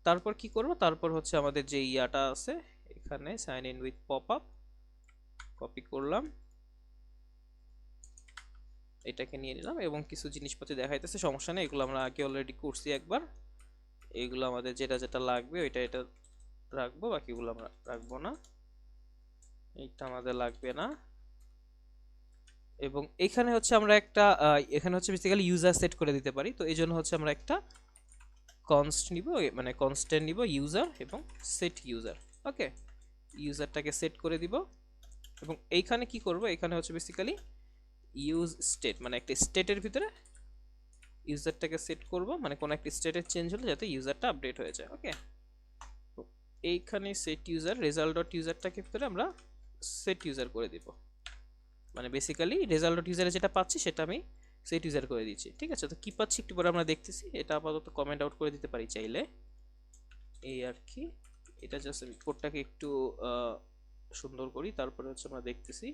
তারপর কি করব, তারপর হচ্ছে আমাদের যে ইয়াটা আছে এখানে sign in with pop up, copy করলাম, এটাকে নিয়ে নিলাম এবং কিছু জিনিসপত্র দেখাইতেছে, সমস্যা নেই, এগুলো আমরা আগে অলরেডি করছি একবার। এইগুলো আমাদের যেটা যেটা লাগবে ওইটা এটা রাখবো, বাকিগুলো আমরা রাখবো না, এইটা আমাদের লাগবে না। এবং এখানে হচ্ছে আমরা একটা এখানে হচ্ছে বেসিক্যালি ইউজার সেট করে দিতে পারি, তো এই জন্য হচ্ছে আমরা একটা কনস্ট নিব, মানে কনস্ট্যান্ট নিব ইউজার এবং সেট ইউজার। ওকে, ইউজারটাকে সেট করে দিব এবং এইখানে কি করব, এখানে হচ্ছে বেসিক্যালি ইউজ স্টেট, মানে একটা স্টেটের ভিতরে ইউজারটাকে সেট করব, মানে কোন একটা স্টেটের চেঞ্জ হলে যাতে ইউজারটা আপডেট হয়ে যায়। ওকে, তো এইখানে সেট ইউজার রেজাল্ট ডট ইউজারটাকে ভিতরে আমরা সেট ইউজার করে দিব, মানে বেসিক্যালি রেজাল্ট ডট ইউজারে যেটা পাচ্ছি সেটা আমি সেট ইউজার করে দিচ্ছি, ঠিক আছে। তো কি পাচ্ছি একটু পরে আমরা দেখতেছি, এটা আপাতত কমেন্ট আউট করে দিতে পারি চাইলে, এই আর কি। এটা জাস্ট আমি কোডটাকে একটু সুন্দর করি, তারপরে হচ্ছে আমরা দেখতেছি।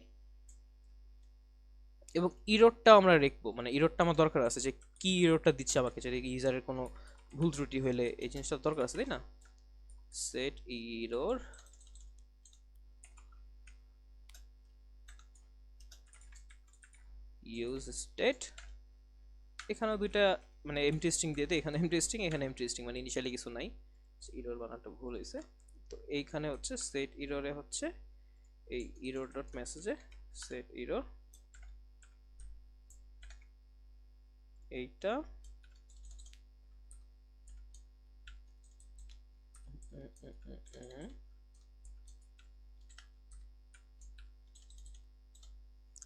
এবং ইরোরটা আমরা রাখবো, মানে ইরোরটা আমার দরকার আছে, যে কি ইরোরটা দিচ্ছে আমাকে, যদি ইউজারের কোনো ভুল ত্রুটি হলে এই জিনিসটা দরকার আছে, তাই না। সেট ইরোর ইউজ স্টেট, এখানেও দুইটা মানে এমটি স্ট্রিং দিয়ে দিই, এখানে এমটি স্ট্রিং, এখানে এমটি স্ট্রিং, মানে ইনিশিয়ালি কিছু নাই, ইরোর বানানটা ভুল হয়েছে। তো এইখানে হচ্ছে সেট ইরোরে হচ্ছে এই ইরোর ডট মেসেজে সেট ইরোর, এইটা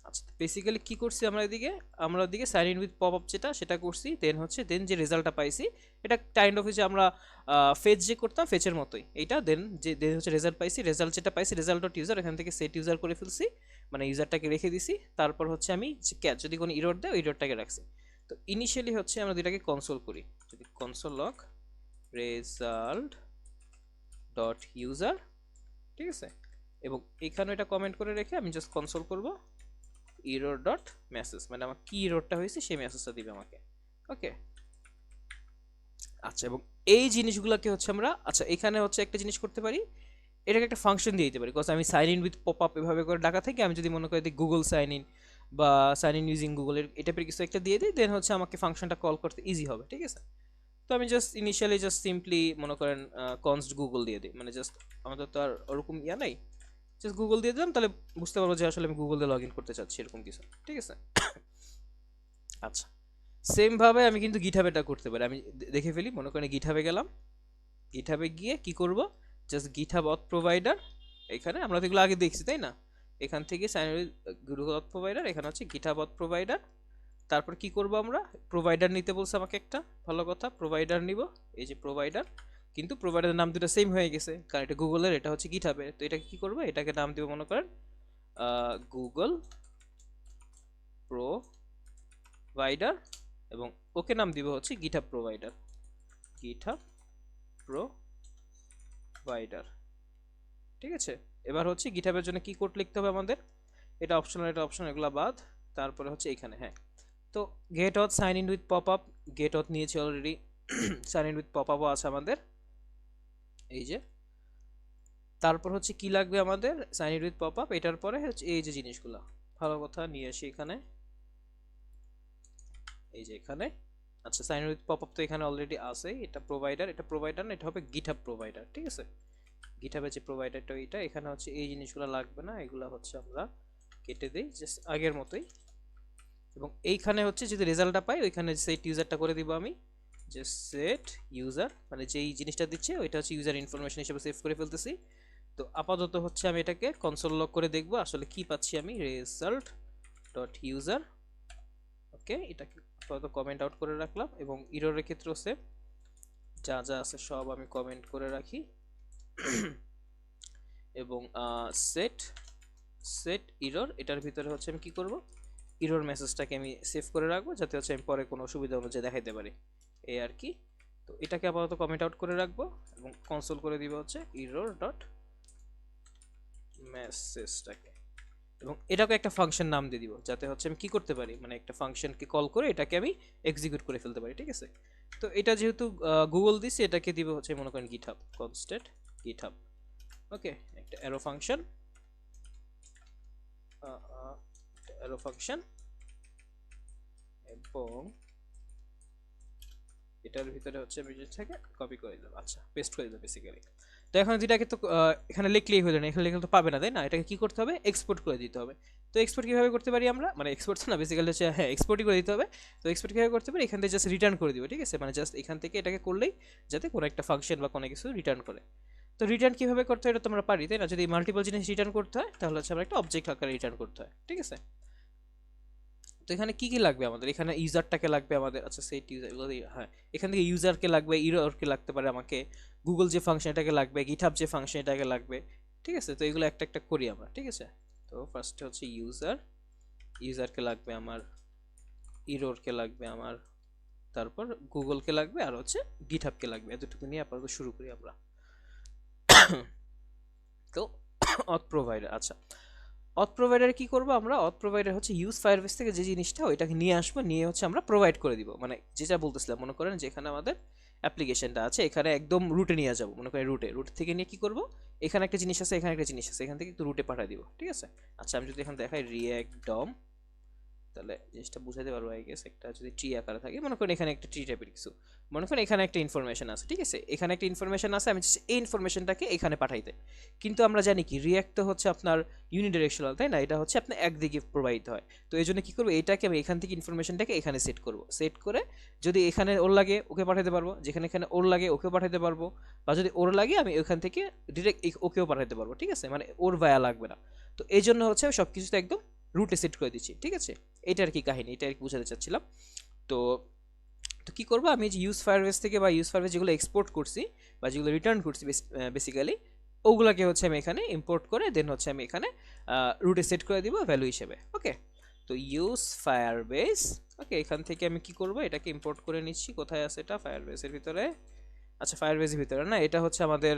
আচ্ছা বেসিক্যালি কি করছি আমরা এদিকে sign in with pop up যেটা সেটা করছি, দেন যে রেজাল্টটা পাইছি এটা কাইন্ড অফ হচ্ছে আমরা ফেচ যে করতাম ফেচের মতোই এইটা, দেন হচ্ছে রেজাল্ট পাইছি, রেজাল্ট যেটা পাইছি রেজাল্ট ডট ইউজার, এখান থেকে সেট ইউজার করে ফেলছি, মানে ইউজারটাকে রেখে দিছি। তারপর হচ্ছে আমি যদি কোনো ইরর দেয় ওই ইররটাকে রাখছি। তো ইনিশিয়ালি হচ্ছে আমরা দুইটাকে কনসোল করি, যদি console log result dot user, ঠিক আছে, এবং এখানে এটা কমেন্ট করে রেখে আমি জাস্ট কনসোল করব error ডট মেসেজ, মানে আমার কি এররটা হয়েছে সেই মেসেজটা দিবে আমাকে। ওকে আচ্ছা, এবং এই জিনিসগুলোকে হচ্ছে আমরা আচ্ছা এখানে হচ্ছে একটা জিনিস করতে পারি, এটাকে একটা ফাংশন দিয়ে দিতে পারি, বিকজ আমি sign in with pop up এভাবে করে ডাকা থেকে আমি যদি মনে করি গুগল সাইন ইন বা সাইন ইন ইউজিং গুগলের এটা কিছু একটা দিয়ে দিই, দেন হচ্ছে আমাকে ফাংশনটা কল করতে ইজি হবে, ঠিক আছে। তো আমি জাস্ট ইনিশিয়ালি জাস্ট সিম্পলি মনে করেন কনস্ট গুগল দিয়ে দিই, মানে জাস্ট আমাদের তো আর ওরকম ইয়া নাই, জাস্ট গুগল দিয়ে দিলাম, তাহলে বুঝতে পারবো যে আসলে আমি গুগল দিয়ে লগ ইন করতে চাচ্ছি এরকম কিছু, ঠিক আছে। আচ্ছা সেম ভাবে আমি কিন্তু গিটহাবে এটা করতে পারি, আমি দেখে ফেলি, মনে করেন গিটহাবে গেলাম, গিটহাবে গিয়ে কি করব, জাস্ট গিটহাব অথ প্রোভাইডার, এখানে আমরা তো এগুলো আগে দেখছি তাই না, এখান থেকে সাইন গুগল অথ প্রোভাইডার, এখানে হচ্ছে গিটহাব অথ প্রোভাইডার। তারপর কি করব, আমরা প্রোভাইডার নিতে বলছে আমাকে একটা, ভালো কথা, প্রোভাইডার নিব, এই যে প্রোভাইডার, কিন্তু প্রোভাইডারের নাম দুটো সেম হয়ে গেছে, কারণ এটা গুগলের, এটা হচ্ছে গিটহাবের। তো এটাকে কি করব, এটাকে নাম দিব মনে করেন গুগল প্রোভাইডার, এবং ওকে নাম দিব হচ্ছে গিটহাব প্রোভাইডার, গিটহাব প্রোভাইডার, ঠিক আছে। এবার হচ্ছে গিটহাবের জন্য কি কোড লিখতে হবে আমাদের, এটা অপশনাল এগুলা বাদ। তারপরে হচ্ছে এখানে হ্যাঁ, তো get auth sign in with pop up, get auth নিয়েছি already, sign in with pop আপও আছে আমাদের, এই যে। তারপর হচ্ছে কি লাগবে আমাদের, sign in with pop up, এটার পরে হচ্ছে এই যে জিনিসগুলো, ভালো কথা নিয়ে আসি এখানে, এই যে এখানে। আচ্ছা sign in with pop up তো এখানে অলরেডি আছে, এটা প্রোভাইডার না, এটা হবে গিটহাব প্রোভাইডার, ঠিক আছে। গিটহাবের যে প্রোভাইডারটা এটা, এখানে হচ্ছে এই জিনিসগুলো লাগবে না, এগুলো হচ্ছে আমরা কেটে দেই জাস্ট আগের মতোই। এবং এইখানে হচ্ছে যদি রেজাল্টটা পাই ওইখানে সেট ইউজারটা করে দিব আমি, যে সেট ইউজার, মানে যেই জিনিসটা দিচ্ছে ওইটা হচ্ছে ইউজার ইনফরমেশন হিসেবে সেভ করে ফেলতেছি। তো আপাতত হচ্ছে আমি এটাকে কনসোল লগ করে দেখব আসলে কি পাচ্ছি আমি, রেজাল্ট ডট ইউজার। ওকে এটাকে আপাতত কমেন্ট আউট করে রাখলাম, এবং ইররের ক্ষেত্রেও সেভ, যা যা আছে সব আমি কমেন্ট করে রাখি। এবং সেট ইরর, এটার ভিতরে হচ্ছে আমি কি করব, ইরর মেসেজটাকে আমি সেভ করে রাখবো, যাতে হচ্ছে আমি পরে কোনো সুবিধা অনুযায়ী দেখাইতে পারি, এই আর কি। তো এটাকে আপাতত কমেন্ট আউট করে রাখবো এবং কনসোল করে দিব হচ্ছে ইরর ডট মেসেজটাকে, এবং এটাকে একটা ফাংশন নাম দিয়ে দিব, যাতে হচ্ছে আমি কি করতে পারি, মানে একটা ফাংশনকে কল করে এটাকে আমি এক্সিকিউট করে ফেলতে পারি, ঠিক আছে। তো এটা যেহেতু গুগল দিছে, এটাকে দিব হচ্ছে মনে করেন গিটহাব, কনস্ট্যান্ট গিটহাব, ওকে। একটা অ্যারো ফাংশন, এবং এটার ভিতরে হচ্ছে আমি যেটাকে কপি করে দিলাম, আচ্ছা পেস্ট করে দিলাম বেসিক্যালি। তো এখন যেটাকে তো এখানে লিখলেই হলো না, এখানে লিখলে তো পাবে না তাই না, এটাকে কি করতে হবে, এক্সপোর্ট করে দিতে হবে। তো এক্সপোর্ট কিভাবে করতে পারি আমরা, মানে এক্সপোর্ট না বেসিক্যালি হচ্ছে হ্যাঁ এক্সপোর্টই করে দিতে হবে। তো এক্সপোর্ট কিভাবে করতে পারি, এখান থেকে জাস্ট রিটার্ন করে দিব, ঠিক আছে, মানে জাস্ট এখান থেকে এটাকে করলেই যাতে কোনো একটা ফাংশন বা কোনো কিছু রিটার্ন করে। তো রিটার্ন কিভাবে করতে হয় এটা তোমরা পারি তাই না, যদি মাল্টিপল জিনিস রিটার্ন করতে হয় তাহলে হচ্ছে আমরা একটা অবজেক্ট আকারে রিটার্ন করতে হয়, ঠিক আছে। তো এখানে কি কি লাগবে আমাদের, এখানে ইউজারটাকে লাগবে আমাদের, আচ্ছা সেট ইউজার, হ্যাঁ এখান থেকে ইউজারকে লাগবে, ইররকে লাগতে পারে আমাকে, গুগল যে ফাংশন এটাকে লাগবে, গিটহাব যে ফাংশন এটাকে লাগবে, ঠিক আছে। তো এগুলো একটা একটা করি আমরা, ঠিক আছে। তো ফার্স্টে হচ্ছে ইউজারকে লাগবে আমার, ইররকে লাগবে আমার, তারপর গুগলকে লাগবে, আর হচ্ছে গিটহাবকে লাগবে, এতটুকু নিয়ে আপাতত শুরু করি আমরা। তো অথ প্রোভাইডার, আচ্ছা অথ প্রোভাইডারে কি করব আমরা, অথ প্রোভাইডার হচ্ছে ইউজ ফায়ারবেস থেকে যে জিনিসটা ওইটাকে নিয়ে আসবো, নিয়ে হচ্ছে আমরা প্রোভাইড করে দিব, মানে যেটা বলতেছিলাম মনে করেন যেখানে আমাদের অ্যাপ্লিকেশনটা আছে এখানে একদম রুটে নিয়ে যাব, মনে করেন রুট থেকে নিয়ে কি করব, এখানে একটা জিনিস আছে এখানে একটা জিনিস আছে, এখান থেকে একটু রুটে পাঠিয়ে দিব, ঠিক আছে। আচ্ছা আমি যদি এখানে দেখাই রিঅ্যাক্ট ডম, তাহলে জিনিসটা বুঝাইতে পারবো আই গেস। একটা যদি ট্রি আকারে থাকে, মনে করেন এখানে একটা ট্রি টাইপের কিছু, মনে করেন এখানে একটা ইনফরমেশন আছে, ঠিক আছে, এখানে একটা ইনফরমেশন আছে, আমি চাচ্ছি এই ইনফরমেশনটাকে এখানে পাঠাইতে। কিন্তু আমরা জানি কি রিয়াক্ট তো হচ্ছে আপনার ইউনিডিরেকশনাল, তাই না, এটা হচ্ছে আপনার একদিকে প্রবাহিত হয়। তো এই জন্য কি করবো, এটাকে আমি এখান থেকে ইনফরমেশনটাকে এখানে সেট করব, সেট করে যদি এখানে ওর লাগে ওকে পাঠাতে পারবো, যেখানে এখানে ওর লাগে ওকেও পাঠাতে পারবো, বা যদি ওর লাগে আমি ওখান থেকে ডিরেক্ট ওকেও পাঠাতে পারবো, ঠিক আছে, মানে ওর ভায়া লাগবে না। তো এই জন্য হচ্ছে আমি সব কিছুতে একদম রুটে সেট করে দিচ্ছি, ঠিক আছে। এটা আর কি কাহিনী, এটা আর কি বোঝাতে চাচ্ছিলাম। তো তো কি করবো, আমি যে ইউজ ফায়ারবেস থেকে বা ইউজ ফায়ারবেস যেগুলো এক্সপোর্ট করছি বা যেগুলো রিটার্ন করছি বেসিক্যালি, ওগুলাকে হচ্ছে আমি এখানে ইম্পোর্ট করে দেন হচ্ছে আমি এখানে রুটে সেট করে দিব ভ্যালু হিসেবে। ওকে, তো ইউজ ফায়ারবেস, ওকে, এখান থেকে আমি কি করব, এটাকে ইম্পোর্ট করে নিচ্ছি। কোথায় আছে এটা, ফায়ারবেসের ভিতরে। আচ্ছা, ফায়ারবেসের ভিতরে না, এটা হচ্ছে আমাদের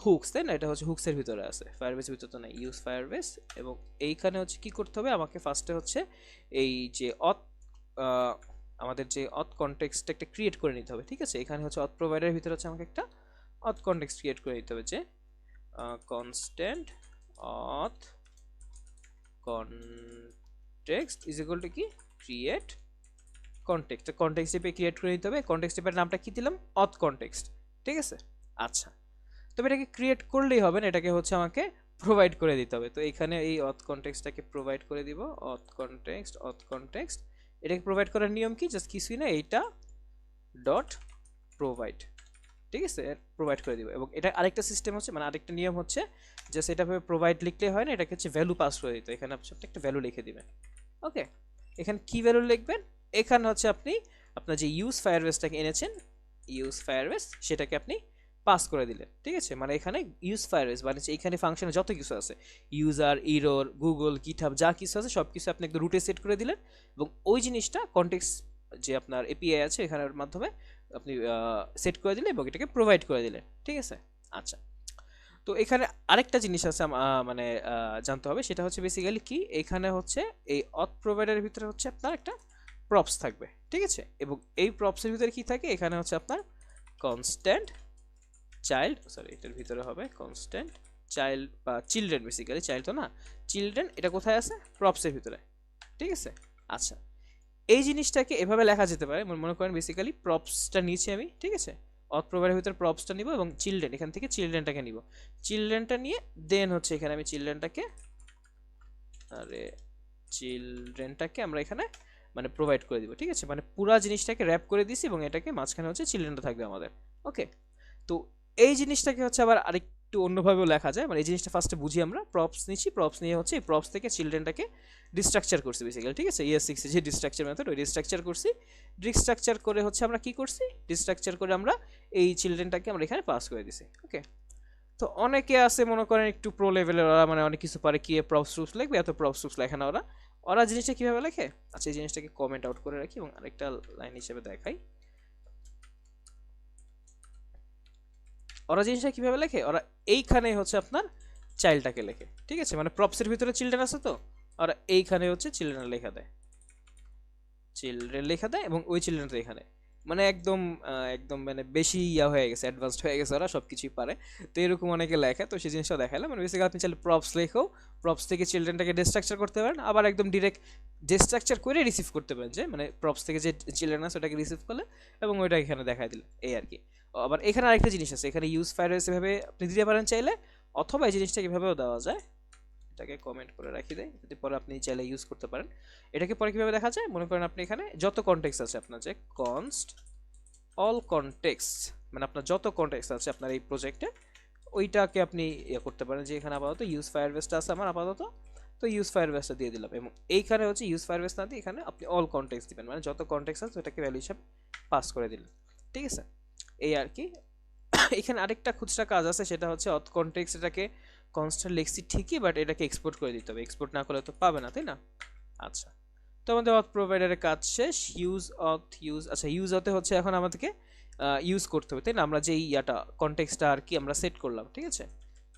হুকস, তাই না, এটা হচ্ছে হুকসের ভিতরে আছে, ফায়ারবেসের ভিতরে তো না। ইউজ ফায়ারবেস, এবং এইখানে হচ্ছে কি করতে হবে আমাকে, ফার্স্টে হচ্ছে এই যে আমাদের যে অথ কনটেক্সট একটা ক্রিয়েট করে নিতে হবে, ঠিক আছে। এখানে হচ্ছে অথ প্রোভাইডারের ভিতরে হচ্ছে আমাকে একটা অথ কনটেক্সট ক্রিয়েট করে নিতে হবে, যে constant auth context is equal to কি, ক্রিয়েট কনটেক্সট। কনটেক্সট টাইপে ক্রিয়েট করে নিতে হবে। কনটেক্সট টাইপের নামটা কি দিলাম, অথ কনটেক্সট, ঠিক আছে। আচ্ছা, তবে এটাকে ক্রিয়েট করলেই হবে না, এটাকে হচ্ছে আমাকে প্রোভাইড করে দিতে হবে। তো এখানে এই অথ কনটেক্সটটাকে প্রোভাইড করে দিব, অথ কনটেক্সট। এটাকে প্রোভাইড করার নিয়ম কি, জাস্ট কিছুই না, এইটা ডট প্রোভাইড, ঠিক আছে, প্রোভাইড করে দিব। এবং এটা আরেকটা সিস্টেম হচ্ছে, মানে আরেকটা নিয়ম হচ্ছে যে সেটাভাবে প্রোভাইড লিখলে হয় না, এটাকে হচ্ছে ভ্যালু পাস করে দিতে। এখানে আপনি একটা ভ্যালু লিখে দিবেন। ওকে, এখানে কি ভ্যালু লিখবেন, এখানে হচ্ছে আপনি আপনার যে ইউজ ফায়ারবেসটাকে এনেছেন, ইউজ ফায়ারবেস, সেটাকে আপনি পাস করে দিলেন, ঠিক আছে। মানে এখানে ইউজ ফায়ারবেস মানে এখানে ফাংশনে যত কিছু আছে, ইউজার, ইরোর, গুগল, গিটহাব, যা কিছু আছে সব কিছু আপনি একদম রুটে সেট করে দিলেন, এবং ওই জিনিসটা কনটেক্সট যে আপনার এপিআই আছে এখানের মাধ্যমে আপনি সেট করে দিলেন এবং এটাকে প্রোভাইড করে দিলেন, ঠিক আছে। আচ্ছা, তো এখানে আরেকটা জিনিস আছে মানে জানতে হবে, সেটা হচ্ছে বেসিক্যালি কি, এখানে হচ্ছে এই অথ প্রোভাইডারের ভিতরে হচ্ছে আপনার একটা প্রপস থাকবে, ঠিক আছে। এবং এই প্রপসের ভিতরে কি থাকে, এখানে হচ্ছে আপনার কনস্ট্যান্ট চাইল্ড, সরি এটার ভিতরে হবে কনস্ট্যান্ট চাইল্ড বা চিলড্রেন, বেসিক্যালি চাইল্ড তো না, চিলড্রেন, এটা কোথায় আছে, প্রপসের ভিতরে, ঠিক আছে। আচ্ছা, এই জিনিসটাকে এভাবে লেখা যেতে পারে, মনে করেন বেসিক্যালি প্রপসটা নিয়েছি আমি, ঠিক আছে, অথ প্রোভাইডারের ভিতরে প্রপসটা নিব এবং চিলড্রেন, এখান থেকে চিলড্রেনটাকে নিব, চিলড্রেনটা নিয়ে দেন হচ্ছে এখানে আমি চিলড্রেনটাকে আমরা এখানে মানে প্রোভাইড করে দিব, ঠিক আছে। মানে পুরো জিনিসটাকে র্যাপ করে দিছি এবং এটাকে মাঝখানে হচ্ছে চিলড্রেনটা থাকবে আমাদের। ওকে, তো এই জিনিসটাকে হচ্ছে আবার আরেকটু অন্যভাবেও লেখা যায়। মানে এই জিনিসটা ফার্স্টে বুঝি, আমরা প্রপস নিচ্ছি, প্রপস নিয়ে হচ্ছে এই প্রপস থেকে চিলড্রেনটাকে ডিস্ট্রাকচার করছি বেসিক্যালি, ঠিক আছে। ES6 যে ডিস্ট্রাকচার মেথড, ওই ডিস্ট্রাকচার করছি। ডিস্ট্রাকচার করে হচ্ছে আমরা কি করছি, ডিস্ট্রাকচার করে আমরা এই চিলড্রেনটাকে আমরা এখানে পাস করে দিছি। ওকে, তো অনেকে আছে মনে করেন একটু প্রো লেভেলের, ওরা মানে অনেক কিছু পারে, কি প্রপস টুপস লিখবে, এত প্রপস টুপস লেখে না ওরা। ওরা জিনিসটা কিভাবে লেখে, আচ্ছা এই জিনিসটাকে কমেন্ট আউট করে রাখি এবং আরেকটা লাইন হিসেবে দেখাই। ওরা জিনিসটা কিভাবে লেখে, ওরা এইখানে হচ্ছে আপনার চাইল্ডটাকে লেখে, ঠিক আছে। মানে প্রপসের ভিতরে চিলড্রেন আছে, তো ওরা এইখানে হচ্ছে চিলড্রেন লেখা দেয়, চিলড্রেন লেখা দেয় এবং ওই চিলড্রেনটা এখানে, মানে একদম একদম মানে বেশি ইয়া হয়ে গেছে, অ্যাডভান্সড হয়ে গেছে, ওরা সব কিছুই পারে। তো এরকম অনেকে লেখে, তো সেই জিনিসটা দেখালাম। মানে বেসিক্যালি আপনি চাইলে প্রপস লেখো, প্রপস থেকে চিলড্রেনটাকে ডিস্ট্রাকচার করতে পারেন, আবার একদম ডিরেক্ট ডিস্ট্রাকচার করে রিসিভ করতে পারেন, যে মানে প্রপস থেকে যে চিলড্রেন আছে ওটাকে রিসিভ করলে এবং ওইটা এখানে দেখাই দিলে, এই আর কি। আবার এখানে আরেকটা জিনিস আছে, এখানে ইউজ ফায়ারবেস এভাবে আপনি দিতে পারেন চাইলে, অথবা এই জিনিসটা কিভাবেও দেওয়া যায়, এটাকে কমেন্ট করে রাখি দেয়, যদি পরে আপনি চাইলে ইউজ করতে পারেন। এটাকে পরে কিভাবে দেখা যায়, মনে করেন আপনি এখানে যত কনটেক্সট আছে আপনার, যে কনস্ট অল কনটেক্সট, মানে আপনার যত কনটেক্সট আছে আপনার এই প্রজেক্টে, ওইটাকে আপনি ইয়ে করতে পারেন, যে এখানে আপাতত ইউজ ফায়ারবেসটা আছে আমার আপাতত, তো ইউজ ফায়ারবেসটা দিয়ে দিলাম। এবং এইখানে হচ্ছে ইউজ ফায়ারবেস না দিয়ে এখানে আপনি অল কনটেক্সট দিবেন, মানে যত কনটেক্সট আছে ওটাকে ভ্যালু হিসাবে পাস করে দিলেন, ঠিক আছে। এই আর কি। এখানে আরেকটা খুচরা কাজ আছে, সেটা হচ্ছে অথ কনটেক্সট, এটাকে কনস্ট্যান্ট লিখছি ঠিকই, বাট এটাকে এক্সপোর্ট করে দিতে হবে, এক্সপোর্ট না করলে তো পাবে না, তাই না। আচ্ছা, তো আমাদের অথ প্রোভাইডারের কাজ শেষ। আচ্ছা ইউজ হতে হচ্ছে এখন আমাদেরকে ইউজ করতে হবে, তাই না, আমরা যে ইয়াটা কনটেক্সটটা আর কি আমরা সেট করলাম, ঠিক আছে।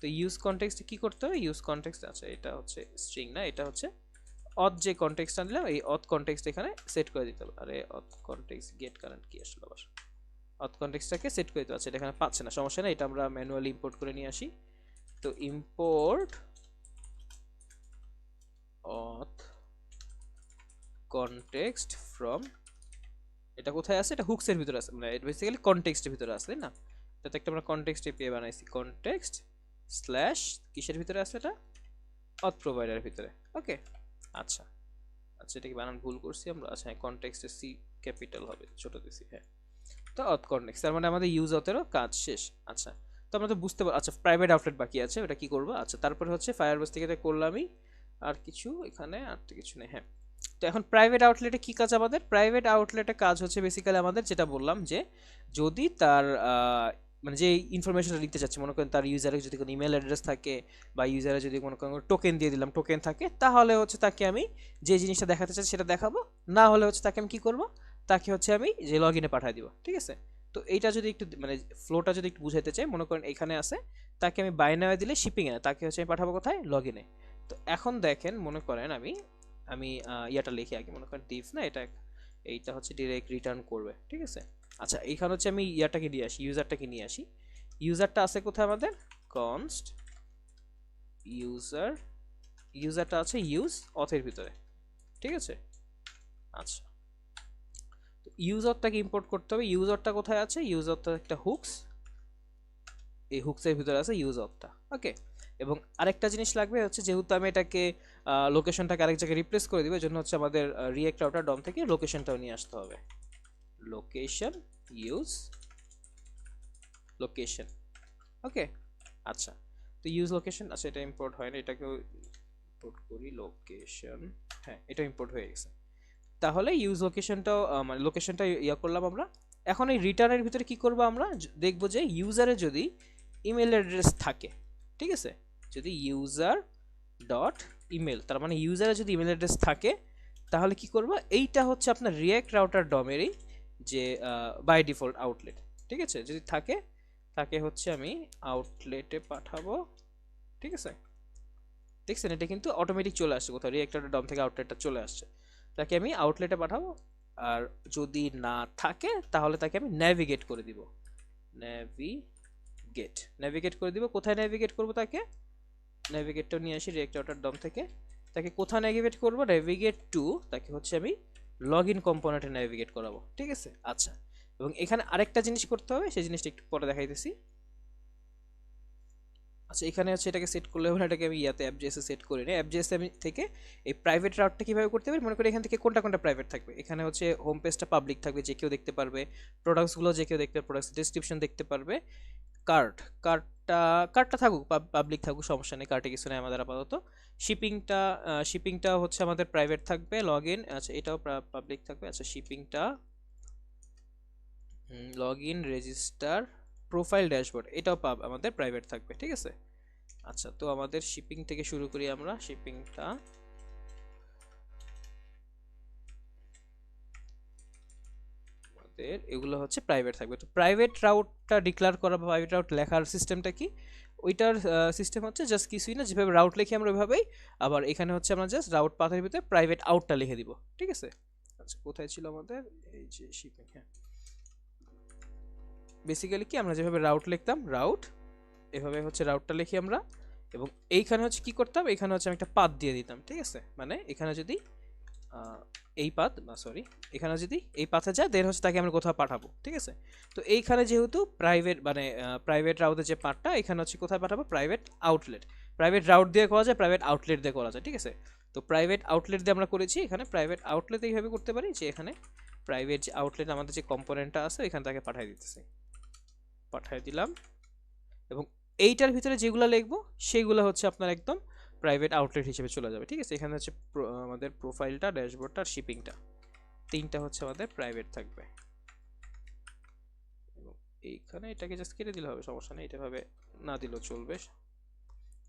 তো ইউজ কনটেক্সট কি করতে হবে, ইউজ কনটেক্সট, আচ্ছা এটা হচ্ছে স্ট্রিং না, এটা হচ্ছে অথ যে কনটেক্সটটা দিলাম, এই অথ কনটেক্সট এখানে সেট করে দিতে হবে। আরে অথ কনটেক্সট গেট কারেন্ট কি আসলে আবার, অথ কনটেক্সটটাকে সেট করে দিতে আছে, এটা এখানে পাচ্ছে না, সমস্যা নেই, এটা আমরা ম্যানুয়ালি ইম্পোর্ট করে নিয়ে আসি। তো ইম্পোর্ট অথ কনটেক্সট ফ্রম, এটা কোথায় আছে, এটা হুকস এর ভিতরে আছে, মানে এটা বেসিক্যালি কনটেক্সটের ভিতরে আছে, তাই না? এটা একটা আমরা কনটেক্সট এপিআই বানাইছি, কনটেক্সট স্ল্যাশ কিসের ভিতরে আছে, এটা অথ প্রোভাইডারের ভিতরে। ওকে, আচ্ছা আচ্ছা, এটা কি বানান ভুল করছি আমরা? আচ্ছা, কনটেক্সটে সি ক্যাপিটাল হবে, ছোট দিছি, হ্যাঁ। তো অথ কনটেক্সট তার মানে আমাদের ইউজ অথেরও কাজ শেষ। আচ্ছা, তো আমরা তো বুঝতে পার, আচ্ছা প্রাইভেট আউটলেট বাকি আছে, ওটা কি করবো? আচ্ছা, তারপরে হচ্ছে ফায়ারবেস থেকে এটা করলামই, আর কিছু এখানে আর তো কিছু নেই, হ্যাঁ। তো এখন প্রাইভেট আউটলেটে কি কাজ আমাদের? প্রাইভেট আউটলেটে কাজ হচ্ছে বেসিক্যালি আমাদের যেটা বললাম, যে যদি তার মানে যে ইনফরমেশনটা লিখতে চাচ্ছে, মনে করেন তার ইউজারের যদি কোনো ইমেল অ্যাড্রেস থাকে, বা ইউজারে যদি মনে করেন টোকেন দিয়ে দিলাম, টোকেন থাকে, তাহলে হচ্ছে তাকে আমি যে জিনিসটা দেখাতে চাচ্ছি সেটা দেখাবো, না হলে হচ্ছে তাকে আমি কি করব, তাকে হচ্ছে আমি যে লগ ইনে পাঠিয়ে দিব, ঠিক আছে? তো এইটা যদি একটু মানে ফ্লোটা যদি একটু বুঝাইতে চাই, মনে করেন এখানে আছে, তাকে আমি বাইনারি দিলে শিপিং এ, তাকে হচ্ছে আমি পাঠাবো কোথায়, লগ ইনে। তো এখন দেখেন, মনে করেন আমি আমি ইয়াটা লিখি আগে, মনে করেন ডিফ না, এটা এইটা হচ্ছে ডিরেক্ট রিটার্ন করবে, ঠিক আছে? আচ্ছা, এইখানে হচ্ছে আমি ইয়াটাকে নিয়ে আসি, ইউজারটাকে নিয়ে আসি। ইউজারটা আছে কোথায় আমাদের? কনস্ট ইউজার, ইউজারটা আছে ইউজ অথের ভিতরে, ঠিক আছে? আচ্ছা, তো ইউজারটাকে ইম্পোর্ট করতে হবে। ইউজারটা কোথায় আছে? ইউজারটা একটা হুকস, এই হুকসের ভিতরে আছে ইউজারটা, ওকে। এবং আরেকটা জিনিস লাগবে হচ্ছে, যেহেতু আমি এটাকে লোকেশনটাকে আরেক জায়গায় রিপ্লেস করে দিব, এজন্য হচ্ছে আমাদের রিয়েক্ট রাউটার ডম থেকে লোকেশনটাও নিয়ে আসতে হবে। লোকেশন ইউজ লোকেশন, ওকে। আচ্ছা, তো ইউজ লোকেশন, আচ্ছা এটা ইম্পোর্ট হয় না, এটাকেও ইম্পোর্ট করি, লোকেশন, হ্যাঁ এটা ইম্পোর্ট হয়ে গেছে। তাহলে ইউজ লোকেশনটাও মানে লোকেশনটা ইয়া করলাম আমরা। এখন এই রিটার্নের ভিতরে কি করব আমরা? দেখবো যে ইউজারের যদি ইমেল অ্যাড্রেস থাকে, ঠিক আছে? যদি ইউজার ডট ইমেল, তার মানে ইউজারের যদি ইমেল অ্যাড্রেস থাকে, তাহলে কি করব? এইটা হচ্ছে আপনার রিয়েক্ট রাউটার ডমেরই যে বাই ডিফল্ট আউটলেট, ঠিক আছে? যদি থাকে, তাকে হচ্ছে আমি আউটলেটে পাঠাবো, ঠিক আছে? দেখছেন, এটা কিন্তু অটোমেটিক চলে আসছে, কোথাও রিয়েক্ট রাউটার ডম থেকে আউটলেটটা চলে আসছে, তাকে আমি আউটলেটে পাঠাবো। আর যদি না থাকে, তাহলে তাকে আমি নেভিগেট করে দিব, নেভিগেট করে দিব। কোথায় নেভিগেট করব তাকে? নেভিগেটটা নিয়ে আসি রিয়েক্ট রাউটার ডম থেকে, তাকে কোথায় নেভিগেট করব? নেভিগেট টু, তাকে হচ্ছে আমি লগ ইন কম্পোনেন্টে নেভিগেট করাবো, ঠিক আছে? আচ্ছা, এবং এখানে আরেকটা জিনিস করতে হবে, সেই জিনিসটা একটু পরে দেখাইতেছি। আচ্ছা, এখানে হচ্ছে এটাকে সেট করলে হবে না, এটাকে আমি ইয়াতে অ্যাপজেএসে সেট করি না। অ্যাপজেএসে আমি থেকে এই প্রাইভেট রাউটটা কিভাবে করতে পারি? মনে করি এখান থেকে কোনটা কোনটা প্রাইভেট থাকবে। এখানে হচ্ছে হোম পেজটা পাবলিক থাকবে, যে কেউ দেখতে পারবে। প্রোডাক্টসগুলো যে কেউ দেখতে পারবে, প্রোডাক্টস ডেসক্রিপশন দেখতে পারবে। কার্ট, কার্টটা থাকুক, পাবলিক থাকুক, সমস্যা নেই, কার্টে কিছু নেই আমাদের আপাতত। শিপিংটা হচ্ছে আমাদের প্রাইভেট থাকবে। লগ ইন, আচ্ছা এটাও পাবলিক থাকবে। আচ্ছা, শিপিংটা log in, register, profile, dashboard, এটাও আমাদের প্রাইভেট থাকবে, ঠিক আছে? আচ্ছা, তো আমাদের শিপিং থেকে শুরু করি আমরা। শিপিংটা আমাদের এগুলো হচ্ছে প্রাইভেট থাকবে। তো প্রাইভেট রাউটটা ডিক্লেয়ার করা বা প্রাইভেট রাউট লেখার সিস্টেমটা কি? ওইটার সিস্টেম হচ্ছে জাস্ট কিছুই না, যেভাবে রাউট লিখি আমরা ওইভাবেই। আবার এখানে হচ্ছে আমরা জাস্ট রাউট পাথের ভিতরে প্রাইভেট আউটটা লিখে দিব, ঠিক আছে? আচ্ছা, কোথায় ছিল আমাদের এই যে শিপিং? হ্যাঁ, বেসিক্যালি কি আমরা যেভাবে রাউট লিখতাম, রাউট এভাবে হচ্ছে রাউটটা লিখি আমরা। এবং এইখানে হচ্ছে কি করতাম, এখানে হচ্ছে আমি একটা পাথ দিয়ে দিতাম, ঠিক আছে? মানে এখানে যদি এই পাথ, বা সরি, এখানে যদি এই পাথে যায়, দেন হচ্ছে তাকে আমরা কোথাও পাঠাবো, ঠিক আছে? তো এইখানে যেহেতু প্রাইভেট মানে প্রাইভেট রাউটের যে পার্টটা, এখানে হচ্ছে কোথায় পাঠাবো? Private outlet. প্রাইভেট রাউট দিয়ে করা যায়, প্রাইভেট আউটলেট দিয়ে করা যায়, ঠিক আছে? তো প্রাইভেট আউটলেট দিয়ে আমরা করেছি। এখানে প্রাইভেট আউটলেট এইভাবে করতে পারি, যে এখানে প্রাইভেট যে আউটলেট আমাদের যে কম্পোনেন্টটা আছে, এখানে তাকে পাঠিয়ে দিতেছি, পাঠিয়ে দিলাম। এবং এইটার ভিতরে যেগুলো লিখবো, সেইগুলো হচ্ছে আপনার একদম প্রাইভেট আউটলেট হিসেবে চলে যাবে, ঠিক আছে? এখানে হচ্ছে আমাদের প্রোফাইলটা, ড্যাশবোর্ডটা আর শিপিংটা, তিনটা হচ্ছে আমাদের প্রাইভেট থাকবে। এবং এইখানে এটাকে জাস্ট কেটে দিলে হবে, সমস্যা নেই, এটা ভাবে না দিলেও চলবে।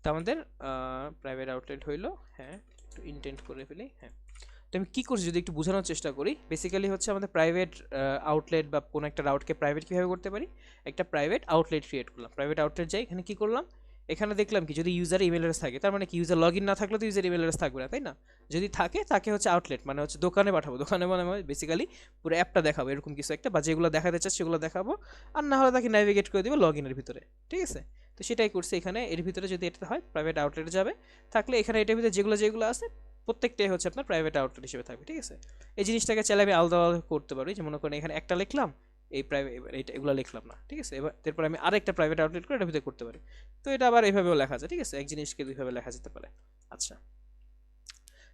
তো আমাদের প্রাইভেট আউটলেট হইলো। হ্যাঁ, একটু ইনটেন্ট করে ফেলি। হ্যাঁ, তো আমি কী করছি যদি একটু বোঝানোর চেষ্টা করি। বেসিক্যালি হচ্ছে আমাদের প্রাইভেট আউটলেট বা কোনো একটা রাউটকে প্রাইভেট কীভাবে করতে পারি? একটা প্রাইভেট আউটলেট ক্রিয়েট করলাম, প্রাইভেট আউটলেট যাই, এখানে কী করলাম, এখানে দেখলাম কি, যদি ইউজার ইমেল অ্যাড্রেস থাকে, তার মানে কি ইউজার লগ ইন না থাকলে তো ইউজার ইমেল অ্যাড্রেস থাকবে না, তাই না? যদি থাকে, তাকে হচ্ছে আউটলেট মানে হচ্ছে দোকানে পাঠাবো, দোকানে মানে বেসিক্যালি পুরো অ্যাপটা দেখাবো, এরকম কিছু একটা, বা যেগুলো দেখাতে চাচ্ছে সেগুলো দেখাবো। আর না হলে তাকে নেভিগেট করে দেবো লগ ইনের ভিতরে, ঠিক আছে? তো সেটাই করছে এখানে। এর ভিতরে যদি এটা হয়, প্রাইভেট আউটলেটে যাবে, থাকলে এখানে এটার ভিতরে যেগুলো যেগুলো আছে প্রত্যেকটাই হচ্ছে আপনার প্রাইভেট আউটলেট হিসেবে থাকবে, ঠিক আছে। এই জিনিসটাকে চাইলে আমি আলাদা আলাদা করতে পারি, যে মনে করেন এখানে একটা লিখলাম, এই প্রাইভেট এটা এগুলো লিখলাম না, ঠিক আছে। এবার তারপর আমি আরেকটা প্রাইভেট আউটলেট করে এটার ভিতরে করতে পারি। তো এটা আবার এইভাবেও লেখা যায়, ঠিক আছে, এক জিনিসকে দুইভাবে লেখা যেতে পারে। আচ্ছা,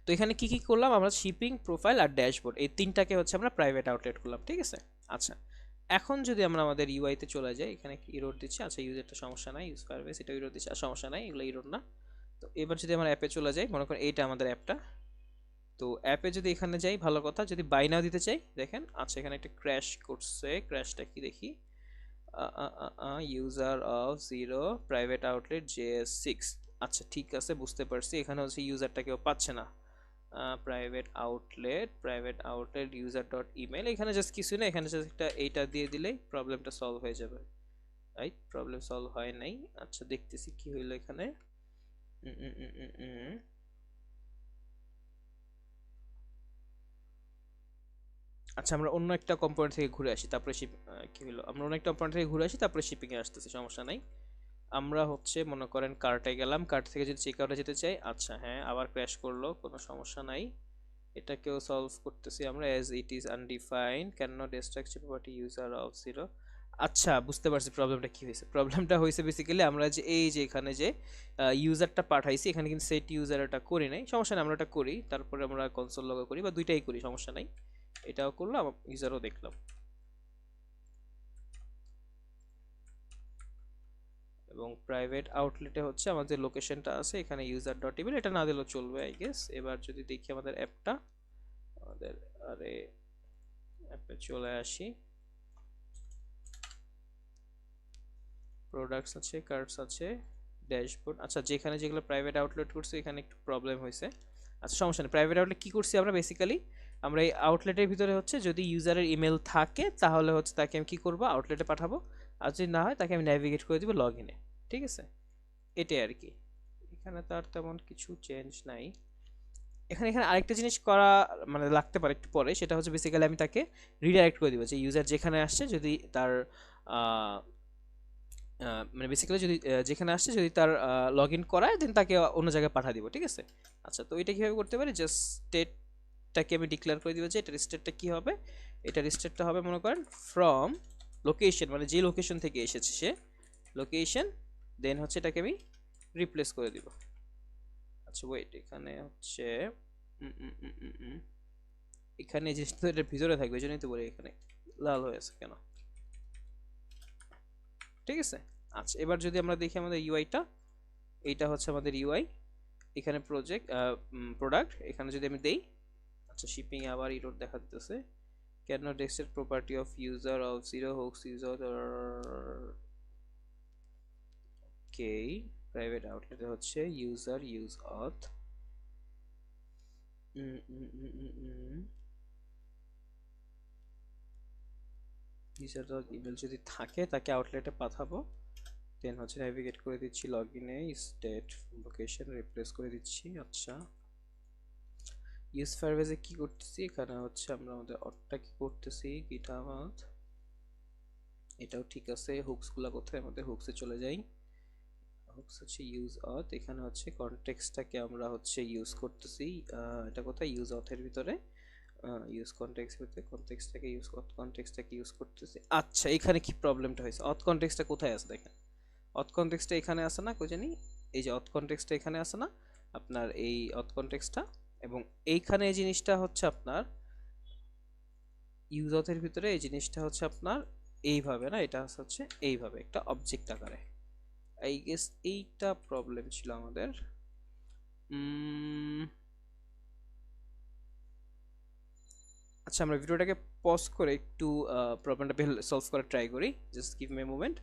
তো এখানে কি কি করলাম আমরা, শিপিং, প্রোফাইল আর ড্যাশবোর্ড, এই তিনটাকে হচ্ছে আমরা প্রাইভেট আউটলেট করলাম, ঠিক আছে। আচ্ছা, এখন যদি আমরা আমাদের ইউআই তে চলে যাই, এখানে কি ইরোর দিচ্ছে, আচ্ছা ইউজারটা সমস্যা নাই, ইউজ ফায়ারবেস এটা ইরোর দিচ্ছে, আর সমস্যা নাই, এগুলো ইরোর না। তো এবার যদি আমরা অ্যাপে চলে যাই, মনে করেন এইটা আমাদের অ্যাপটা। তো অ্যাপে যদি এখানে যাই, ভালো কথা, যদি বাই নাও দিতে চাই, দেখেন আচ্ছা এখানে একটা ক্র্যাশ করছে, ক্র্যাশটা কি দেখি, user of 0 private outlet JS6। আচ্ছা ঠিক আছে, বুঝতে পারছি, এখানে হচ্ছে ইউজারটা কেউ পাচ্ছে না। Private outlet user dot email, এখানে জাস্ট কিছু না, এখানে জাস্ট একটা এইটা দিয়ে দিলেই প্রবলেমটা সলভ হয়ে যাবে। রাইট, প্রবলেম সলভ হয় নাই। আচ্ছা দেখতেছি কি হইলো এখানে। উম, উম, উম, উম, উম। আচ্ছা আমরা অন্য একটা কম্পোনেন্ট থেকে ঘুরে আসি, তারপরে কি হলো, আমরা অন্য একটা কম্পোনেন্ট থেকে ঘুরে আসি, তারপরে শিপিং এ আসতেছি, সমস্যা নাই। আমরা হচ্ছে মনে করেন কার্টে গেলাম, কার্ট থেকে যদি চেক আউটে যেতে চাই, আচ্ছা হ্যাঁ আবার ক্র্যাশ করলো, কোনো সমস্যা নাই। এটাকেও সলভ করতেছি আমরা, as it is undefined can not extract property user of 0। আচ্ছা বুঝতে পারছি প্রবলেমটা কি হয়েছে। প্রবলেমটা হয়েছে বেসিক্যালি আমরা যে এই যে এখানে যে ইউজারটা পাঠাইছি, এখানে কিন্তু সেট ইউজার এটা করি নাই, সমস্যা নেই, আমরা এটা করি, তারপরে আমরা কনসোল লগো করি, বা দুইটাই করি, সমস্যা নাই। এটাও করলাম, ইউজারও দেখলাম। এবং প্রাইভেট আউটলেটে হচ্ছে আমাদের লোকেশনটা আছে, এখানে ইউজার ডট ইমেল, এটা না দিলেও চলবে আই গেস। এবার যদি দেখি আমাদের অ্যাপটা, আমাদের আরে অ্যাপে চলে আসি, প্রোডাক্টস আছে, কার্ডস আছে, ড্যাশবোর্ড। আচ্ছা যেখানে যেগুলো প্রাইভেট আউটলেট করছে এখানে একটু প্রবলেম হয়েছে। আচ্ছা সমস্যা নেই, প্রাইভেট আউটলেট কি করছি আমরা বেসিক্যালি, আমরা এই আউটলেটের ভিতরে হচ্ছে যদি ইউজারের ইমেল থাকে তাহলে হচ্ছে তাকে আমি কি করব, আউটলেটে পাঠাবো, আর যদি না হয় তাকে আমি নেভিগেট করে দিব লগ ইনে, ঠিক আছে। এটাই আর কি, এখানে তো আর তেমন কিছু চেঞ্জ নাই। এখানে এখানে আরেকটা জিনিস করা মানে লাগতে পারে একটু পরে, সেটা হচ্ছে বেসিক্যালি আমি তাকে রিডাইরেক্ট করে দিব, যে ইউজার যেখানে আসছে যদি তার মানে বেসিক্যালি যদি যেখানে আসছে যদি তার লগ ইন করায় দেন তাকে অন্য জায়গায় পাঠিয়ে দিব, ঠিক আছে। আচ্ছা তো এটা কিভাবে করতে পারি, জাস্ট স্টেটটাকে আমি ডিক্লেয়ার করে দিব যে এটার স্টেটটা কি হবে, এটার স্টেটটা হবে মনে করেন ফ্রম লোকেশন, মানে যে লোকেশন থেকে এসেছে সে লোকেশন, দেন হচ্ছে এটাকে আমি রিপ্লেস করে দিব। আচ্ছা ওয়েট, এখানে হচ্ছে এখানে যে এটার ভিতরে থাকবে, এই জন্যই তো বলি এখানে লাল হয়েছে কেন, ঠিক আছে। আচ্ছা এবার যদি আমরা দেখি আমাদের ইউআইটা, এইটা হচ্ছে আমাদের ইউআই, এখানে প্রোডাক্ট, এখানে যদি আমি দেই, আচ্ছা শিপিং এ আবার ইরর দেখা দিতেছে, can not accept property of user of 0 hooks user, okay. Private আউটলেটে হচ্ছে user use auth, user dot email যদি থাকে তাকে আউটলেটে পাঠাবো, দেন হচ্ছে নেভিগেট করে দিচ্ছি লগইনে, স্টেট লোকেশন রিপ্লেস করে দিচ্ছি। আচ্ছা ইউজ ফায়ারবেসে কি করতেছি, এখানে হচ্ছে আমরা আমাদের অটটা কি করতেছি, গিটহাব, এটাও ঠিক আছে। হুকস গুলা কোথায়, আমাদের হুকসে চলে যাই, হুকস হচ্ছে ইউজ অথ, এখানে হচ্ছে কনটেক্সটটাকে আমরা হচ্ছে ইউজ করতেছি, এটা কোথায়, ইউজ অথের ভিতরে, ইউজ কনটেক্সট ভিতরে কনটেক্সটটাকে ইউজ করতেছি। আচ্ছা এখানে কি প্রবলেমটা হয়েছে, অথ কনটেক্সটটা কোথায় আছে দেখেন, অথ কনটেক্সটটা এখানে আছে না, কই জানি, এই যে অথ কনটেক্সটটা এখানে আছে না আপনার, এই অথ কনটেক্সটটা, এবং এইখানে এই জিনিসটা হচ্ছে আপনার ইউজ অথের ভিতরে, এই জিনিসটা হচ্ছে আপনার এইভাবে না, এটা হচ্ছে এইভাবে একটা অবজেক্ট আকারে, আই গেস এইটা প্রবলেম ছিল আমাদের। আচ্ছা আমরা ভিডিওটাকে পজ করে একটু প্রবলেমটা সলভ করার ট্রাই করি, just give me a moment.